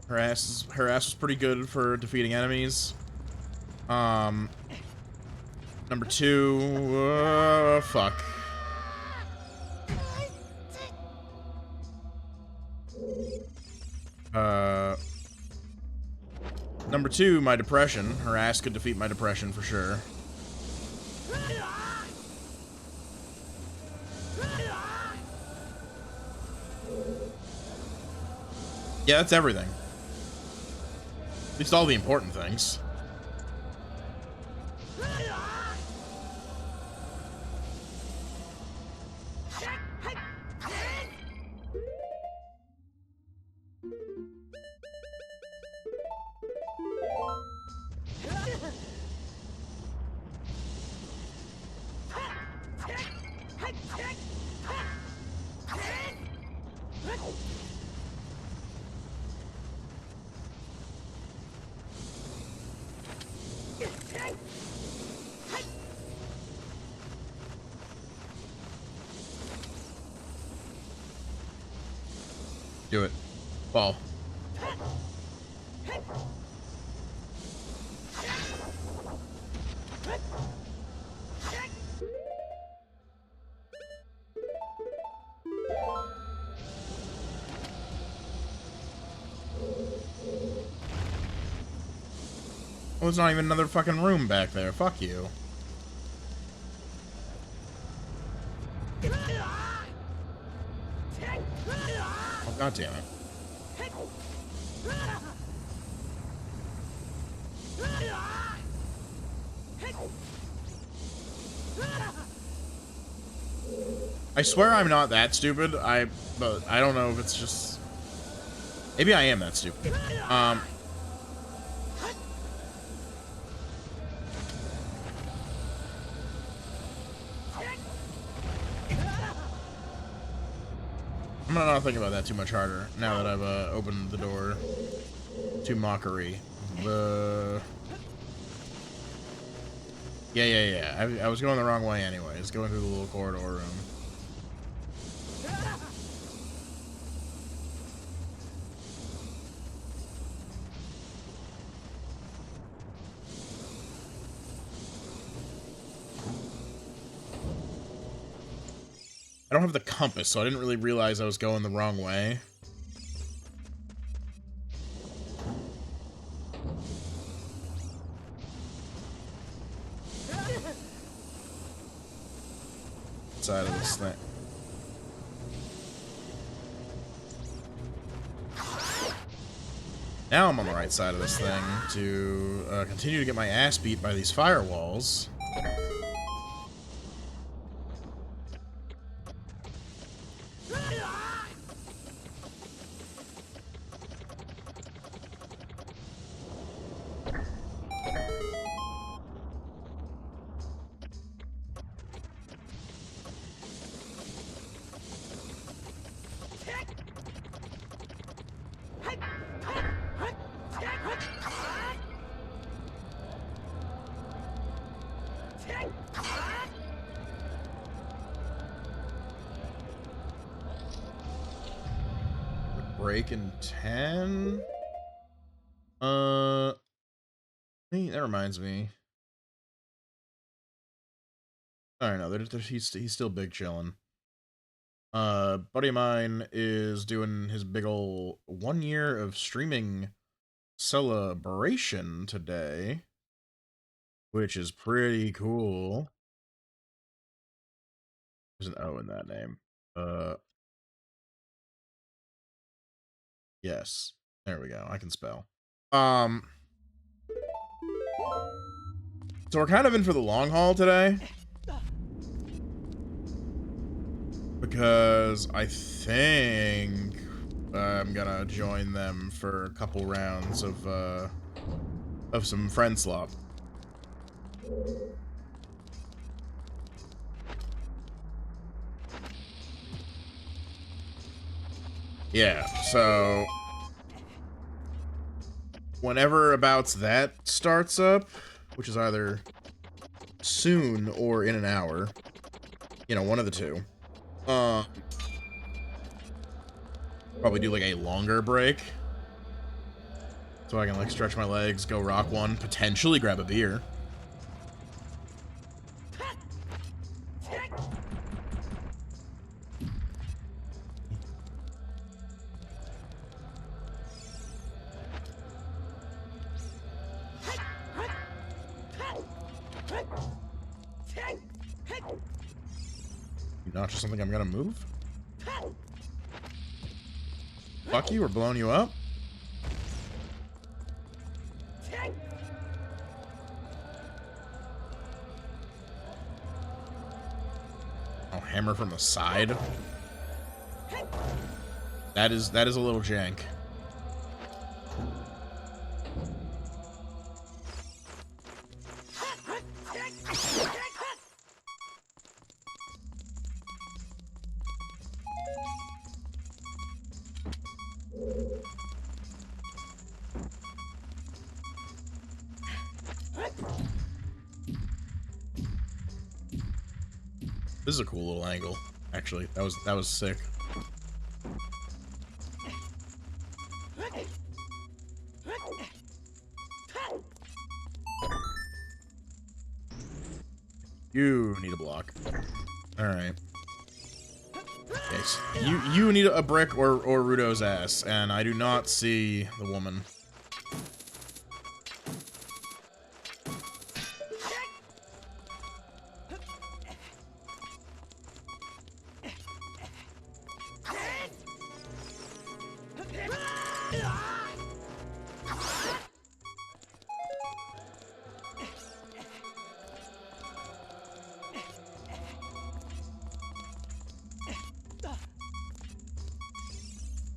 Her ass was pretty good for defeating enemies. Number two, fuck. Number two, my depression. Her ass could defeat my depression for sure. Yeah, that's everything. At least all the important things. Do it. Fall. Oh, there's not even another fucking room back there. Fuck you. Oh, God damn it. I swear I'm not that stupid. But I don't know if it's just... Maybe I am that stupid. I'm gonna not think about that too much harder now that I've opened the door to mockery. Yeah. I was going the wrong way anyways, going through the little corridor room. I don't have the compass, so I didn't really realize I was going the wrong way. Side of this thing. Now I'm on the right side of this thing to continue to get my ass beat by these firewalls. break in 10? That reminds me. I don't know. He's still big chillin'. Buddy of mine is doing his big ol' 1 year of streaming celebration today, which is pretty cool. There's an O in that name. Yes. There we go. I can spell. So we're kind of in for the long haul today. Because I think I'm gonna join them for a couple rounds of some friend slop. Yeah, so whenever abouts that starts up, which is either soon or in an hour, you know, one of the two. Probably do like a longer break. So I can like stretch my legs, go rock one, potentially grab a beer. Not just something I'm gonna move? Fuck you, we're blowing you up? Oh, hammer from the side? That is a little jank. This is a cool little angle. Actually, that was sick. You need a block. Alright. Yes. You need a brick or Rudo's ass, and I do not see the woman.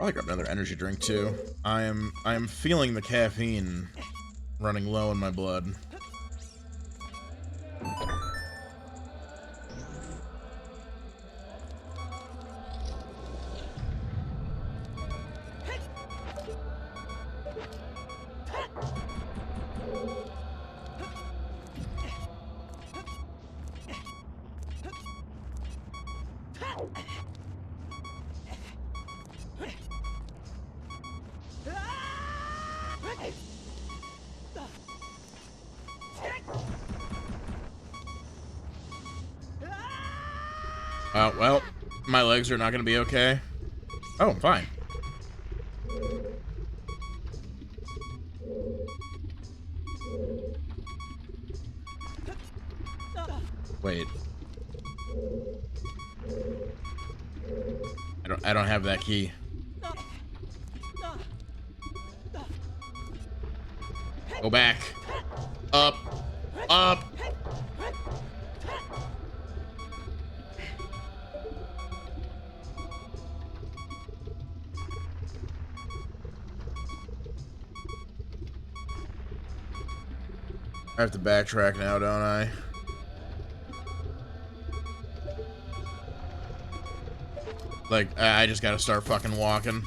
Probably grab another energy drink too. I am feeling the caffeine running low in my blood. Well, my legs are not gonna be okay. Oh, I'm fine. Wait. I don't have that key. Go back. Up. Up. I have to backtrack now, don't I? Like, I just gotta start fucking walking.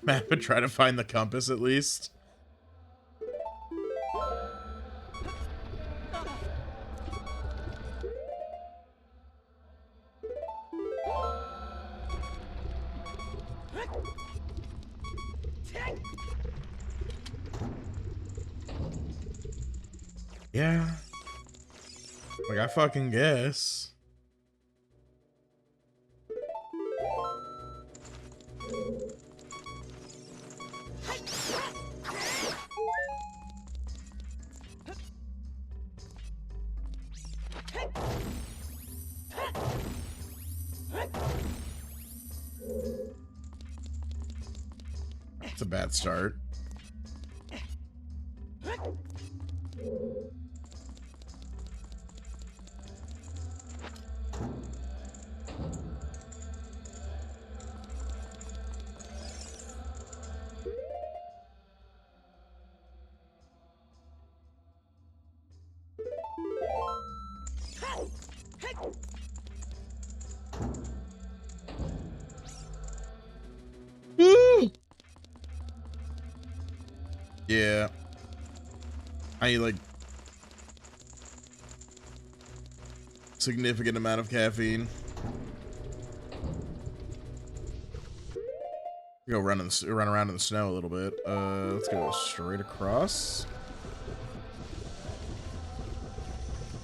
Map and try to find the compass at least. Yeah. Like, I fucking guess. It's a bad start. Woo! Yeah. I need like significant amount of caffeine. Go run around in the snow a little bit. Let's go straight across.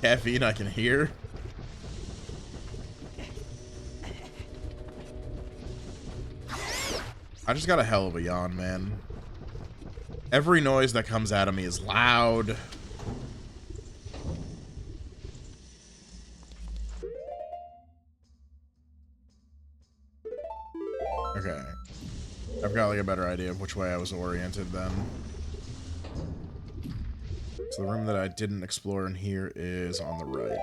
Caffeine I can hear. I just got a hell of a yawn, man. Every noise that comes out of me is loud. Okay. I've got like a better idea of which way I was oriented then. So the room that I didn't explore in here is on the right.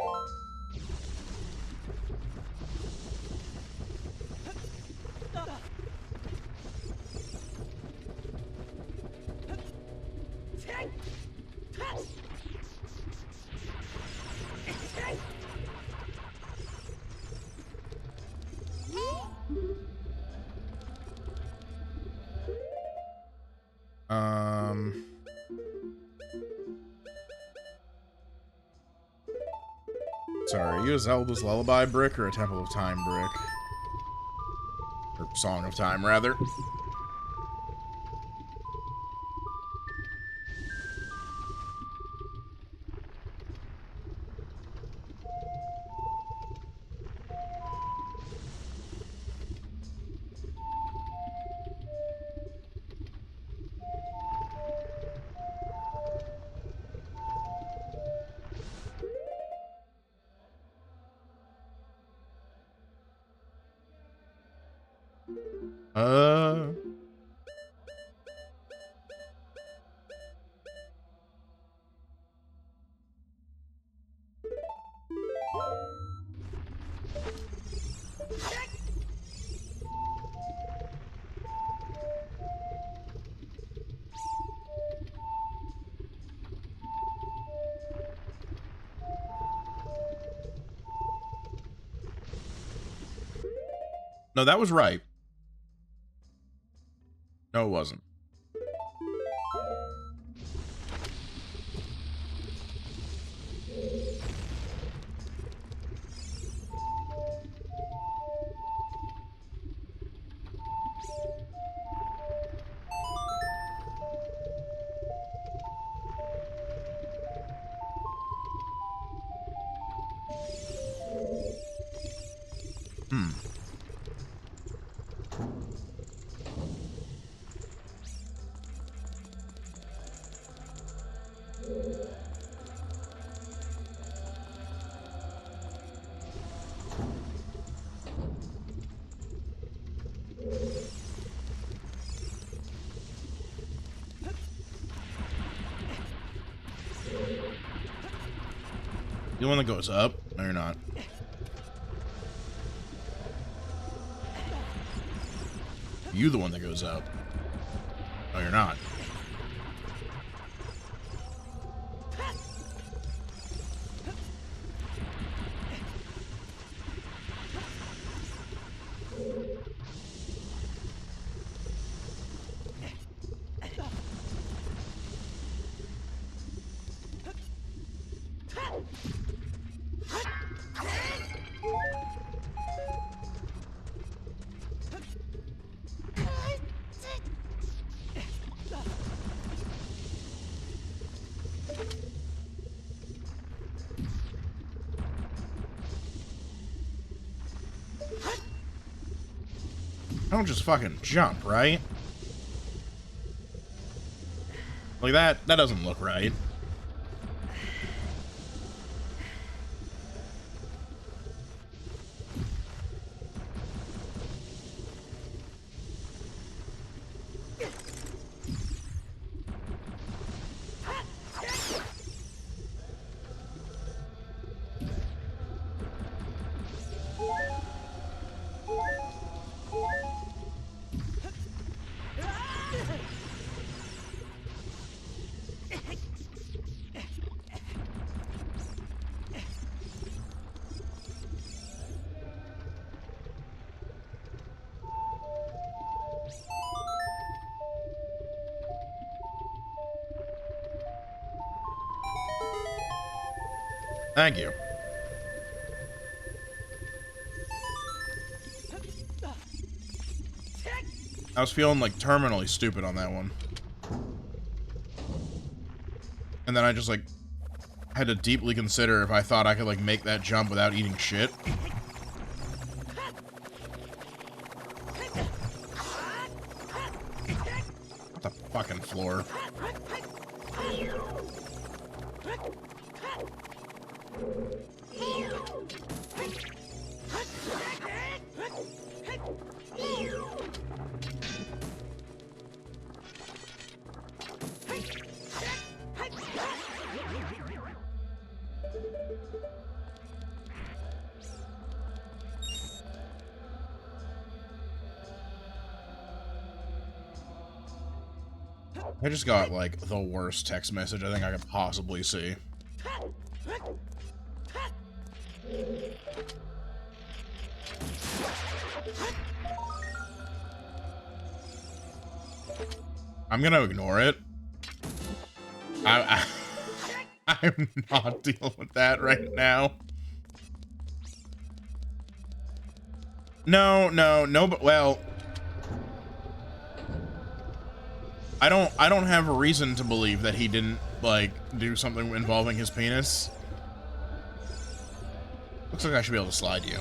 Sorry, are you a Zelda's Lullaby brick or a Temple of Time brick? Or Song of Time, rather. No, that was right. No, it wasn't. You the one that goes up? No, you're not. You the one that goes up. No, you're not. Don't just fucking jump, right? Like that doesn't look right. Thank you. I was feeling like terminally stupid on that one. And then I just like had to deeply consider if I thought I could like make that jump without eating shit. What the fucking floor? I just got, like, the worst text message I think I could possibly see. I'm gonna ignore it. I'm not dealing with that right now. No, but, well... I don't have a reason to believe that he didn't, like, do something involving his penis. Looks like I should be able to slide you.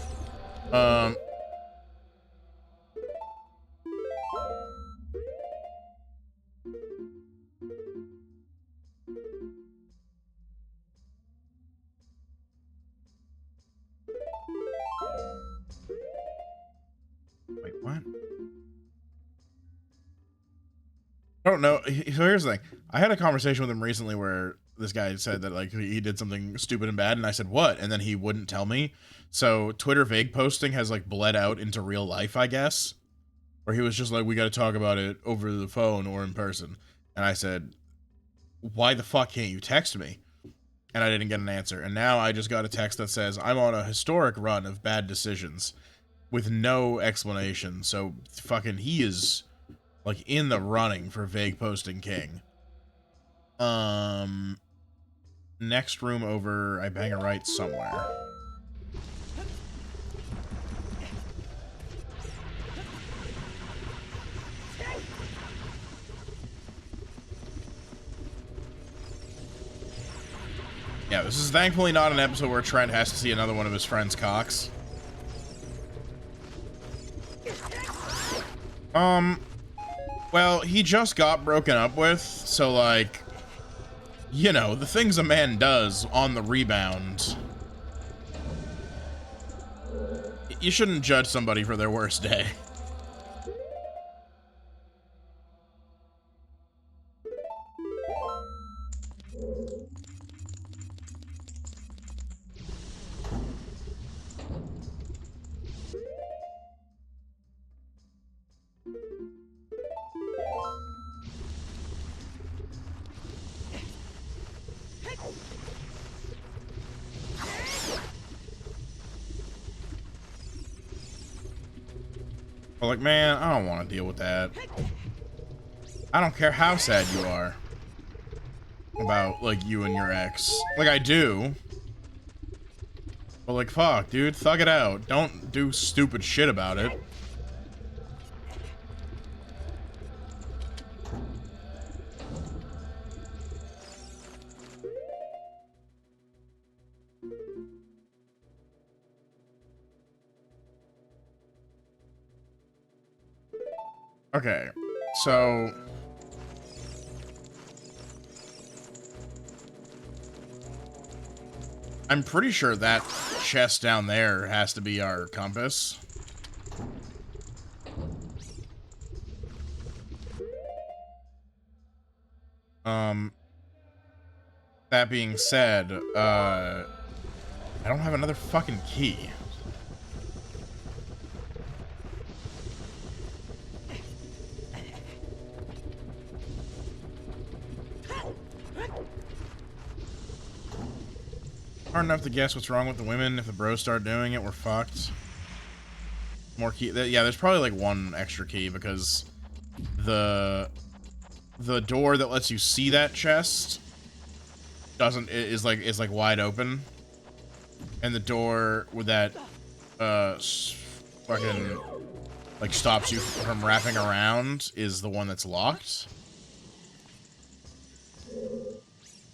Wait, what? I don't know. So here's the thing. I had a conversation with him recently where this guy said that, like, he did something stupid and bad, and I said, what? And then he wouldn't tell me. So Twitter vague posting has, like, bled out into real life, I guess. Where he was just like, we gotta talk about it over the phone or in person. And I said, why the fuck can't you text me? And I didn't get an answer. And now I just got a text that says, I'm on a historic run of bad decisions with no explanation. So fucking he is, like, in the running for vague posting king. Next room over, I bang a right somewhere. Yeah, this is thankfully not an episode where Trent has to see another one of his friends' cocks. Well, he just got broken up with, so, like, you know, the things a man does on the rebound. You shouldn't judge somebody for their worst day. But, like, man, I don't want to deal with that. I don't care how sad you are about, like, you and your ex. Like, I do. But, like, fuck, dude, thug it out. Don't do stupid shit about it. Okay, so I'm pretty sure that chest down there has to be our compass. That being said, I don't have another fucking key. Hard enough to guess what's wrong with the women. If the bros start doing it, we're fucked. More key. Yeah, there's probably like one extra key because the door that lets you see that chest is like wide open, and the door with that fucking like stops you from wrapping around is the one that's locked.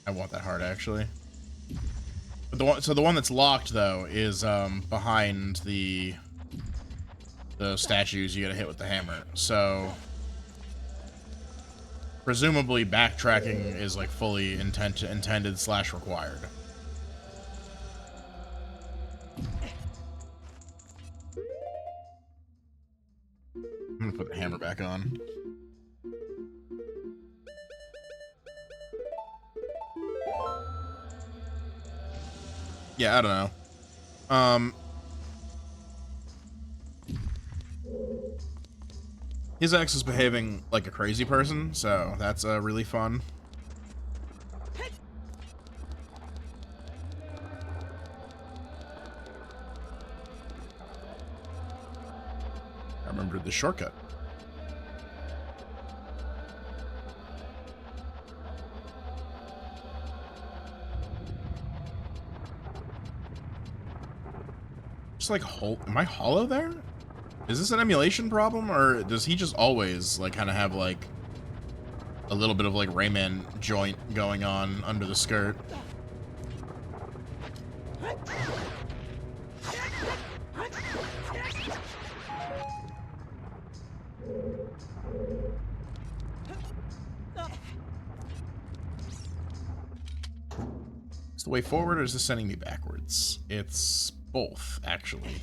I want that heart actually. But the one that's locked though is behind the statues you gotta hit with the hammer. So presumably backtracking is like fully intended / required. I'm gonna put the hammer back on. Yeah, I don't know. His ex is behaving like a crazy person, so that's really fun. I remembered the shortcut. Just like, am I hollow there? Is this an emulation problem, or does he just always like kind of have like a little bit of like Rayman joint going on under the skirt? Is the way forward, or is this sending me backwards? It's both, actually.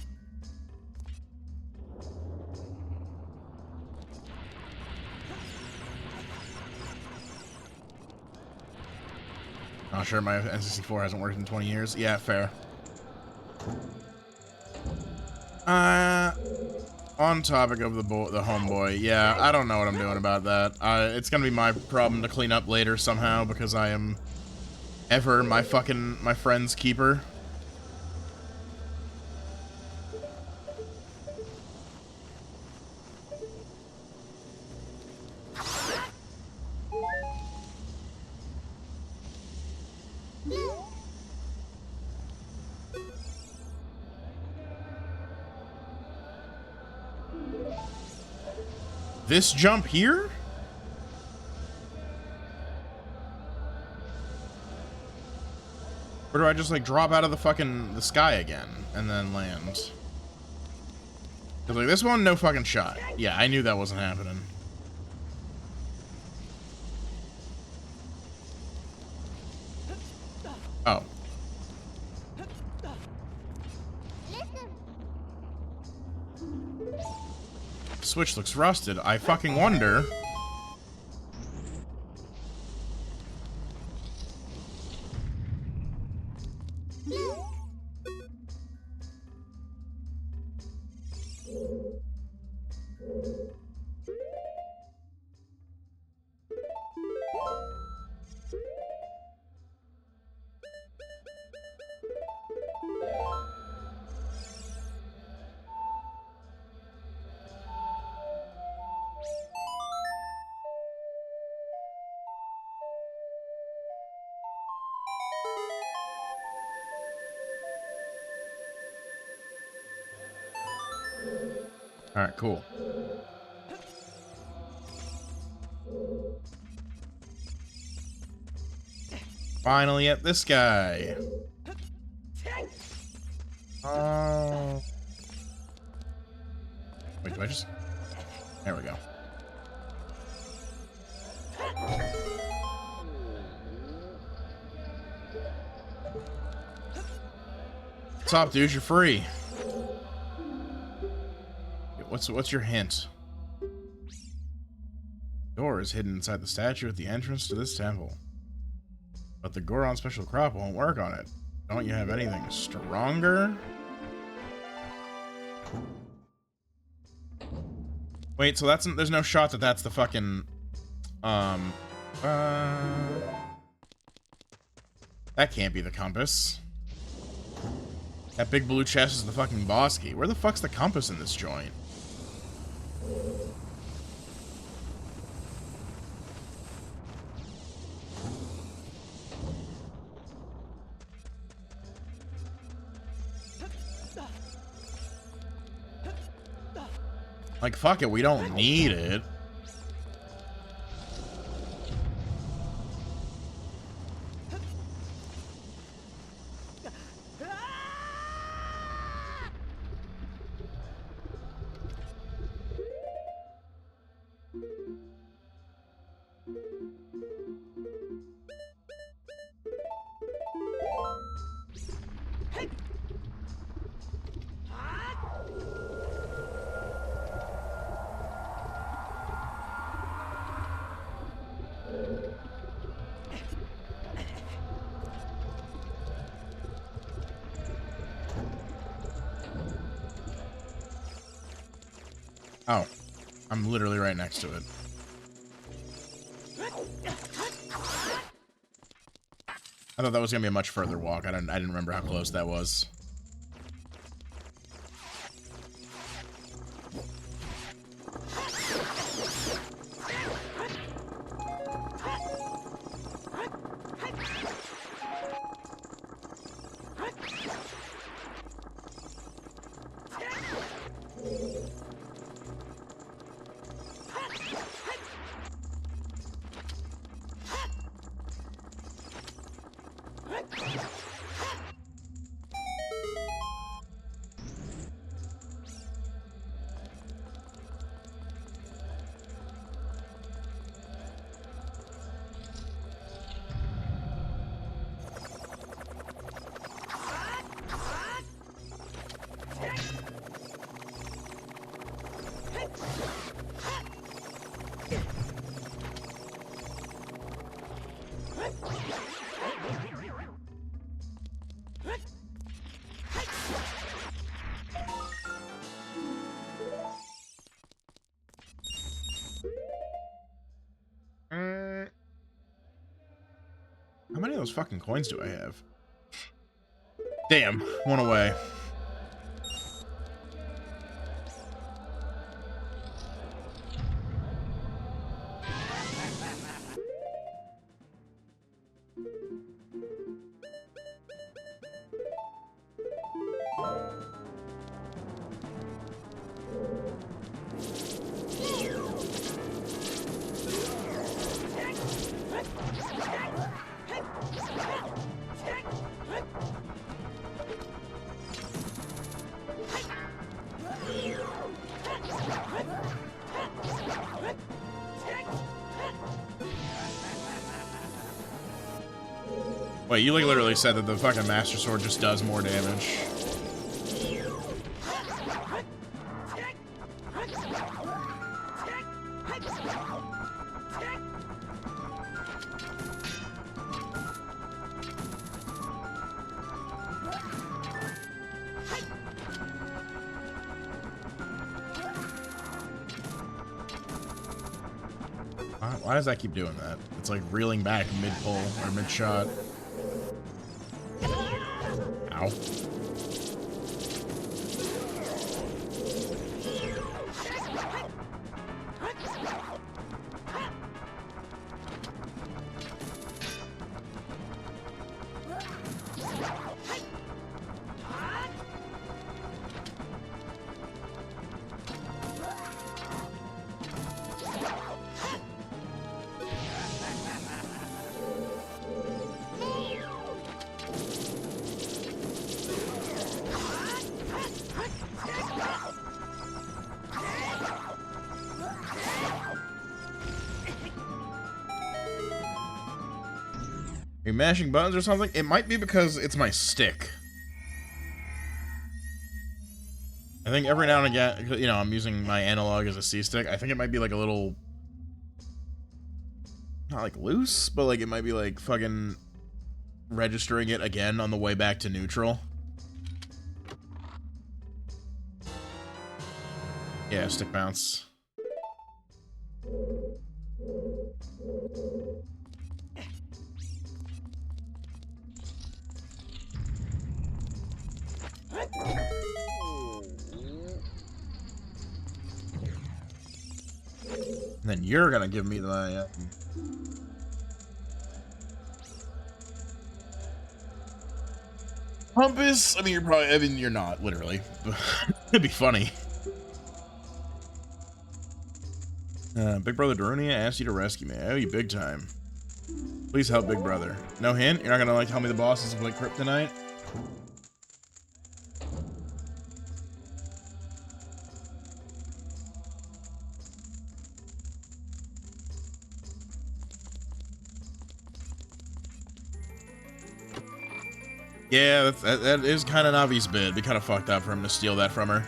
Not sure, my N64 hasn't worked in 20 years. Yeah, fair. On topic of the homeboy, yeah, I don't know what I'm doing about that. It's gonna be my problem to clean up later somehow, because I am ever my friend's keeper. This jump here? Or do I just like drop out of the sky again and then land? Cause like this one, no fucking shot. Yeah, I knew that wasn't happening. Oh. Switch looks rusted. I fucking wonder. All right, cool. Finally at this guy. Wait, do I just... There we go. What's up, dude? You're free. What's your hint? Door is hidden inside the statue at the entrance to this temple. But the Goron special crop won't work on it. Don't you have anything stronger? Wait, so there's no shot that that's the fucking that can't be the compass. That big blue chest is the fucking boss key. Where the fuck's the compass in this joint? Like, fuck it, we don't need it. Oh, I'm literally right next to it. I thought that was gonna be a much further walk. I didn't remember how close that was. How many of those fucking coins do I have? Damn, one away. Wait, you like literally said that the fucking Master Sword just does more damage. Why does that keep doing that? It's like reeling back mid-pull or mid-shot. Ow. Are you mashing buttons or something? It might be because it's my stick. I think every now and again, you know, I'm using my analog as a C-stick. I think it might be like a little, not like loose, but like it might be like fucking registering it again on the way back to neutral. Yeah, stick bounce. And then you're gonna give me the compass. I mean, you're probably. I mean, you're not literally. It'd be funny. Big Brother Darunia asked you to rescue me. I owe you big time. Please help, Big Brother. No hint? You're not gonna like tell me the bosses of like Kryptonite? Yeah, that is kind of Navi's bid. It'd be kind of fucked up for him to steal that from her.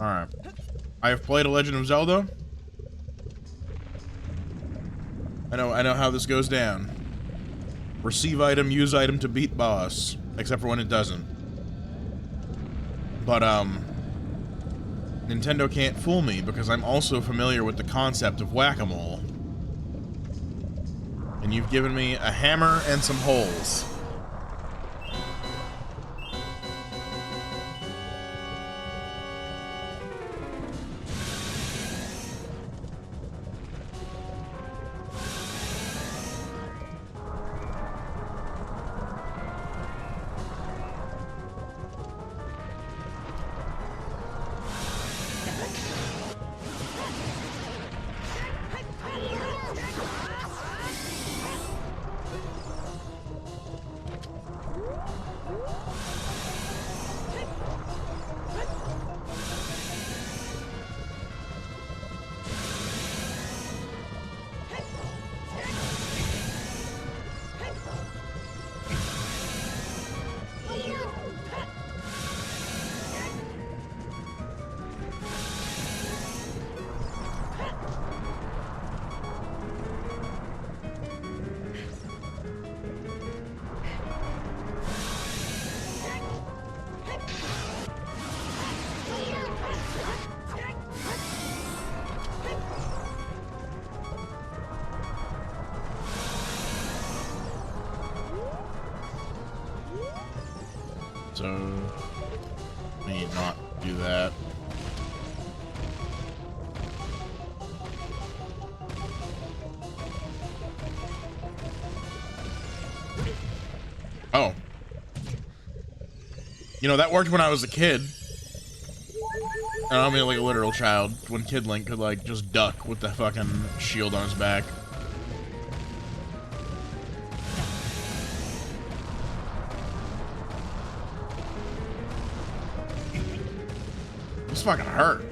Alright. I have played A Legend of Zelda. I know how this goes down. Receive item, use item to beat boss. Except for when it doesn't. But, Nintendo can't fool me because I'm also familiar with the concept of whack-a-mole. And you've given me a hammer and some holes. So, need not do that. Oh. You know, that worked when I was a kid. And I mean like a literal child, when Kid Link could like just duck with the fucking shield on his back. This fucking hurt.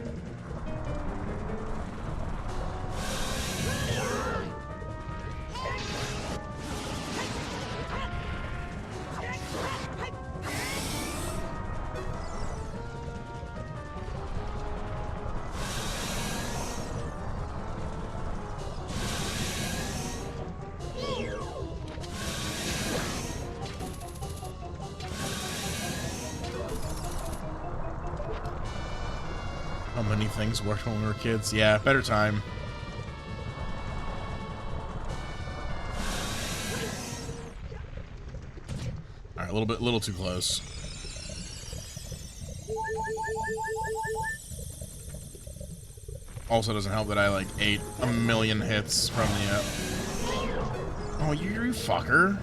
How many things worked when we were kids? Yeah, better time. Alright, a little too close. Also doesn't help that I, like, ate a million hits from the, Oh, you fucker.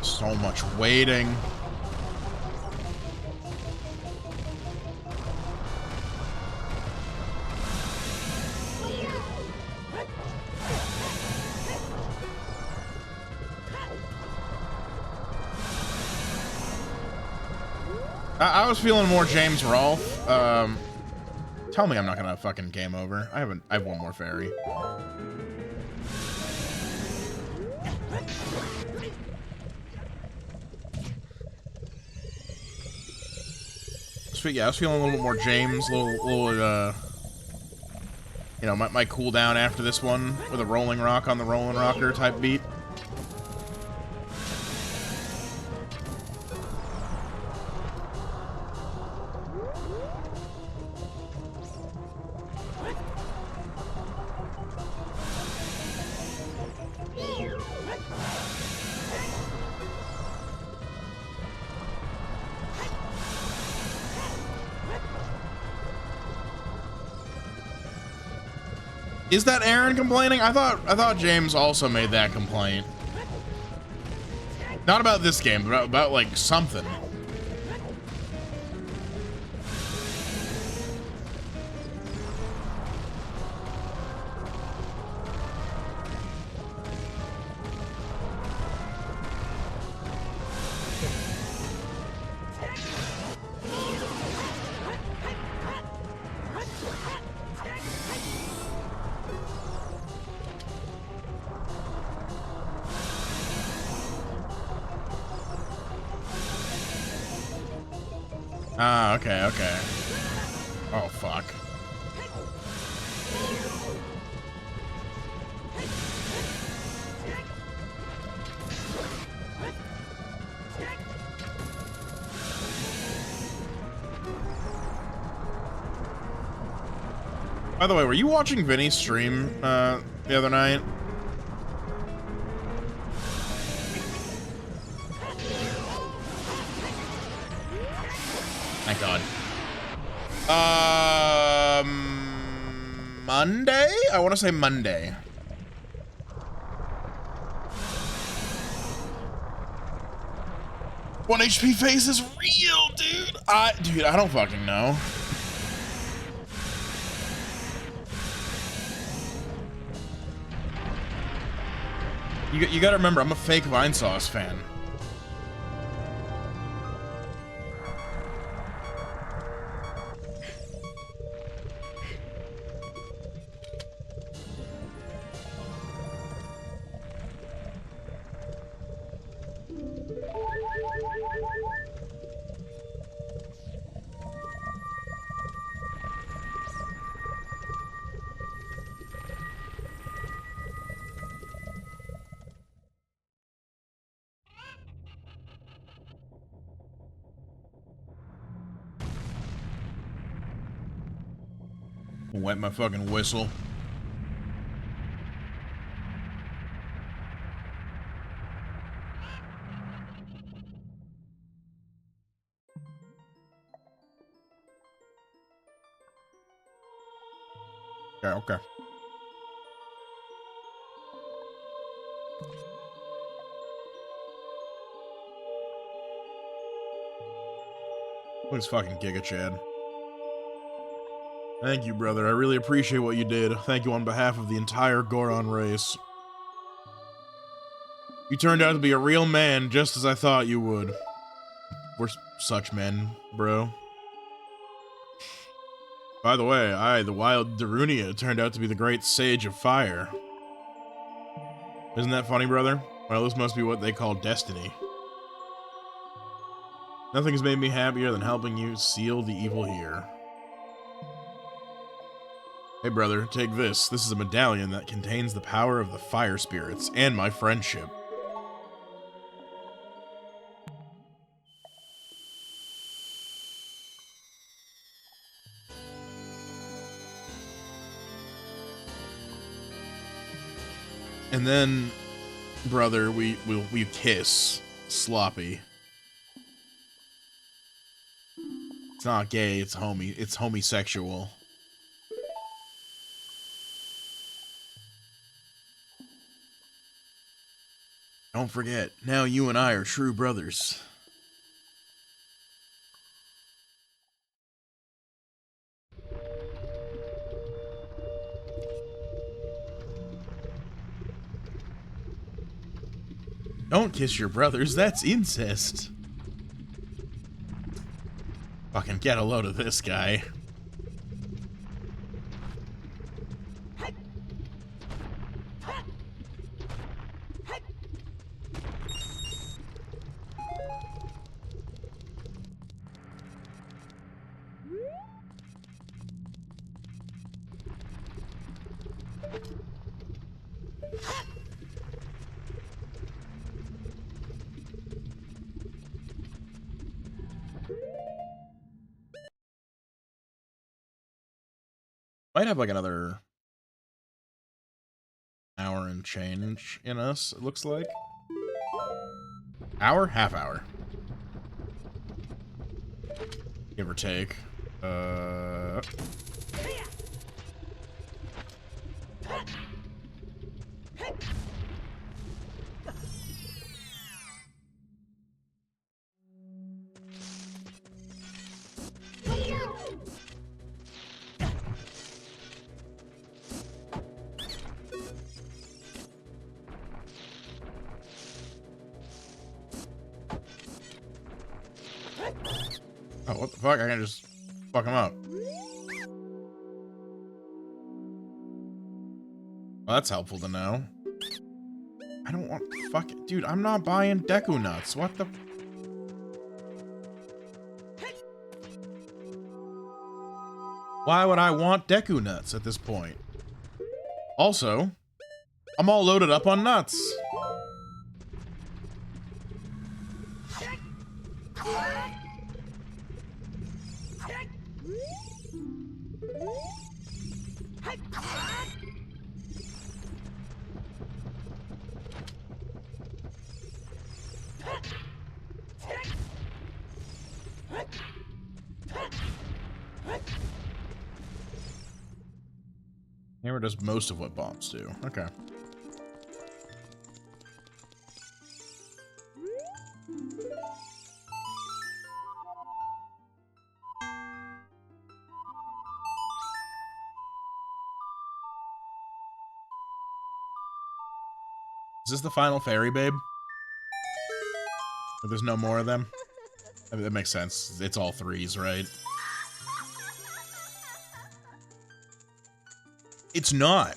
So much waiting. I was feeling more James Rolfe. Tell me I'm not gonna fucking game over. I have one more fairy. Sweet, yeah, I was feeling a little bit more James, a little you know, my cooldown after this one with a rolling rock on the rolling rocker type beat. Is that Aaron complaining? I thought James also made that complaint. Not about this game, but about like something. Ah, okay, okay. Oh, fuck. By the way, were you watching Vinny's stream the other night? Thank God. Monday? I want to say Monday. One HP face is real, dude. Dude, I don't fucking know. You gotta remember, I'm a fake Vine Sauce fan. Wet my fucking whistle. Okay, okay. What's fucking Giga Chad? Thank you, brother. I really appreciate what you did. Thank you on behalf of the entire Goron race. You turned out to be a real man, just as I thought you would. We're such men, bro. By the way, the wild Darunia, turned out to be the great sage of fire. Isn't that funny, brother? Well, this must be what they call destiny. Nothing has made me happier than helping you seal the evil here. Hey brother, take this. This is a medallion that contains the power of the fire spirits and my friendship. And then, brother, we kiss. Sloppy. It's not gay, it's homosexual. Don't forget, now you and I are true brothers. Don't kiss your brothers, that's incest. Fucking get a load of this guy. Might have like another hour and change in us, it looks like. Hour? Half hour. Give or take. Oh, what the fuck? I can just fuck him up. Well, that's helpful to know. I don't want... Fuck it. Dude, I'm not buying Deku Nuts. What the... Why would I want Deku Nuts at this point? Also, I'm all loaded up on nuts. Hammer does most of what bombs do. Okay. Is this the final fairy, babe? Or there's no more of them? I mean, that makes sense. It's all threes, right? It's not.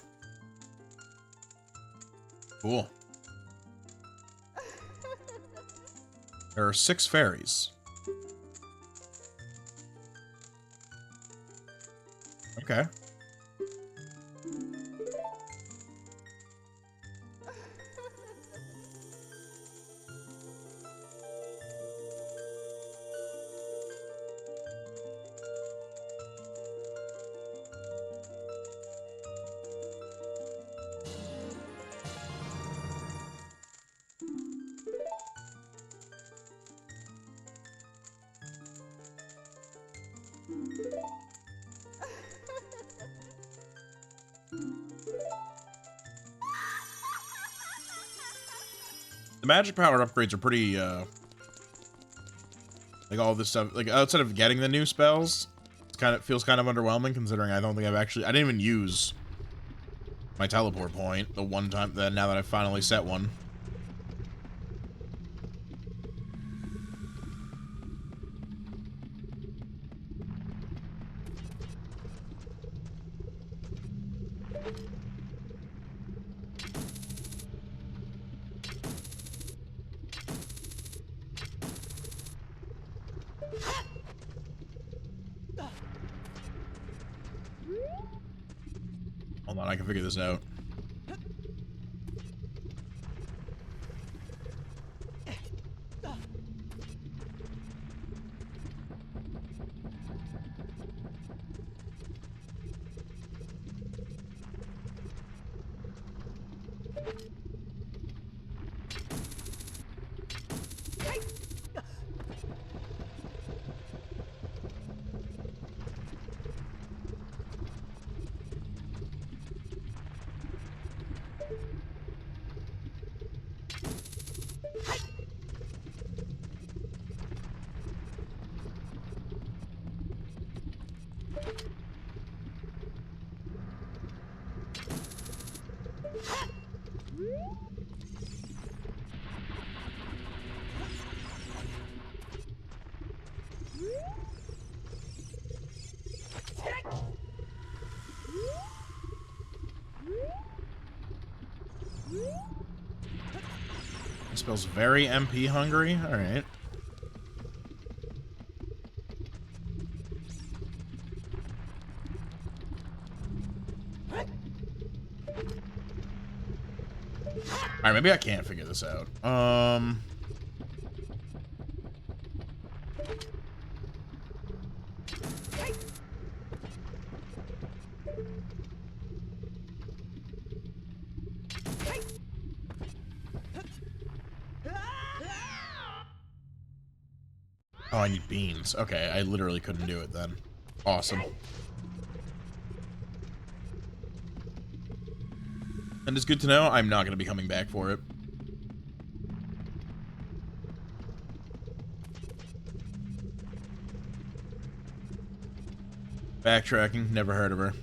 Cool. There are 6 fairies. Okay. The magic powered upgrades are pretty, like all this stuff, like outside of getting the new spells, it feels kind of underwhelming considering I don't think I didn't even use my teleport point the one time, now that I've finally set one. Hold on, I can figure this out. It spells very MP hungry. All right. All right, maybe I can't figure this out. Oh, I need beans. Okay, I literally couldn't do it then. Awesome. And it's good to know I'm not going to be coming back for it. Backtracking, never heard of her.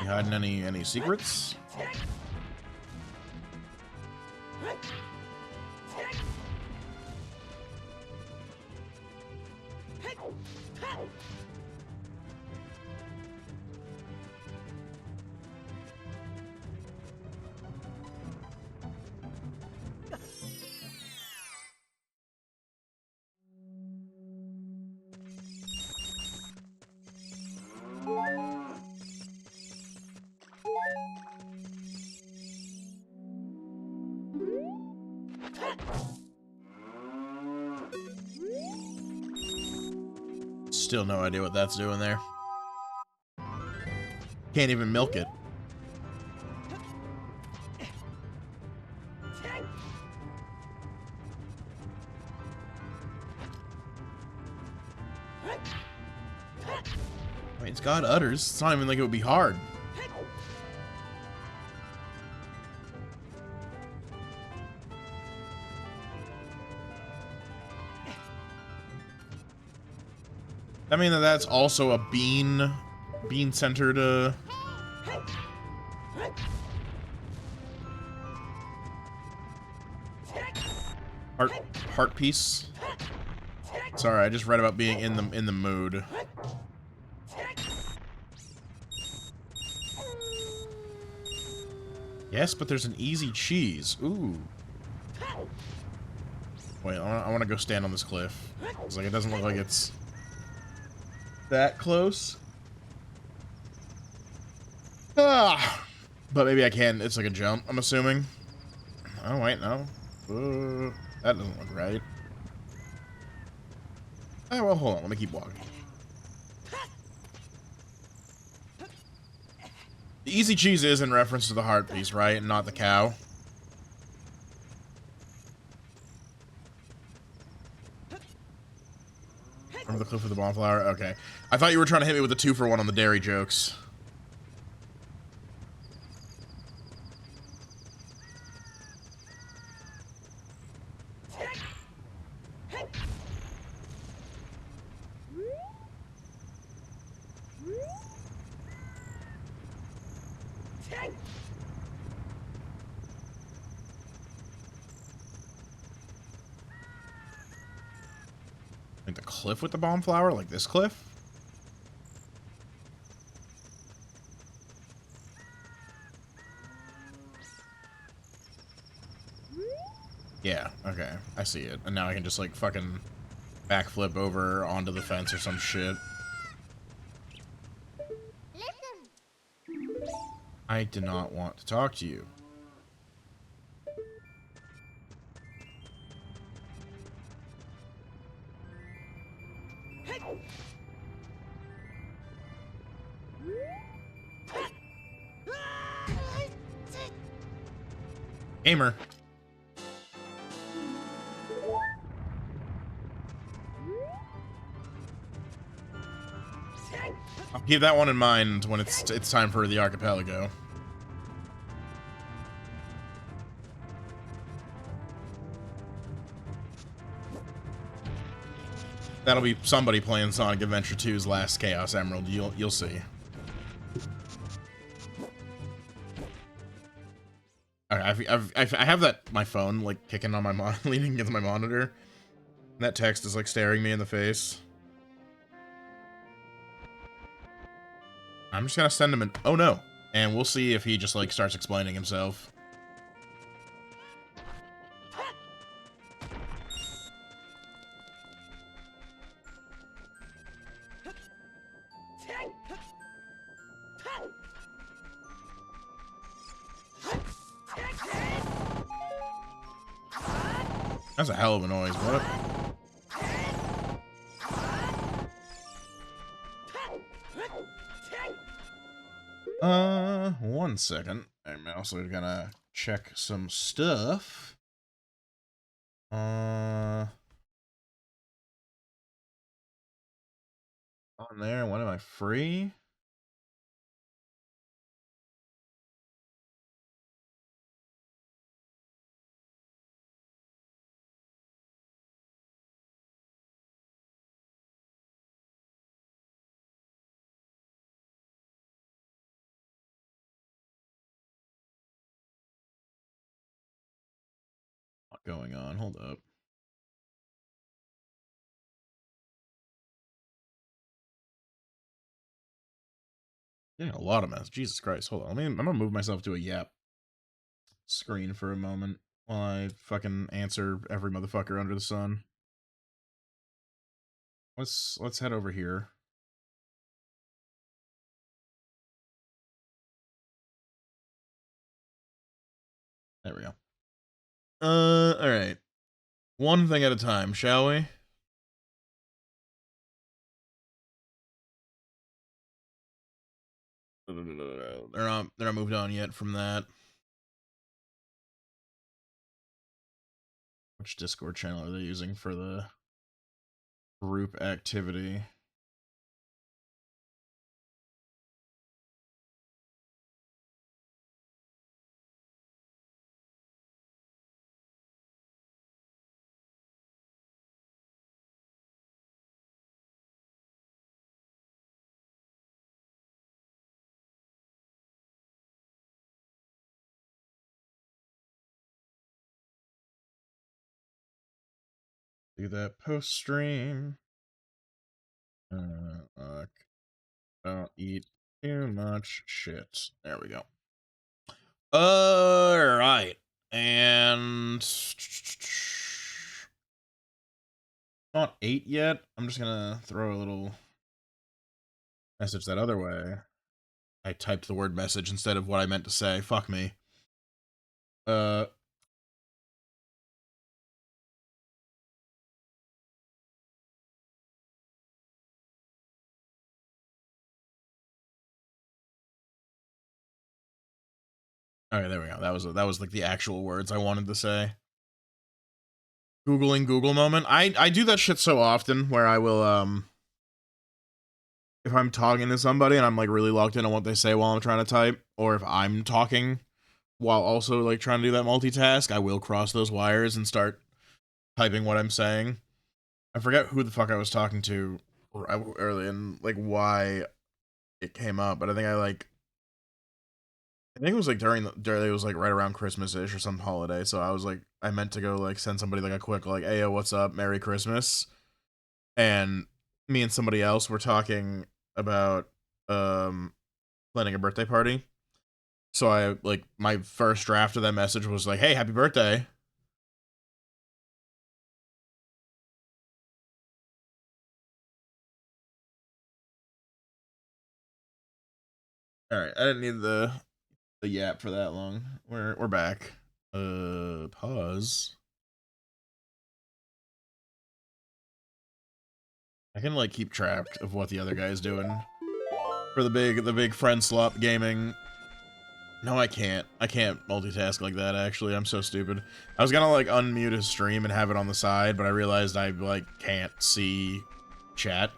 You hiding any secrets? Still no idea what that's doing there. Can't even milk it. I mean, it's got udders. It's not even like it would be hard. I mean, that's also a bean-centered, heart piece. Sorry, I just read about being in the mood. Yes, but there's an easy cheese. Ooh. Wait, I want to go stand on this cliff. It's like it doesn't look like it's that close. Ah, but maybe I can. It's like a jump, I'm assuming. Oh, wait, no. That doesn't look right. Oh, well, hold on. Let me keep walking. The easy cheese is in reference to the heart piece, right? And not the cow. Remember the cliff with the bonflower? Okay. I thought you were trying to hit me with a 2-for-1 on the dairy jokes. Like the cliff with the bonflower? Like this cliff? Yeah, okay. I see it. And now I can just, like, fucking backflip over onto the fence or some shit. I do not want to talk to you. Gamer. I'll keep that one in mind when it's time for the archipelago. That'll be somebody playing Sonic Adventure 2's Last Chaos Emerald. You'll see. I have that my phone like kicking on my leaning against my monitor. And that text is like staring me in the face. I'm just gonna send him an oh no, and we'll see if he just like starts explaining himself. That's a hell of a noise, what? 1 second. I'm also gonna check some stuff. On there, when am I free? What's going on? Hold up. Getting a lot of messages. Jesus Christ. Hold on. I'm gonna move myself to a yap screen for a moment while I fucking answer every motherfucker under the sun. Let's head over here. There we go. Alright. One thing at a time, shall we? They're not moved on yet from that. Which Discord channel are they using for the group activity? Do that post stream. Don't eat too much shit. There we go. Alright. And not 8 yet. I'm just gonna throw a little message that other way. I typed the word message instead of what I meant to say. Fuck me. Okay, there we go. That was like the actual words I wanted to say. Googling Google moment. I do that shit so often where I will if I'm talking to somebody and I'm like really locked in on what they say while I'm trying to type, or if I'm talking while also like trying to do that multitask, I will cross those wires and start typing what I'm saying. I forget who the fuck I was talking to early and like why it came up, but I think it was like during it was like right around Christmas-ish or some holiday. So I was like, I meant to go like send somebody like a quick like, hey, yo, what's up? Merry Christmas. And me and somebody else were talking about planning a birthday party. So I like my first draft of that message was like, hey, happy birthday. All right, I didn't need the the yap for that long. We're back. Pause. I can like keep track of what the other guy's doing for the big friend swap gaming. No, I can't. I can't multitask like that, actually. I'm so stupid. I was gonna, like, unmute his stream and have it on the side, but I realized I, like, can't see chat.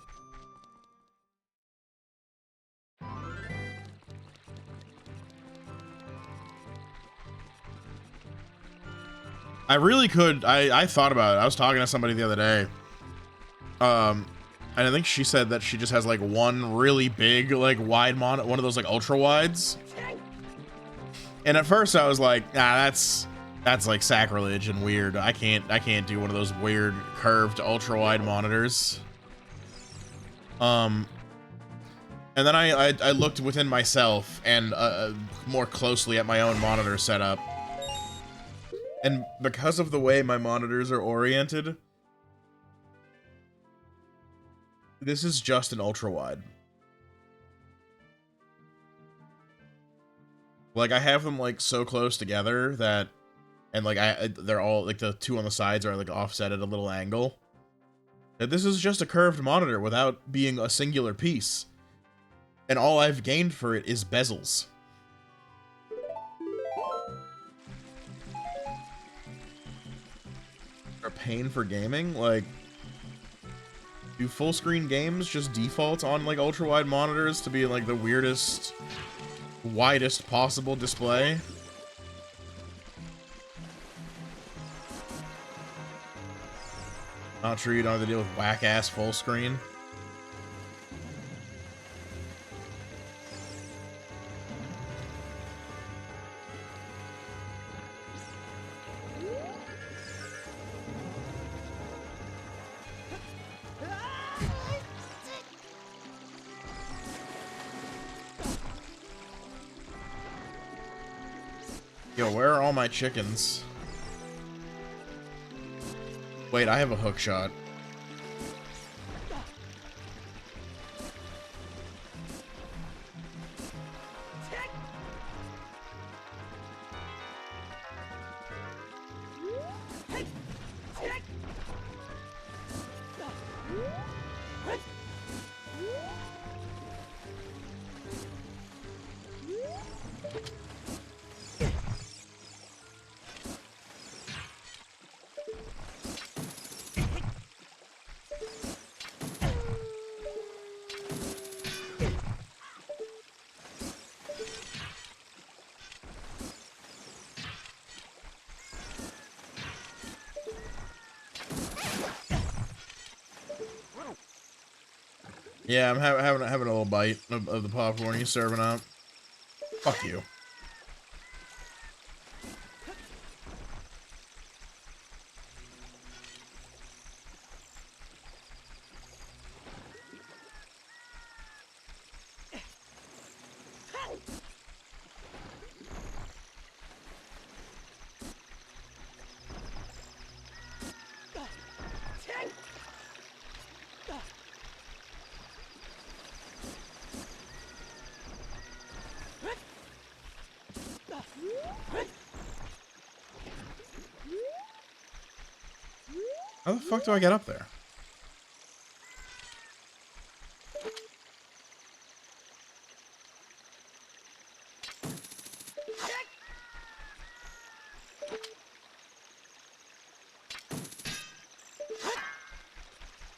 I really could. I thought about it. I was talking to somebody the other day. And I think she said that she just has, like, one really big, like, wide monitor, one of those, like, ultra-wides. And at first I was like, nah, that's like sacrilege and weird. I can't do one of those weird curved ultra wide monitors. And then I looked within myself and more closely at my own monitor setup. And because of the way my monitors are oriented, this is just an ultra wide. Like, I have them, like, so close together that, and, like, they're all, like, the two on the sides are, like, offset at a little angle. That this is just a curved monitor without being a singular piece. And all I've gained for it is bezels. A pain for gaming? Like, do full-screen games just default on, like, ultra-wide monitors to be, like, the weirdest, widest possible display? Not sure you don't have to deal with whack-ass full screen. Yo, where are all my chickens? Wait, I have a hook shot. Yeah, I'm having a little bite of the popcorn he's serving up. Fuck you. How the fuck do I get up there?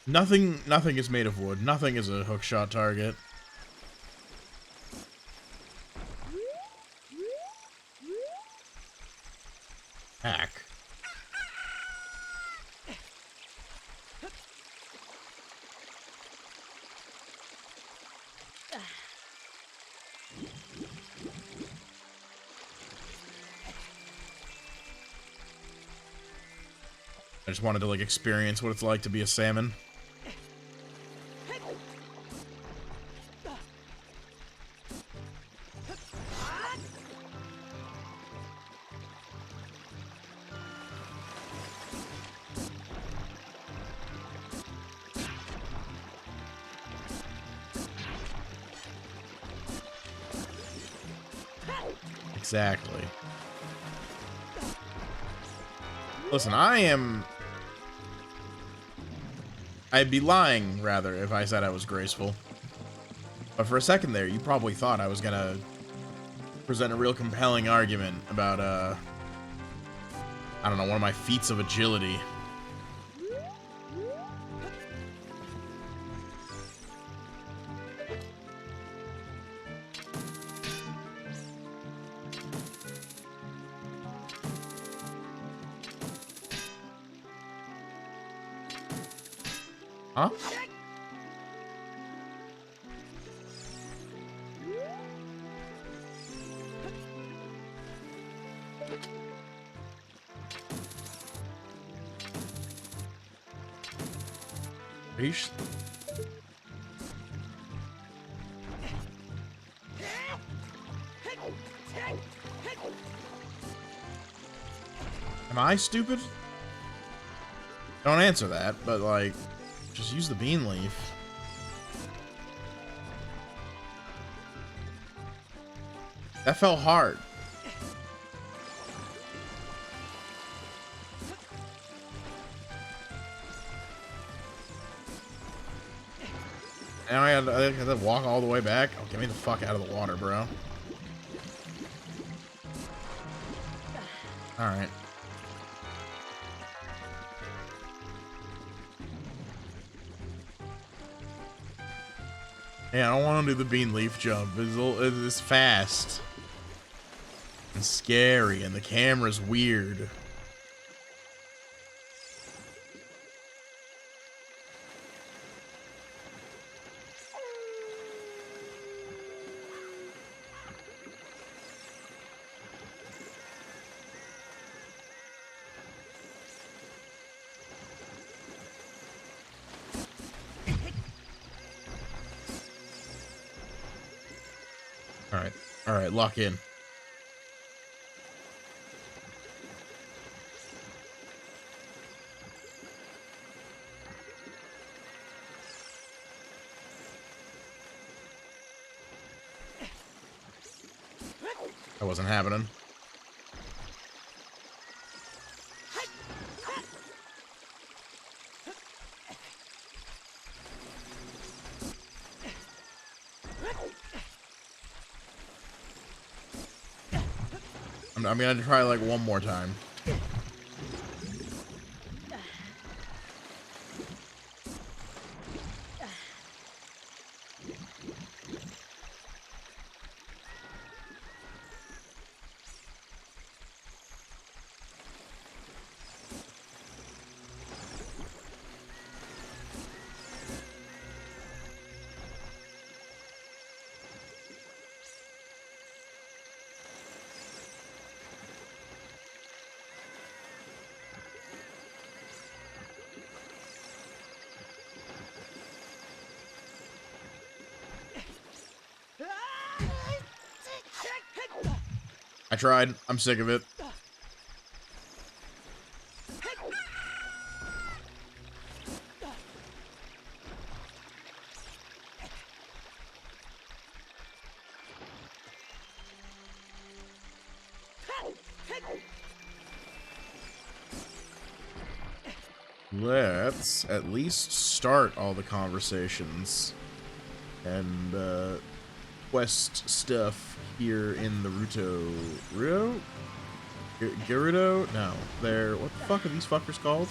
Nothing is made of wood. Nothing is a hookshot target. Hack. I just wanted to, like, experience what it's like to be a salmon. Exactly. Listen, I'd be lying, rather, if I said I was graceful. But for a second there, you probably thought I was gonna present a real compelling argument about, I don't know, one of my feats of agility. Huh? Are you Am I stupid? Don't answer that, but like, just use the bean leaf. That felt hard. Now I had to walk all the way back. Oh, get me the fuck out of the water, bro. Alright. Yeah, I don't want to do the bean leaf jump. It's fast. And scary, and the camera's weird. Alright. Alright, lock in. That wasn't happening. I'm gonna try like one more time. I tried. I'm sick of it. Let's at least start all the conversations and quest stuff here in the Gerudo? No, they're, what the fuck are these fuckers called?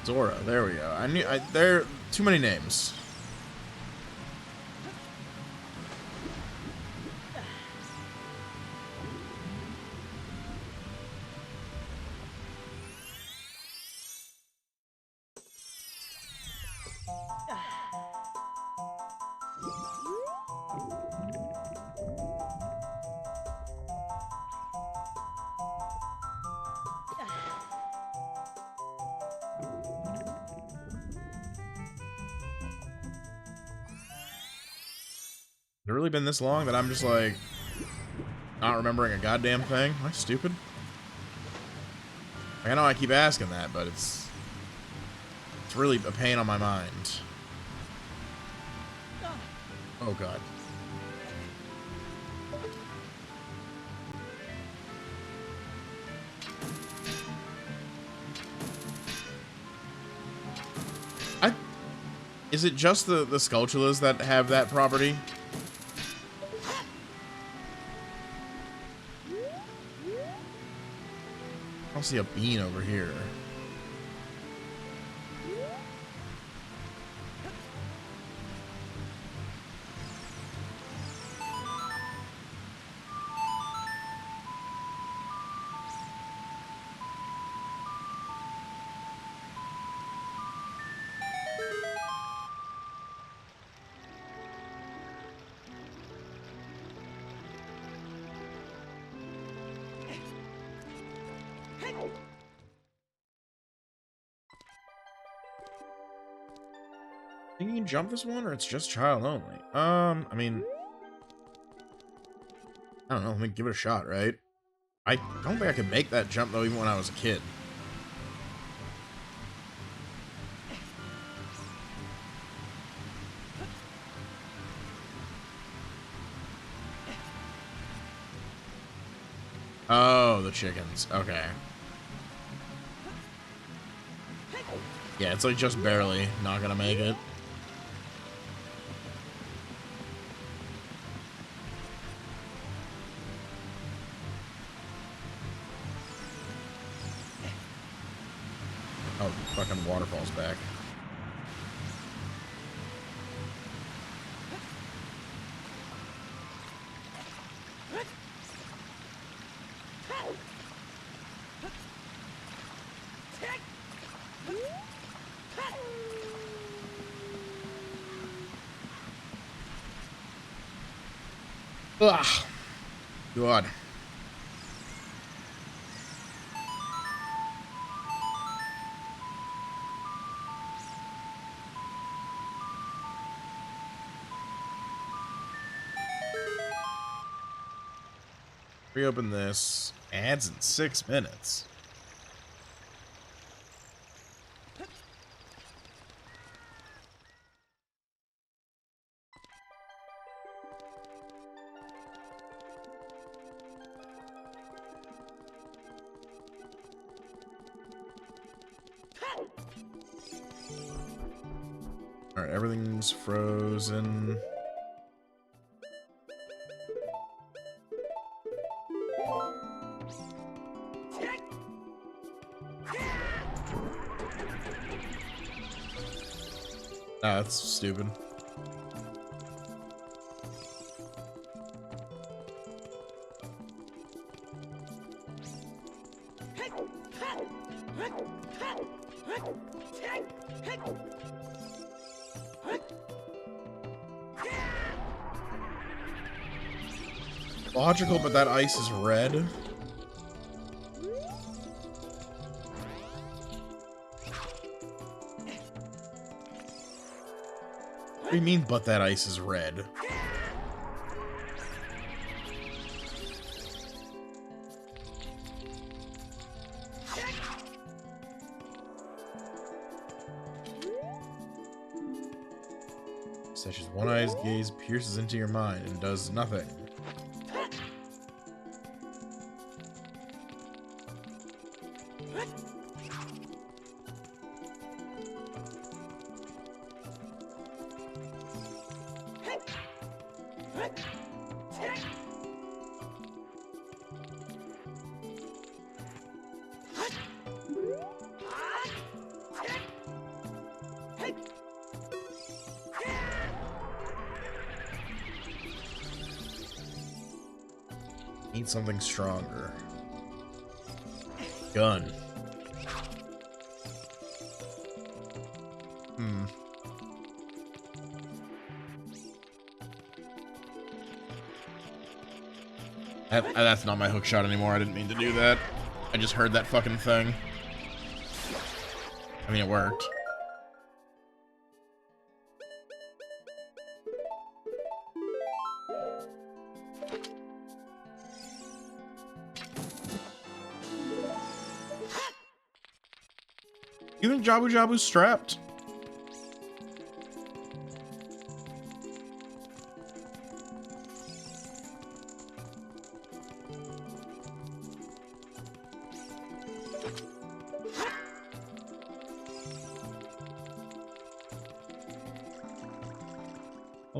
Zora, there we go. There are too many names. Has it really been this long that I'm just like not remembering a goddamn thing? Am I stupid? I know I keep asking that, but it's really a pain on my mind. Oh god. I Is it just the Skulltulas that have that property? I don't see a bean over here. Think you can jump this one, or it's just child only? I mean, I don't know. Let me give it a shot, right? I don't think I could make that jump, though, even when I was a kid. Oh, the chickens. Okay. Yeah, it's like just barely not gonna make it. Oh, fucking waterfall's back. Ugh. God. Reopen this. Ads in 6 minutes. Alright, everything's frozen. Ah, that's stupid. Logical, but that ice is red. What do you mean, but that ice is red? Such as one eye's gaze pierces into your mind and does nothing. Need something stronger. Gun. That's not my hook shot anymore. I didn't mean to do that. I just heard that fucking thing. I mean, it worked. You think Jabu Jabu's strapped?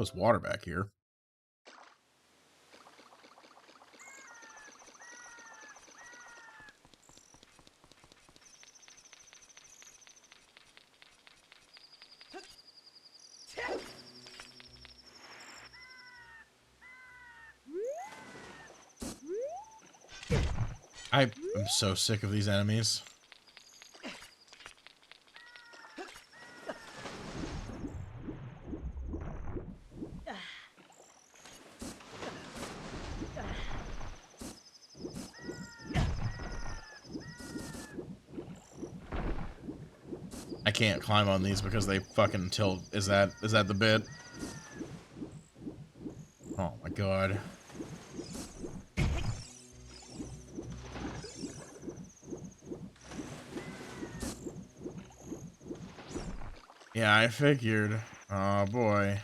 Oh, there's water back here. I'm so sick of these enemies. I can't climb on these because they fucking tilt. Is that the bit? Oh my god. Yeah, I figured. Oh boy.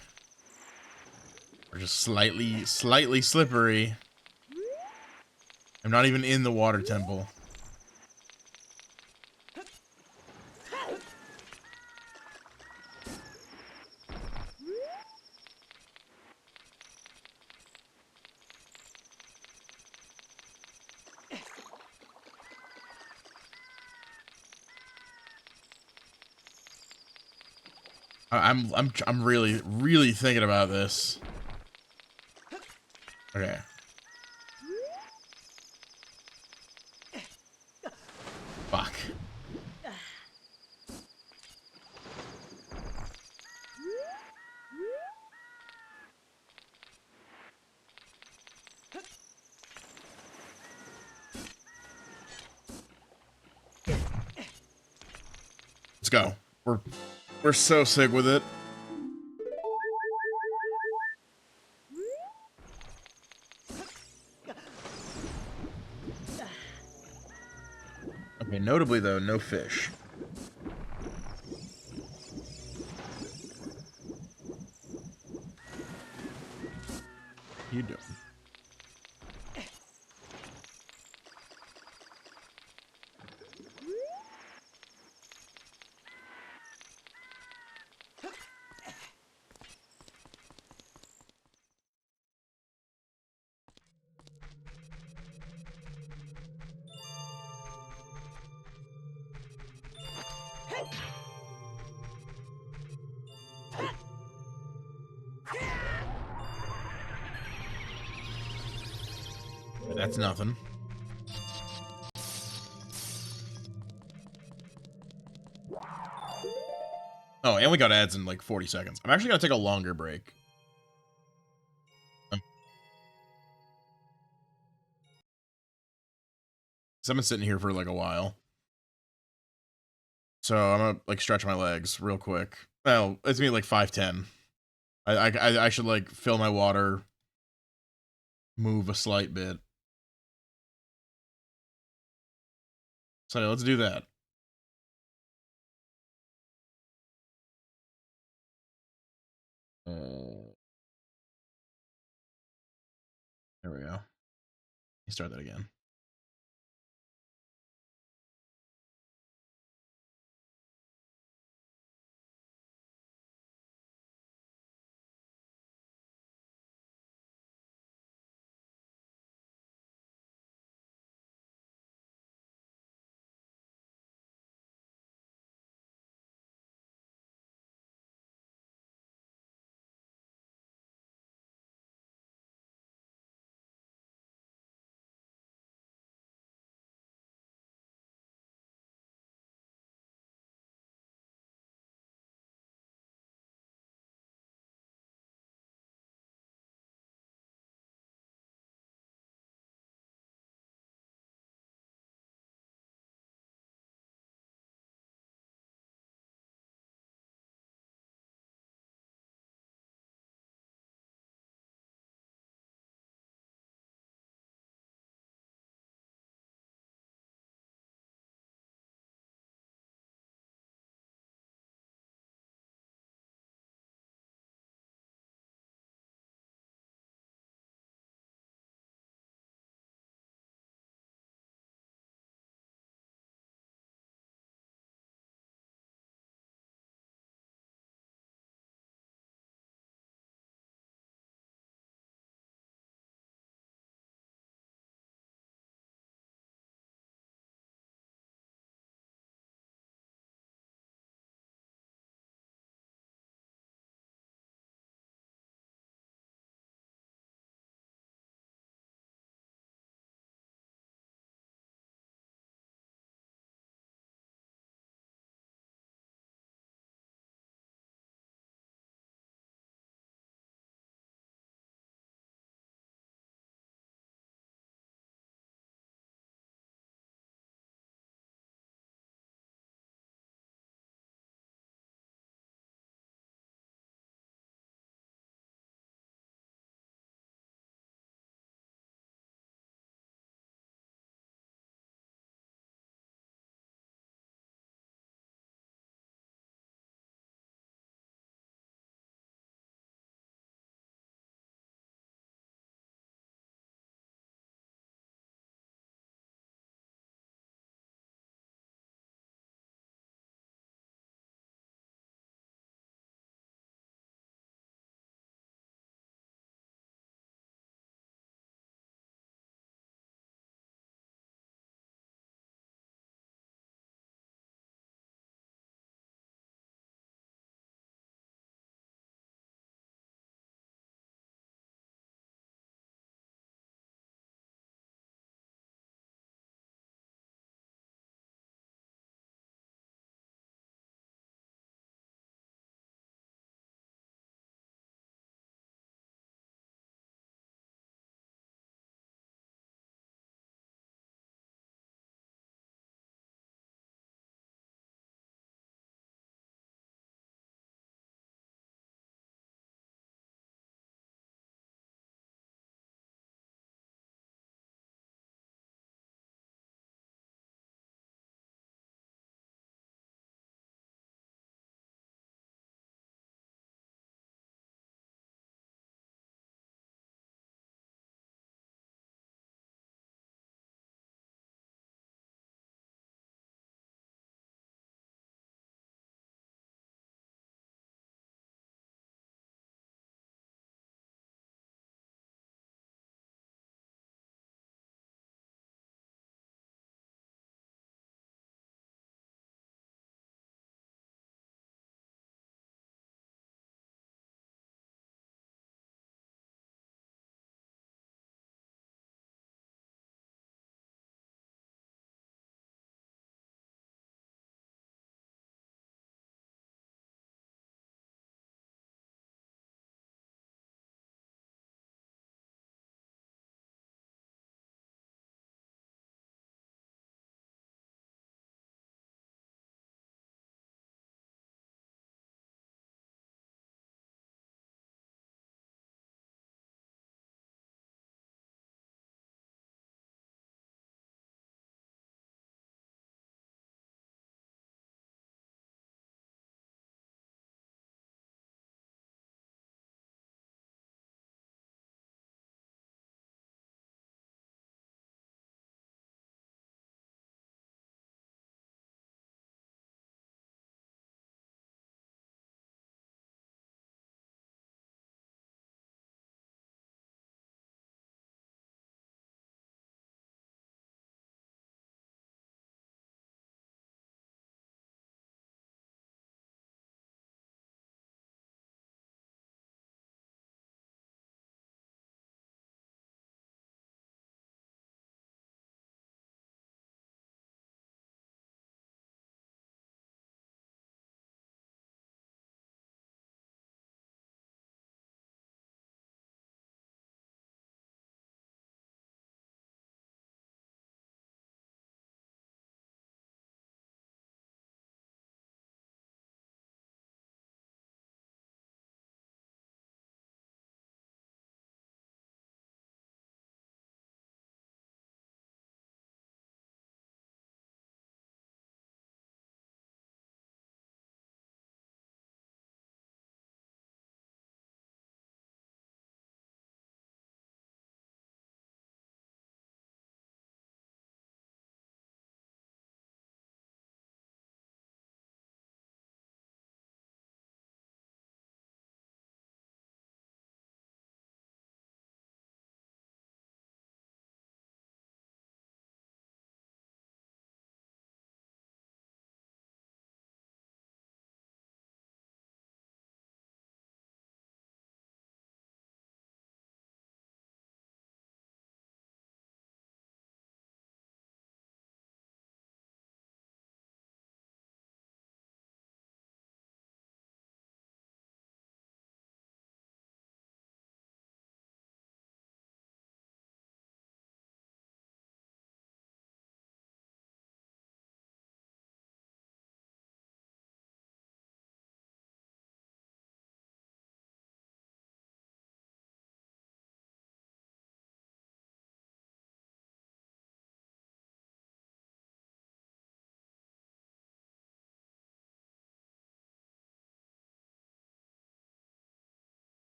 We're just slightly slippery. I'm not even in the water temple. I'm really thinking about this. Okay. Fuck. Let's go. We're so sick with it. Okay, notably though, no fish. You doing? That's nothing. Oh, and we got ads in like 40 seconds. I'm actually gonna take a longer break. Um, 'Cause I've been sitting here for like a while. So I'm gonna like stretch my legs real quick. Well, it's gonna be like 5:10. I should like fill my water, move a slight bit. So let's do that. Uh, there we go. Let me start that again.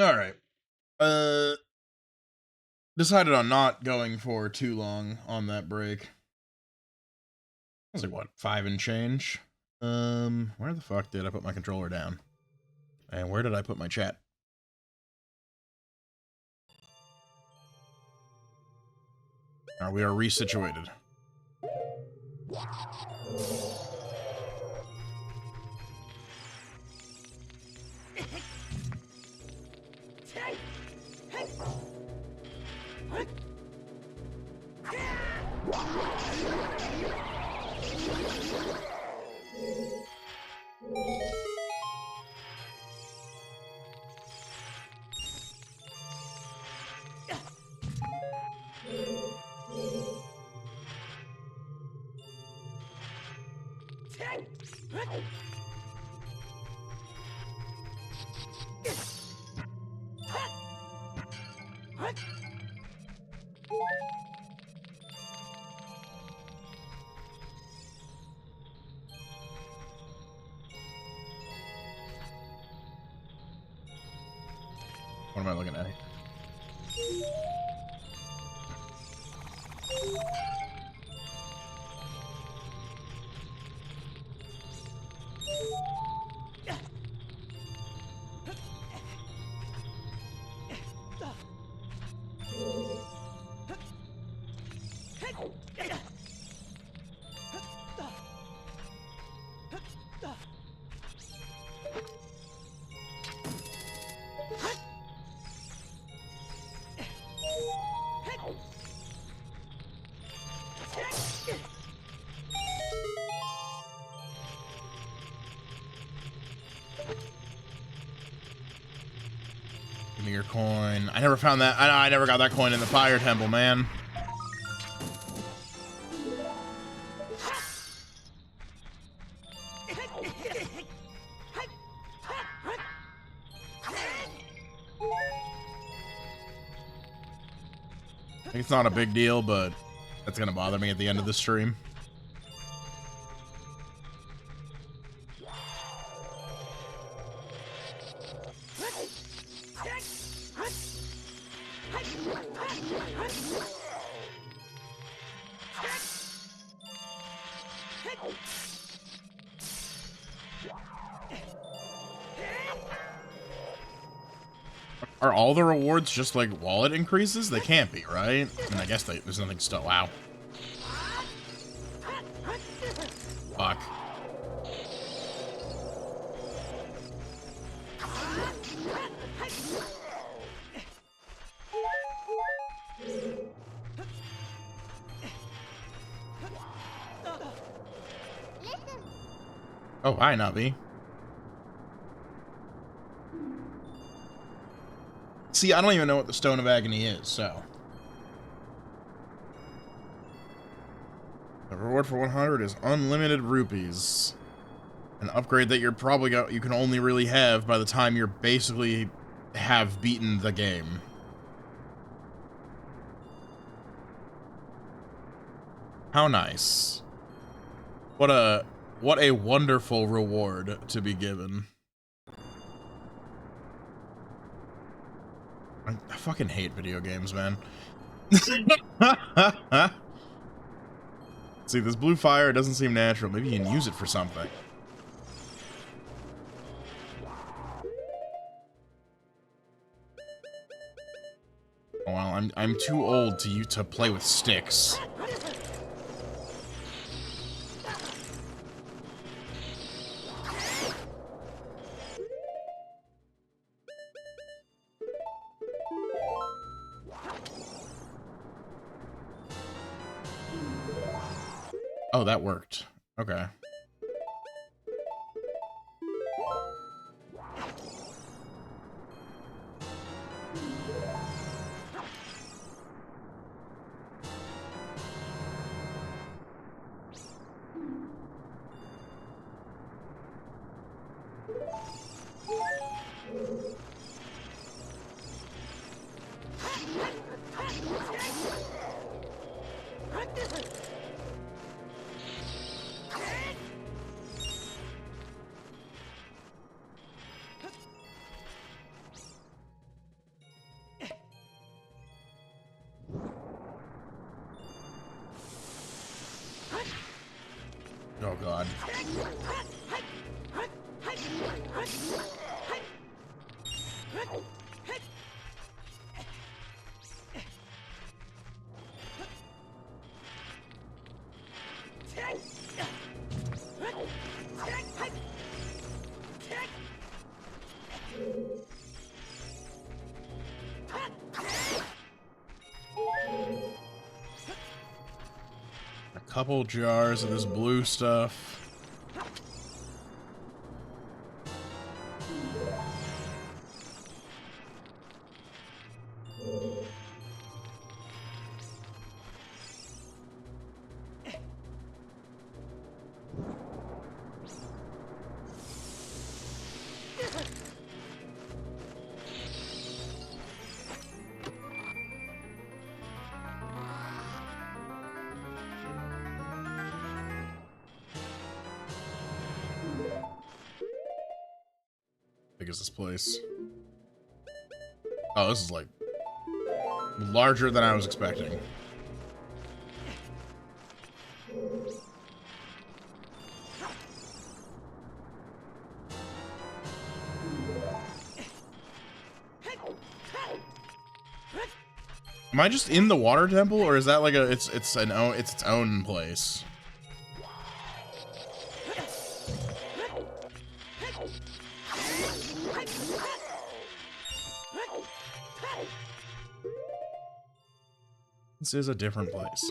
All right. Decided on not going for too long on that break. I was like, what, 5 and change? Where the fuck did I put my controller down? And where did I put my chat? We are resituated. What am I looking at here? Give me your coin. I never found that. I never got that coin in the Fire Temple, man. It's not a big deal, but that's gonna bother me at the end of the stream. Are all the rewards just like wallet increases? They can't be, right? I mean, I guess there's nothing still. Wow. Fuck. Oh, hi, Navi. See, I don't even know what the Stone of Agony is, so. The reward for 100 is unlimited rupees. An upgrade that you can only really have by the time you're basically have beaten the game. How nice. What a wonderful reward to be given. I fucking hate video games, man. See, this blue fire doesn't seem natural. Maybe you can use it for something. Oh, well, I'm too old to play with sticks. Oh, that worked. Okay. couple jars of this blue stuff. Big is this place? Oh, this is like larger than I was expecting. Am I just in the water temple, or is that like a it's its own place? This is a different place.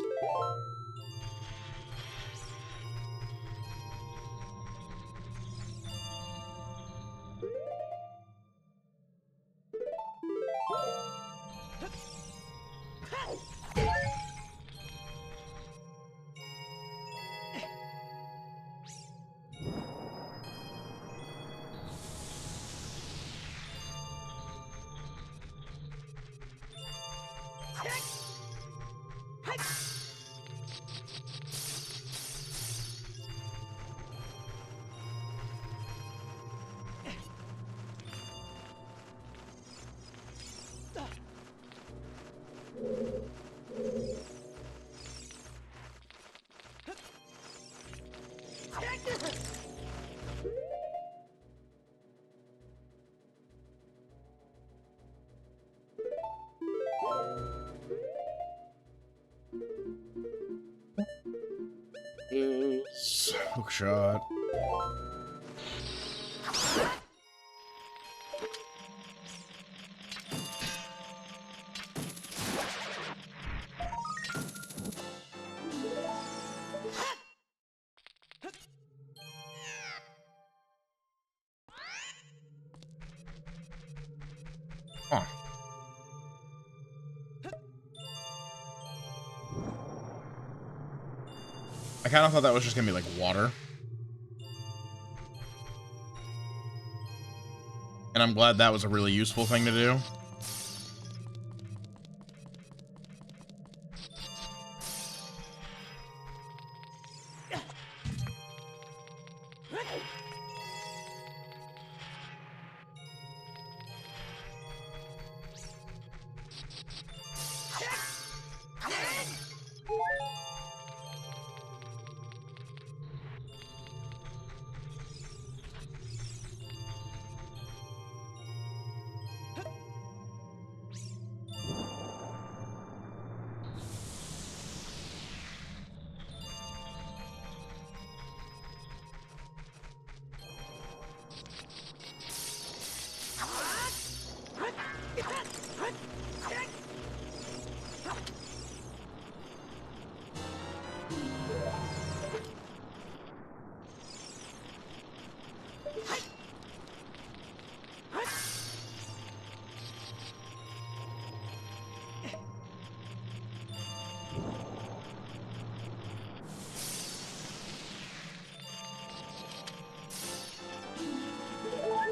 Hook shot. Huh. I kind of thought that was just gonna be like water. And I'm glad that was a really useful thing to do.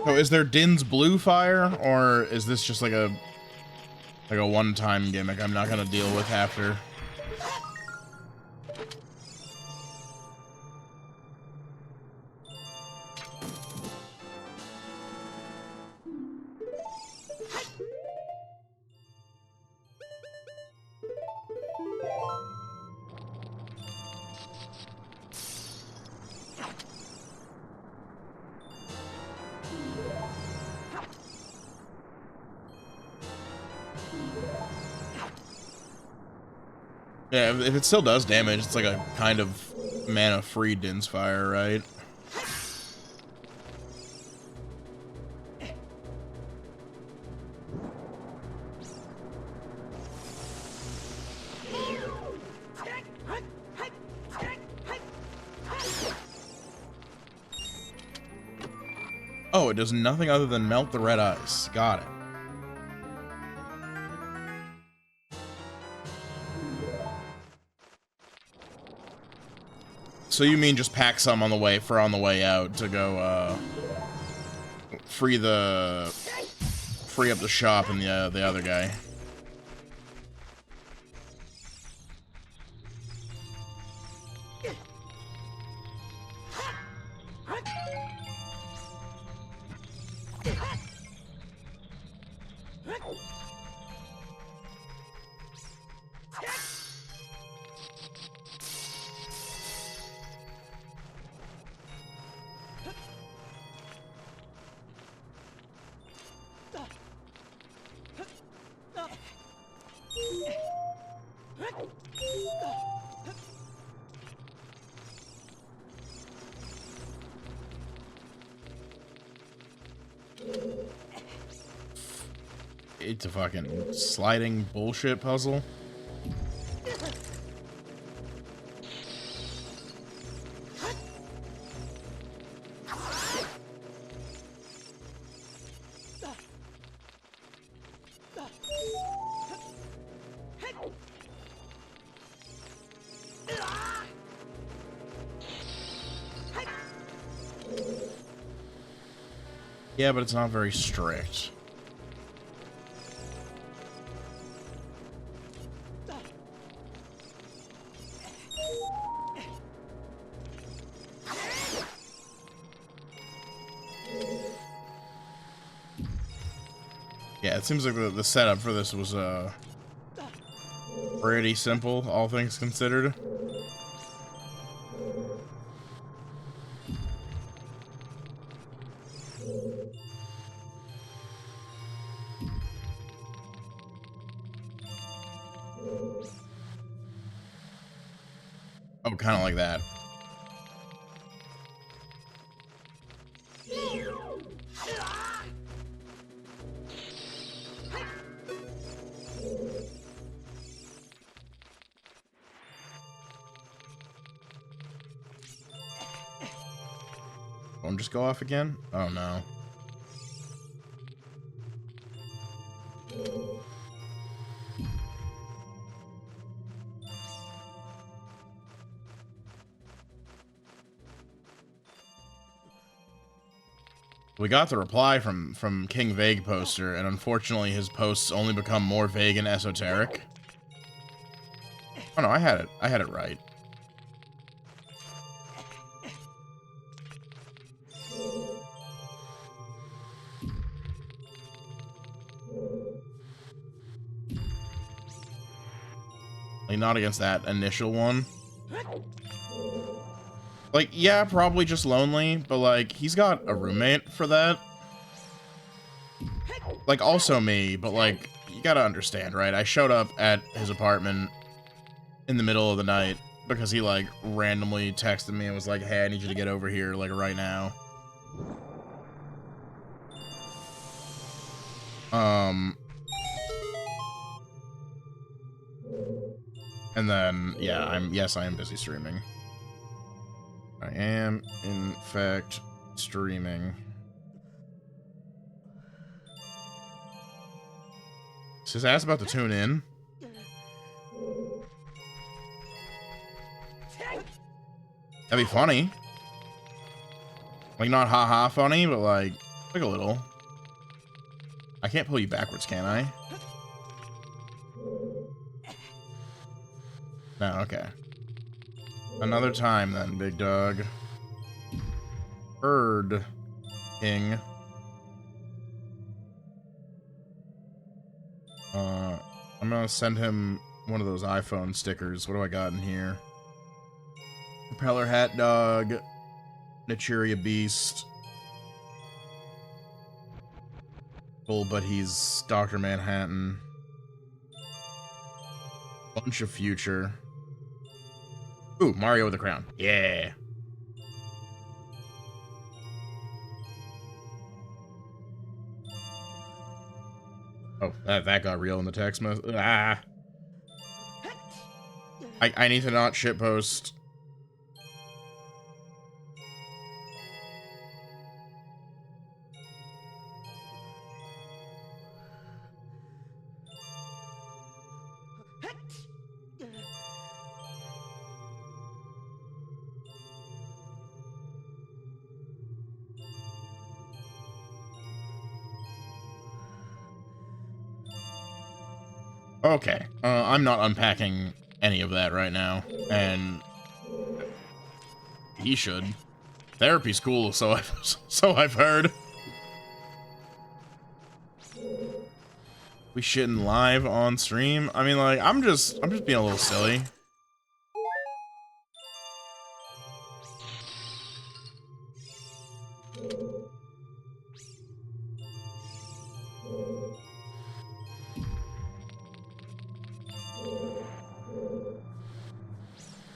So is there Din's blue fire, or is this just like a one-time gimmick I'm not gonna deal with after? Yeah, if it still does damage, it's like a kind of mana-free Din's Fire, right? Oh, it does nothing other than melt the red ice. Got it. So you mean just pack some on the way out to go free up the shop and the other guy. It's a fucking sliding bullshit puzzle. Yeah, but it's not very strict. Yeah, it seems like the setup for this was pretty simple, all things considered. Oh, kind of like that. Won't just go off again? Oh no. We got the reply from King Vague Poster, and unfortunately his posts only become more vague and esoteric. Oh no, I had it right. Like, not against that initial one. Like, yeah, probably just lonely, but like, he's got a roommate for that. Like, also me, but like, you gotta understand, right? I showed up at his apartment in the middle of the night because he like randomly texted me and was like, hey, I need you to get over here like right now. And then, yeah, I am busy streaming. I am, in fact, streaming. Is his ass about to tune in? That'd be funny. Like, not haha funny, but like a little. I can't pull you backwards, can I? No, okay. Another time then, big dog. Bird King. I'm gonna send him one of those iPhone stickers. What do I got in here? Propeller Hat Dog. Naturia Beast. Cool, but he's Dr. Manhattan. Bunch of Future. Ooh, Mario with a crown. Yeah. Oh, that got real in the text message. Ah. I need to not shitpost. Okay, I'm not unpacking any of that right now, and he should. Therapy's cool, so I've heard. We shitting live on stream? I mean, like, I'm just being a little silly.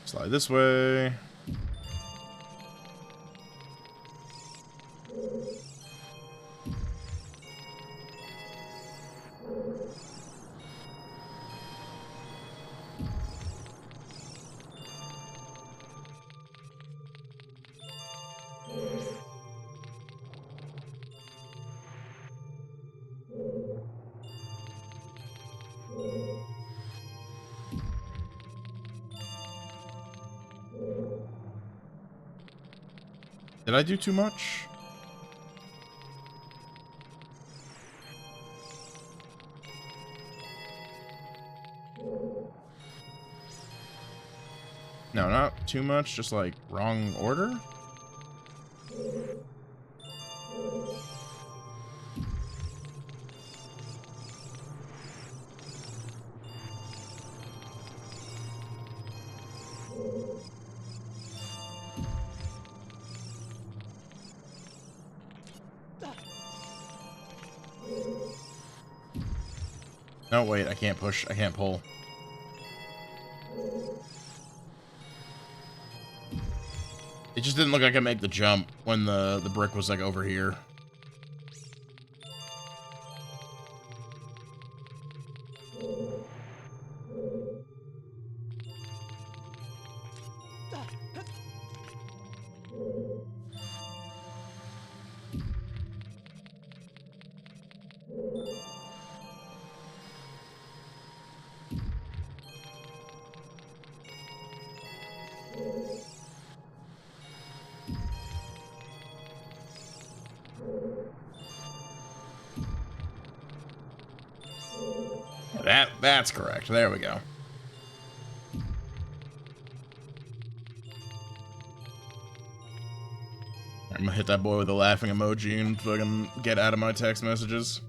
Slide this way. Did I do too much? No, not too much, just like wrong order? No, wait, I can't push, I can't pull. It just didn't look like I could make the jump when the brick was like over here. That's correct. There we go. I'm gonna hit that boy with a laughing emoji and fucking get out of my text messages.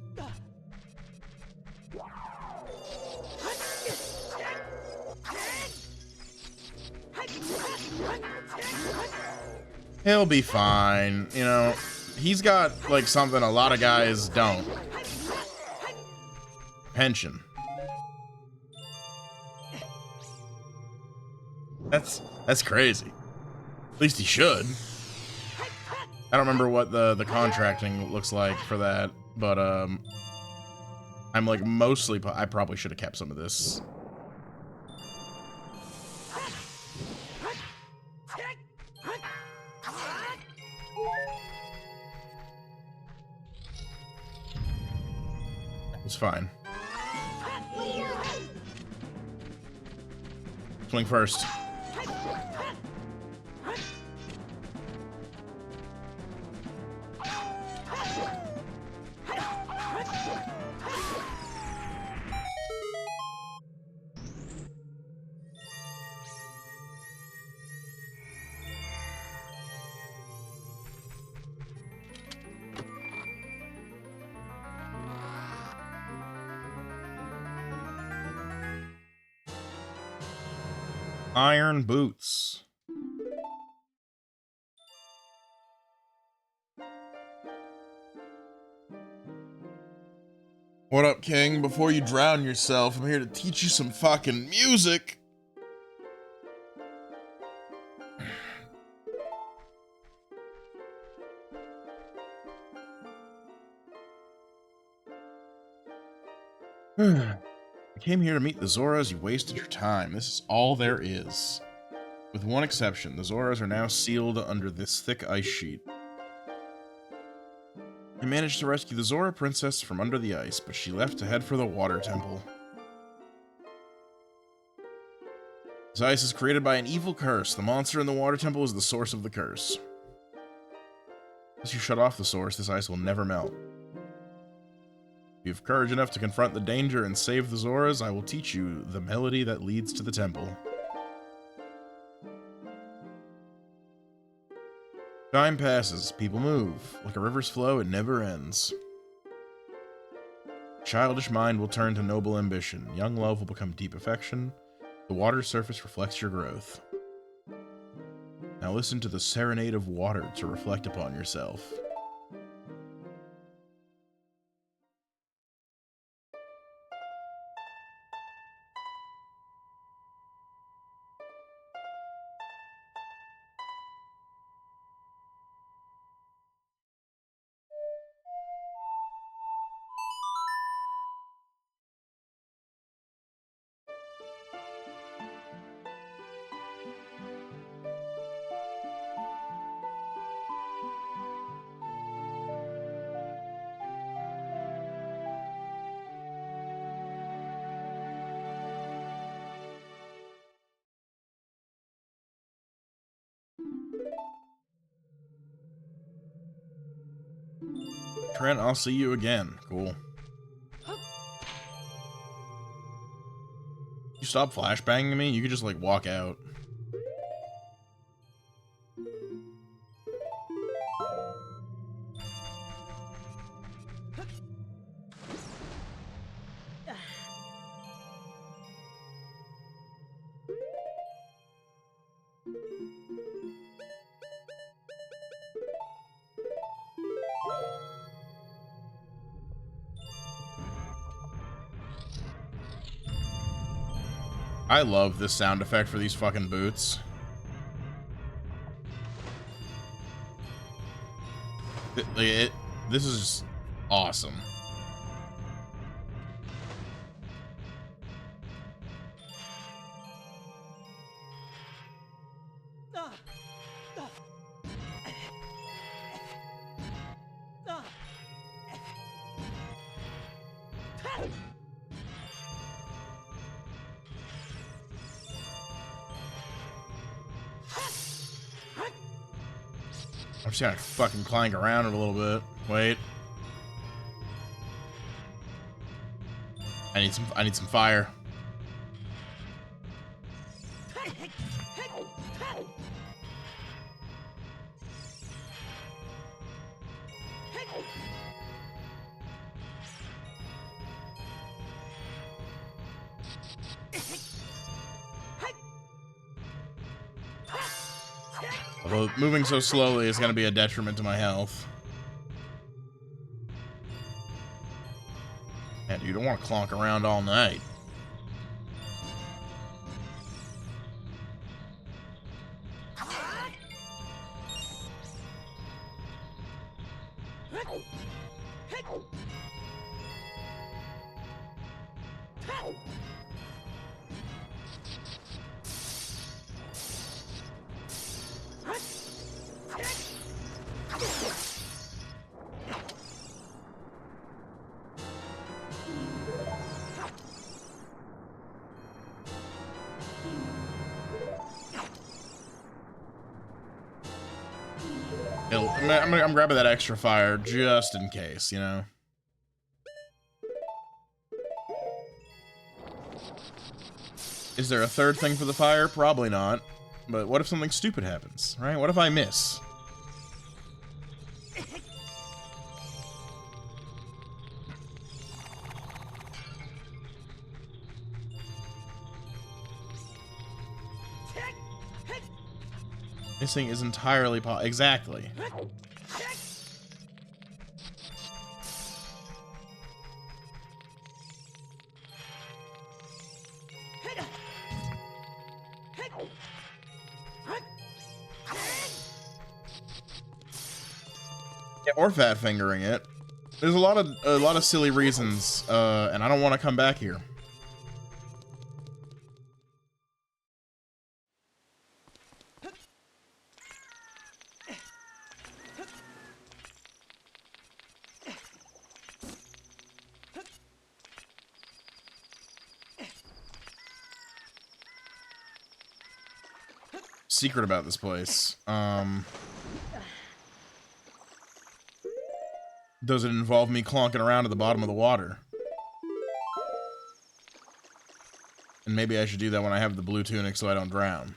He'll be fine, you know. He's got like something a lot of guys don't. Pension. That's crazy. At least he should. I don't remember what the contracting looks like for that, but I'm like mostly I probably should have kept some of this. It's fine. Swing first. Iron boots. What up, King? Before you drown yourself, I'm here to teach you some fucking music. I came here to meet the Zoras. You wasted your time. This is all there is. With one exception, the Zoras are now sealed under this thick ice sheet. I managed to rescue the Zora princess from under the ice, but she left to head for the water temple. This ice is created by an evil curse. The monster in the water temple is the source of the curse. Unless you shut off the source, this ice will never melt. If you have courage enough to confront the danger and save the Zoras, I will teach you the melody that leads to the temple. Time passes, people move. Like a river's flow, it never ends. Childish mind will turn to noble ambition. Young love will become deep affection. The water's surface reflects your growth. Now listen to the serenade of water to reflect upon yourself. Trent, I'll see you again. Cool. You stop flashbanging me? You could just, like, walk out. I love this sound effect for these fucking boots. This is just awesome. I'm just gonna fucking clank around it a little bit. Wait. I need some fire. Although moving so slowly is going to be a detriment to my health. Yeah, dude, you don't want to clonk around all night. I'm grabbing that extra fire just in case, you know? Is there a third thing for the fire? Probably not. But what if something stupid happens, right? What if I miss? Missing is entirely exactly. Yeah, or fat fingering it. There's a lot of silly reasons, and I don't want to come back here. Secret about this place. Does it involve me clonking around at the bottom of the water? And maybe I should do that when I have the blue tunic so I don't drown.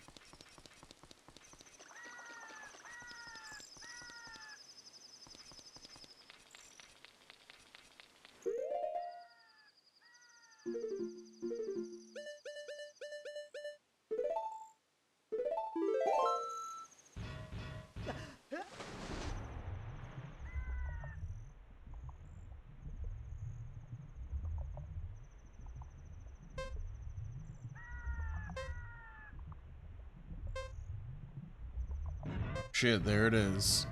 Shit, there it is.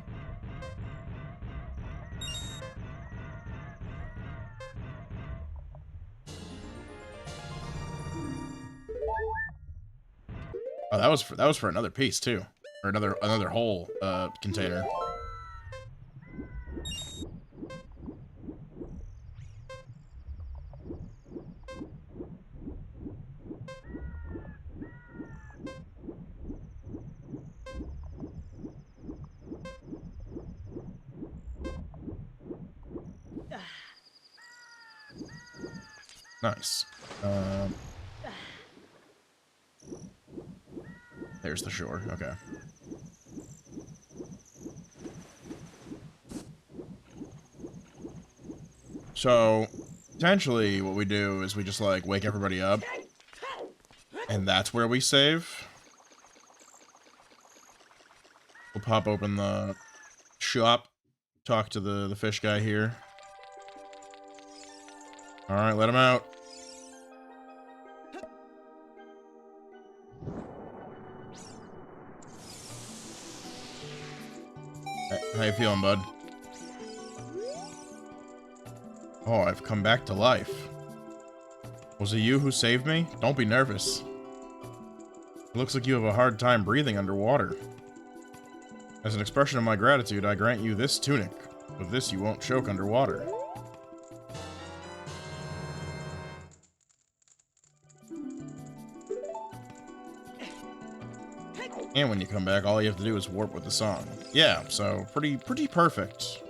Oh, that was for another piece too, or another whole container. Nice. There's the shore. Okay. So, potentially what we do is we just, like, wake everybody up. And that's where we save. We'll pop open the shop, talk to the fish guy here. Alright, let him out. How you feeling, bud? Oh, I've come back to life. Was it you who saved me? Don't be nervous. It looks like you have a hard time breathing underwater. As an expression of my gratitude, I grant you this tunic. With this, you won't choke underwater. And when you come back, all you have to do is warp with the song. Yeah, so pretty perfect.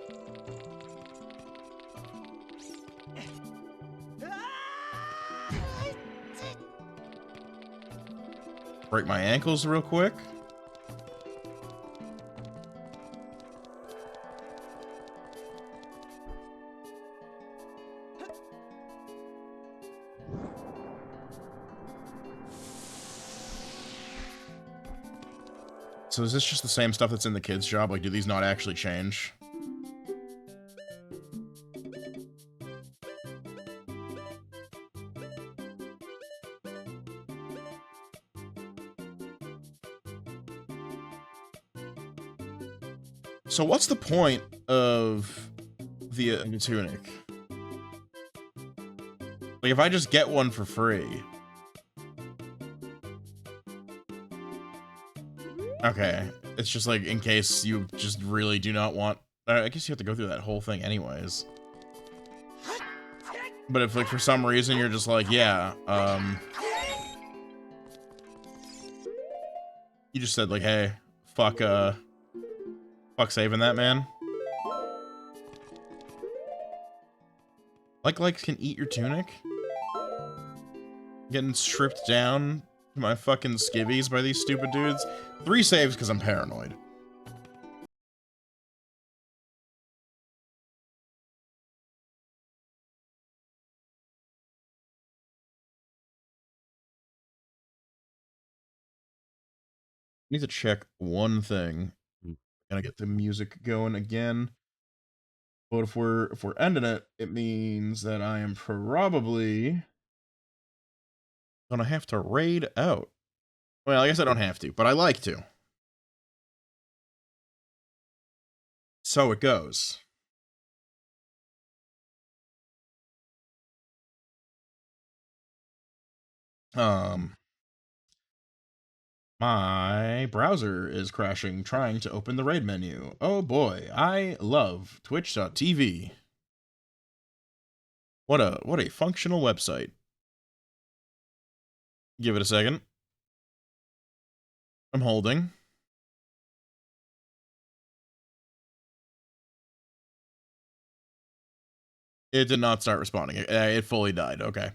Break my ankles real quick. So is this just the same stuff that's in the kids' job? Like, do these not actually change? So what's the point of the tunic? Like, if I just get one for free... Okay, it's just like, in case you just really do not want... I guess you have to go through that whole thing anyways. But if, like, for some reason you're just like, yeah, you just said, like, hey, fuck saving that man. Like can eat your tunic? Getting stripped down to my fucking skivvies by these stupid dudes. 3 saves because I'm paranoid. Need to check one thing. Gonna get the music going again. But if we're ending it, it means that I am probably gonna have to raid out. Well, I guess I don't have to, but I like to. So it goes. My browser is crashing trying to open the raid menu. Oh boy, I love twitch.tv. What a functional website. Give it a second. I'm holding. It did not start responding. It fully died. Okay.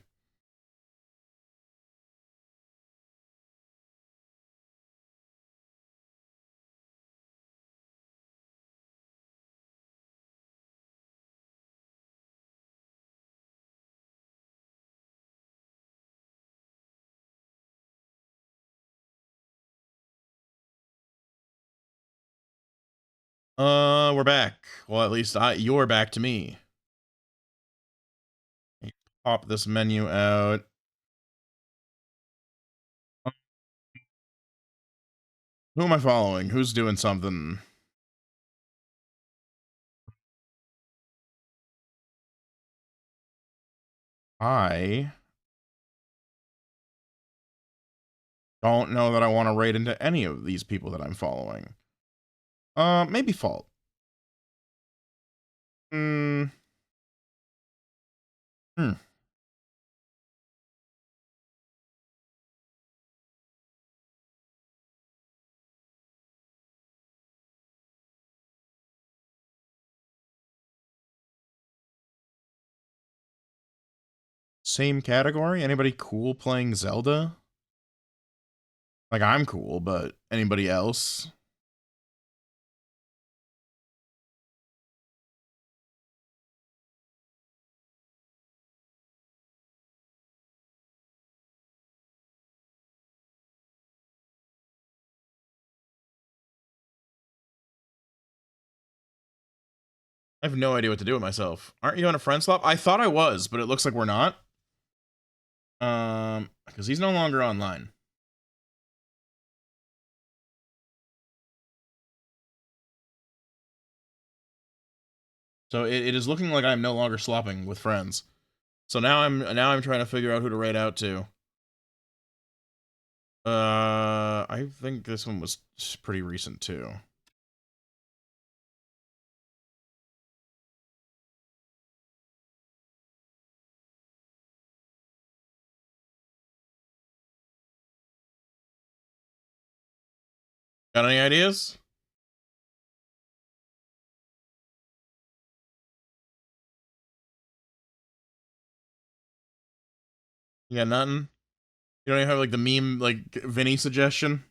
We're back. Well, at least you're back to me. Pop this menu out. Who am I following? Who's doing something? I don't know that I want to raid into any of these people that I'm following. Maybe Fault. Hmm. Hmm. Same category? Anybody cool playing Zelda? Like, I'm cool, but anybody else? I have no idea what to do with myself. Aren't you on a friend swap? I thought I was, but it looks like we're not. Because he's no longer online. So it is looking like I'm no longer swapping with friends. So now I'm trying to figure out who to raid out to. I think this one was pretty recent too. Got any ideas? You got nothing? You don't even have like the meme like Vinny suggestion?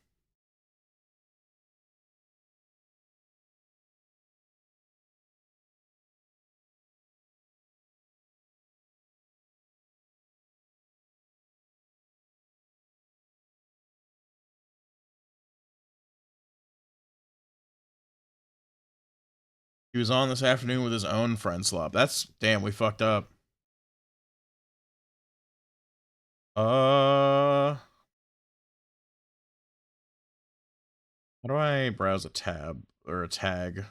He was on this afternoon with his own friend swap. That's damn, we fucked up. How do I browse a tab or a tag?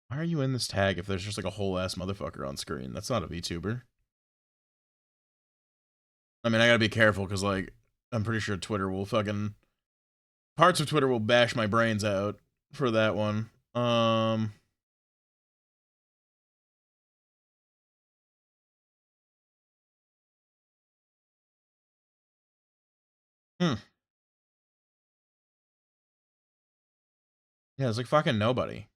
Why are you in this tag if there's just like a whole ass motherfucker on screen? That's not a VTuber. I mean, I gotta be careful because like I'm pretty sure Twitter will fucking parts of Twitter will bash my brains out for that one. Hmm. Yeah, it's like fucking nobody.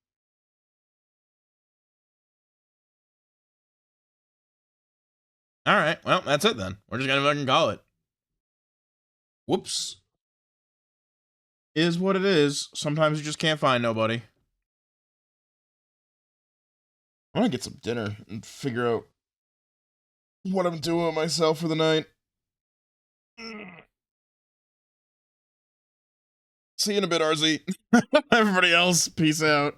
All right, well that's it then. We're just gonna fucking call it. Whoops. Is what it is. Sometimes you just can't find nobody. I want to get some dinner and figure out what I'm doing with myself for the night. See you in a bit, RZ. Everybody else, peace out.